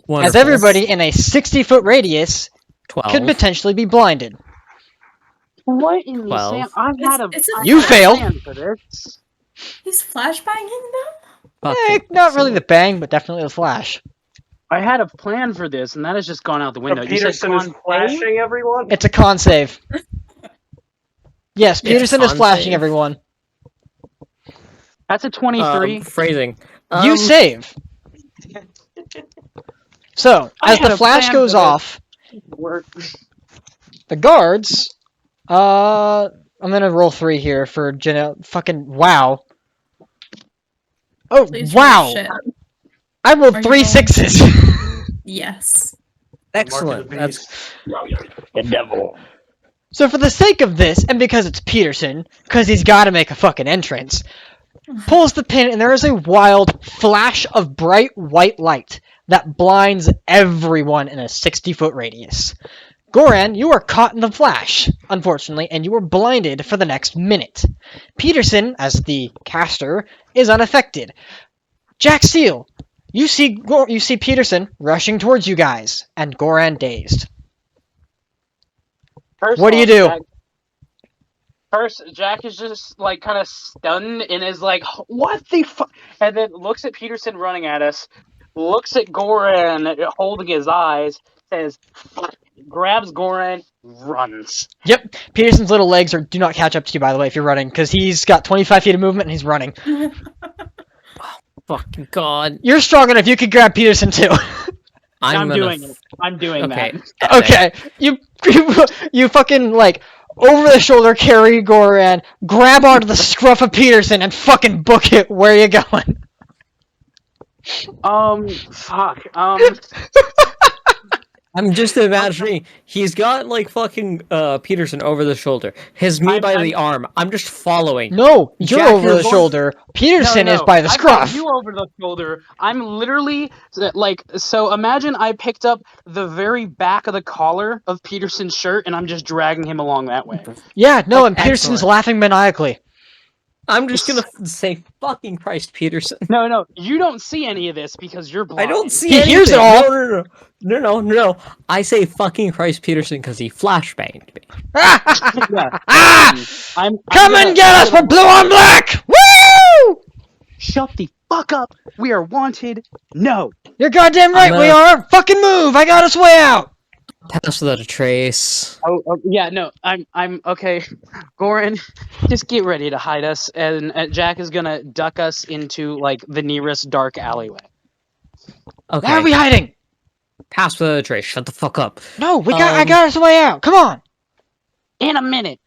Speaker 2: Wonderful.
Speaker 1: As everybody in a 60-foot radius
Speaker 2: 12.
Speaker 1: could potentially be blinded.
Speaker 13: What in the
Speaker 2: 12.
Speaker 13: Sam? I've had a.
Speaker 1: You failed.
Speaker 13: Plan for this.
Speaker 3: He's flashbanging them?
Speaker 1: Not really the bang, but definitely the flash.
Speaker 13: I had a plan for this, and that has just gone out the window. You said
Speaker 8: Peterson is
Speaker 13: con
Speaker 8: flashing
Speaker 13: save?
Speaker 8: everyone?
Speaker 1: It's a con save. Yes, Peterson is
Speaker 2: con
Speaker 1: flashing
Speaker 2: save.
Speaker 1: everyone.
Speaker 13: That's a 23.
Speaker 2: Phrasing.
Speaker 1: You save. So,
Speaker 13: I
Speaker 1: as
Speaker 13: had
Speaker 1: the
Speaker 13: a
Speaker 1: flash
Speaker 13: plan
Speaker 1: goes
Speaker 13: for this.
Speaker 1: off, the guards, I'm gonna roll 3 here for fucking wow. Oh,
Speaker 3: Please roll
Speaker 1: wow!
Speaker 3: shit.
Speaker 1: I rolled
Speaker 3: Are you
Speaker 1: 3
Speaker 3: rolling?
Speaker 1: 6s.
Speaker 3: Yes.
Speaker 2: Excellent. That's
Speaker 11: The devil.
Speaker 1: So for the sake of this, and because it's Peterson, because he's gotta make a fucking entrance, pulls the pin and there is a wild flash of bright white light that blinds everyone in a 60-foot radius. Goran, you are caught in the flash, unfortunately, and you are blinded for the next minute. Peterson, as the caster, is unaffected. Jack Steele, you see Peterson rushing towards you guys, and Goran dazed. What do you do?
Speaker 13: First, Jack is just like kind of stunned and is like, "What the fuck?" And then looks at Peterson running at us, looks at Goran holding his eyes, says, "Fuck," grabs Goran, runs.
Speaker 1: Yep, Peterson's little legs do not catch up to you, by the way, if you're running, because he's got 25 feet of movement and he's running.
Speaker 2: fucking god.
Speaker 1: You're strong enough, you could grab Peterson too.
Speaker 13: I'm doing it. I'm doing
Speaker 2: Okay.
Speaker 13: that.
Speaker 1: Okay, you fucking, like, over the shoulder carry Goran, grab onto the scruff of Peterson, and fucking book it. Where you going?
Speaker 13: Fuck.
Speaker 2: I'm just imagining he's got like fucking Peterson over the shoulder. Me by the arm. I'm just following.
Speaker 1: No, you're
Speaker 2: Jack,
Speaker 1: over the shoulder. Peterson is by the
Speaker 13: I've
Speaker 1: scruff.
Speaker 13: got you over the shoulder. I'm literally like, so imagine I picked up the very back of the collar of Peterson's shirt and I'm just dragging him along that way.
Speaker 1: Yeah, no, and Peterson's laughing maniacally.
Speaker 2: I'm just gonna say fucking Christ, Peterson.
Speaker 13: No, you don't see any of this because you're blind.
Speaker 2: I don't see
Speaker 1: He
Speaker 2: anything.
Speaker 1: hears it all.
Speaker 2: No. I say fucking Christ, Peterson, because he flashbanged me.
Speaker 1: Come and get us for blue on black! Woo!
Speaker 13: Shut the fuck up. We are wanted. No.
Speaker 1: You're goddamn right we are. Fucking move. I got us way out.
Speaker 2: Pass without a trace.
Speaker 13: Oh yeah, no. I'm okay. Goran, just get ready to hide us, and Jack is gonna duck us into like the nearest dark alleyway.
Speaker 2: Okay.
Speaker 1: Why are we hiding?
Speaker 2: Pass without a trace. Shut the fuck up.
Speaker 1: No, I got us way out. Come on.
Speaker 13: In a minute.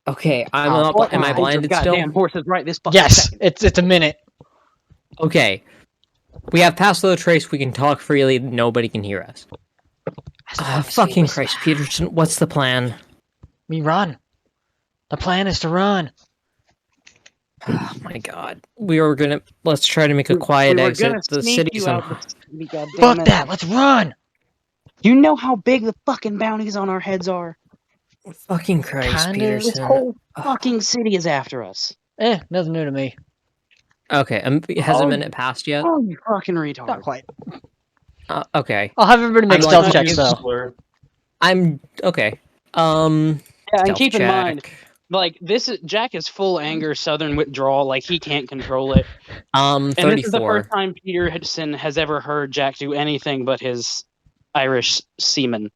Speaker 2: Okay, am I blinded still?
Speaker 13: Goddamn horses right this fucking
Speaker 1: Yes,
Speaker 13: second.
Speaker 1: it's a minute.
Speaker 2: Okay. We have pass without a trace. We can talk freely. Nobody can hear us. Fucking Christ, Peterson. What's the plan?
Speaker 1: We run. The plan is to run.
Speaker 2: Oh my god. Let's try to make a quiet exit. The city's on.
Speaker 1: Fuck that. Let's run.
Speaker 13: You know how big the fucking bounties on our heads are?
Speaker 2: Fucking Christ,
Speaker 1: Kinda.
Speaker 2: Peterson.
Speaker 13: This whole fucking city is after us.
Speaker 1: Nothing new to me.
Speaker 2: Okay, has a minute passed yet?
Speaker 13: Oh, you fucking retard.
Speaker 1: Not quite.
Speaker 2: Okay.
Speaker 1: I'll have everybody make stealth checks though.
Speaker 2: I'm okay.
Speaker 13: Yeah, and keep in mind,
Speaker 12: like this is Jack is full anger, southern withdrawal, like he can't control it.
Speaker 2: 34.
Speaker 12: And this is the first time Peterson has ever heard Jack do anything but his Irish seaman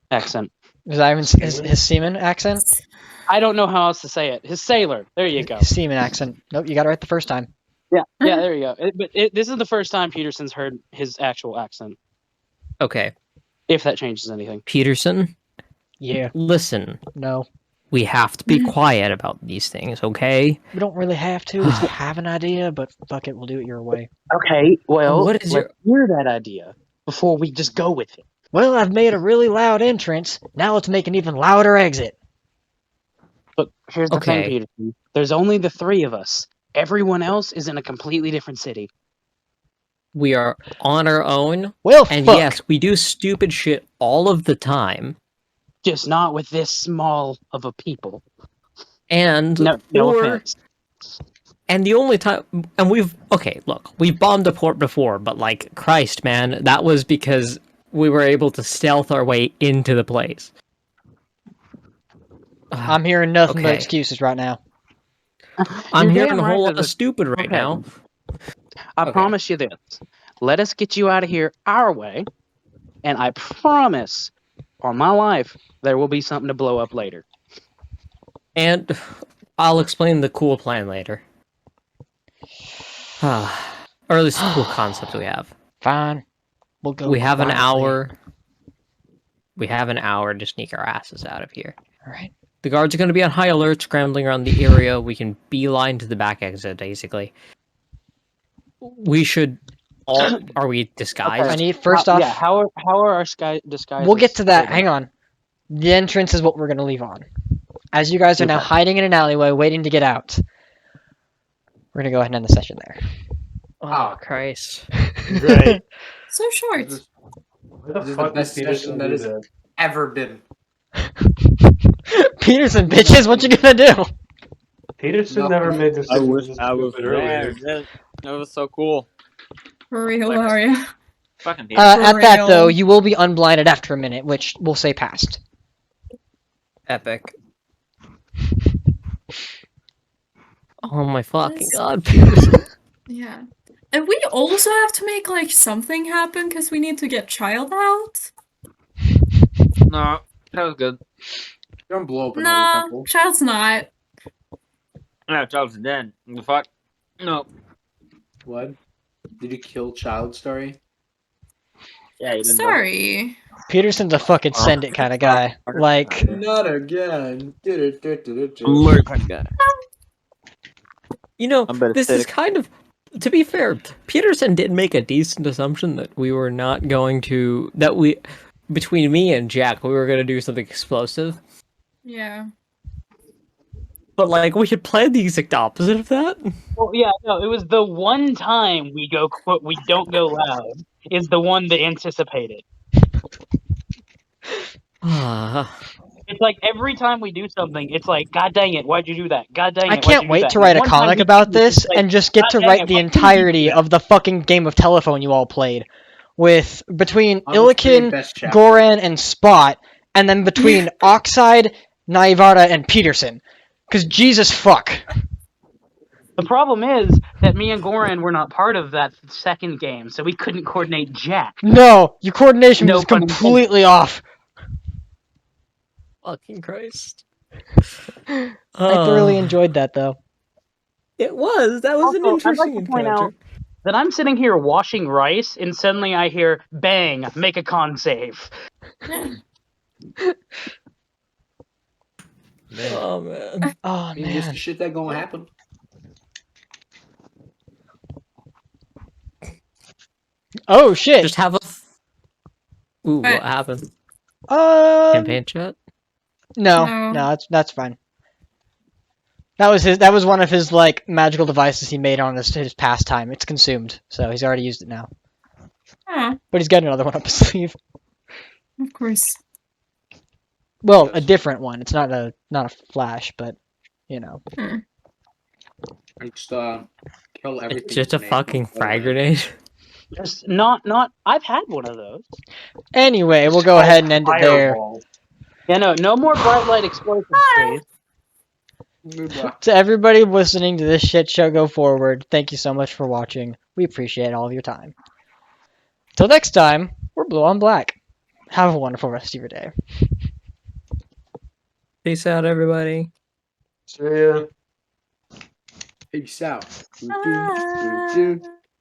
Speaker 12: accent.
Speaker 1: His seaman accent?
Speaker 12: I don't know how else to say it. His sailor. There you go.
Speaker 1: Seaman accent. Nope, you got it right the first time.
Speaker 12: Yeah, there you go. This is the first time Peterson's heard his actual accent.
Speaker 2: Okay.
Speaker 12: If that changes anything.
Speaker 2: Peterson?
Speaker 1: Yeah.
Speaker 2: Listen.
Speaker 1: No.
Speaker 2: We have to be quiet about these things, okay?
Speaker 1: We don't really have to. We have an idea, but fuck it, we'll do it your way.
Speaker 12: Okay, well,
Speaker 2: what is
Speaker 12: let's hear that idea before we just go with it.
Speaker 1: Well, I've made a really loud entrance. Now let's make an even louder exit.
Speaker 12: But here's the thing, Peterson. There's only the three of us. Everyone else is in a completely different city.
Speaker 2: We are on our own.
Speaker 1: Well,
Speaker 2: and
Speaker 1: fuck.
Speaker 2: Yes, we do stupid shit all of the time.
Speaker 12: Just not with this small of a people.
Speaker 2: And
Speaker 12: no offense.
Speaker 2: And the only time, and we've bombed a port before, but like, Christ, man, that was because we were able to stealth our way into the place.
Speaker 1: I'm hearing nothing but excuses right now.
Speaker 2: I'm hearing a whole lot of stupid right now.
Speaker 12: I promise you this. Let us get you out of here our way, and I promise, on my life, there will be something to blow up later.
Speaker 2: And I'll explain the cool plan later. Or at least the cool concept we have.
Speaker 1: Fine. We'll go.
Speaker 2: We have an
Speaker 1: quietly.
Speaker 2: hour. We have an hour to sneak our asses out of here.
Speaker 1: Alright.
Speaker 2: The guards are going to be on high alert, scrambling around the area. We can beeline to the back exit, basically. We should all... Are we disguised?
Speaker 1: I need, first off...
Speaker 12: Yeah, how are our disguises?
Speaker 1: We'll get to that. Hang on. The entrance is what we're going to leave on. As you guys are now hiding in an alleyway, waiting to get out. We're going to go ahead and end the session there.
Speaker 2: Oh, Christ.
Speaker 7: Great.
Speaker 3: So short.
Speaker 14: This is the best session that has ever been.
Speaker 1: Peterson, bitches, what you gonna do?
Speaker 8: Peterson never made this.
Speaker 11: I was
Speaker 8: earlier.
Speaker 11: there. That was so cool.
Speaker 3: For real, Aria.
Speaker 11: Fucking
Speaker 1: At that, though, you will be unblinded after a minute, which we'll say passed.
Speaker 2: Epic. Oh my fucking god, Peterson.
Speaker 3: Yeah. And we also have to make, like, something happen, because we need to get Child out.
Speaker 11: No, that was good.
Speaker 14: Don't blow up another
Speaker 3: No,
Speaker 14: temple.
Speaker 3: Child's not.
Speaker 11: No, Charles is dead. The fuck? No.
Speaker 14: What? Did you kill Child, Story?
Speaker 11: Yeah, you didn't.
Speaker 3: Sorry.
Speaker 1: Peterson's a fucking send it kind of guy. Like,
Speaker 14: Not again.
Speaker 11: Murder kind of guy.
Speaker 2: You know, this is kind of... To be fair, Peterson did make a decent assumption that we were not going to... Between me and Jack, we were going to do something explosive.
Speaker 3: Yeah.
Speaker 2: But, like, we had planned the exact opposite of that.
Speaker 12: Well, yeah, no, it was the one time we don't go loud is the one that anticipated. It's like every time we do something, it's like, God dang it, why'd you do that? God dang it,
Speaker 1: I can't wait to write a comic about this and just get to write the entirety of the fucking game of telephone you all played. Between Illikin, Goran, and Spot, and then between Oxide, Naivara, and Peterson. Because Jesus fuck.
Speaker 12: The problem is that me and Goran were not part of that second game, so we couldn't coordinate Jack.
Speaker 1: No, your coordination was completely off.
Speaker 2: Fucking Christ.
Speaker 1: I thoroughly enjoyed that, though.
Speaker 2: It was. That was an interesting
Speaker 12: I'd like to point out that I'm sitting here washing rice, and suddenly I hear, bang, make a con save.
Speaker 2: Oh, man.
Speaker 1: Oh,
Speaker 14: man. This is shit that gonna happen.
Speaker 1: Oh, shit.
Speaker 2: Just have a... Ooh, what happened?
Speaker 1: Campaign
Speaker 2: chat?
Speaker 1: No, that's fine. That was one of his, like, magical devices he made on his pastime. It's consumed, so he's already used it now. But he's got another one up his sleeve.
Speaker 3: Of course.
Speaker 1: Well, a different one. It's not a flash, but you know.
Speaker 14: Just kill everything.
Speaker 2: It's just a fucking frag grenade.
Speaker 12: Just not. I've had one of those.
Speaker 1: Anyway, we'll go ahead and end it there.
Speaker 12: Yeah, no more bright light explosions, please.
Speaker 1: To everybody listening to this shit show go forward, thank you so much for watching. We appreciate all of your time. Till next time, we're Blue on Black. Have a wonderful rest of your day.
Speaker 2: Peace out, everybody.
Speaker 8: See ya.
Speaker 14: Peace out.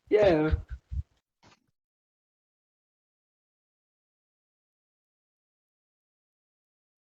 Speaker 14: Yeah.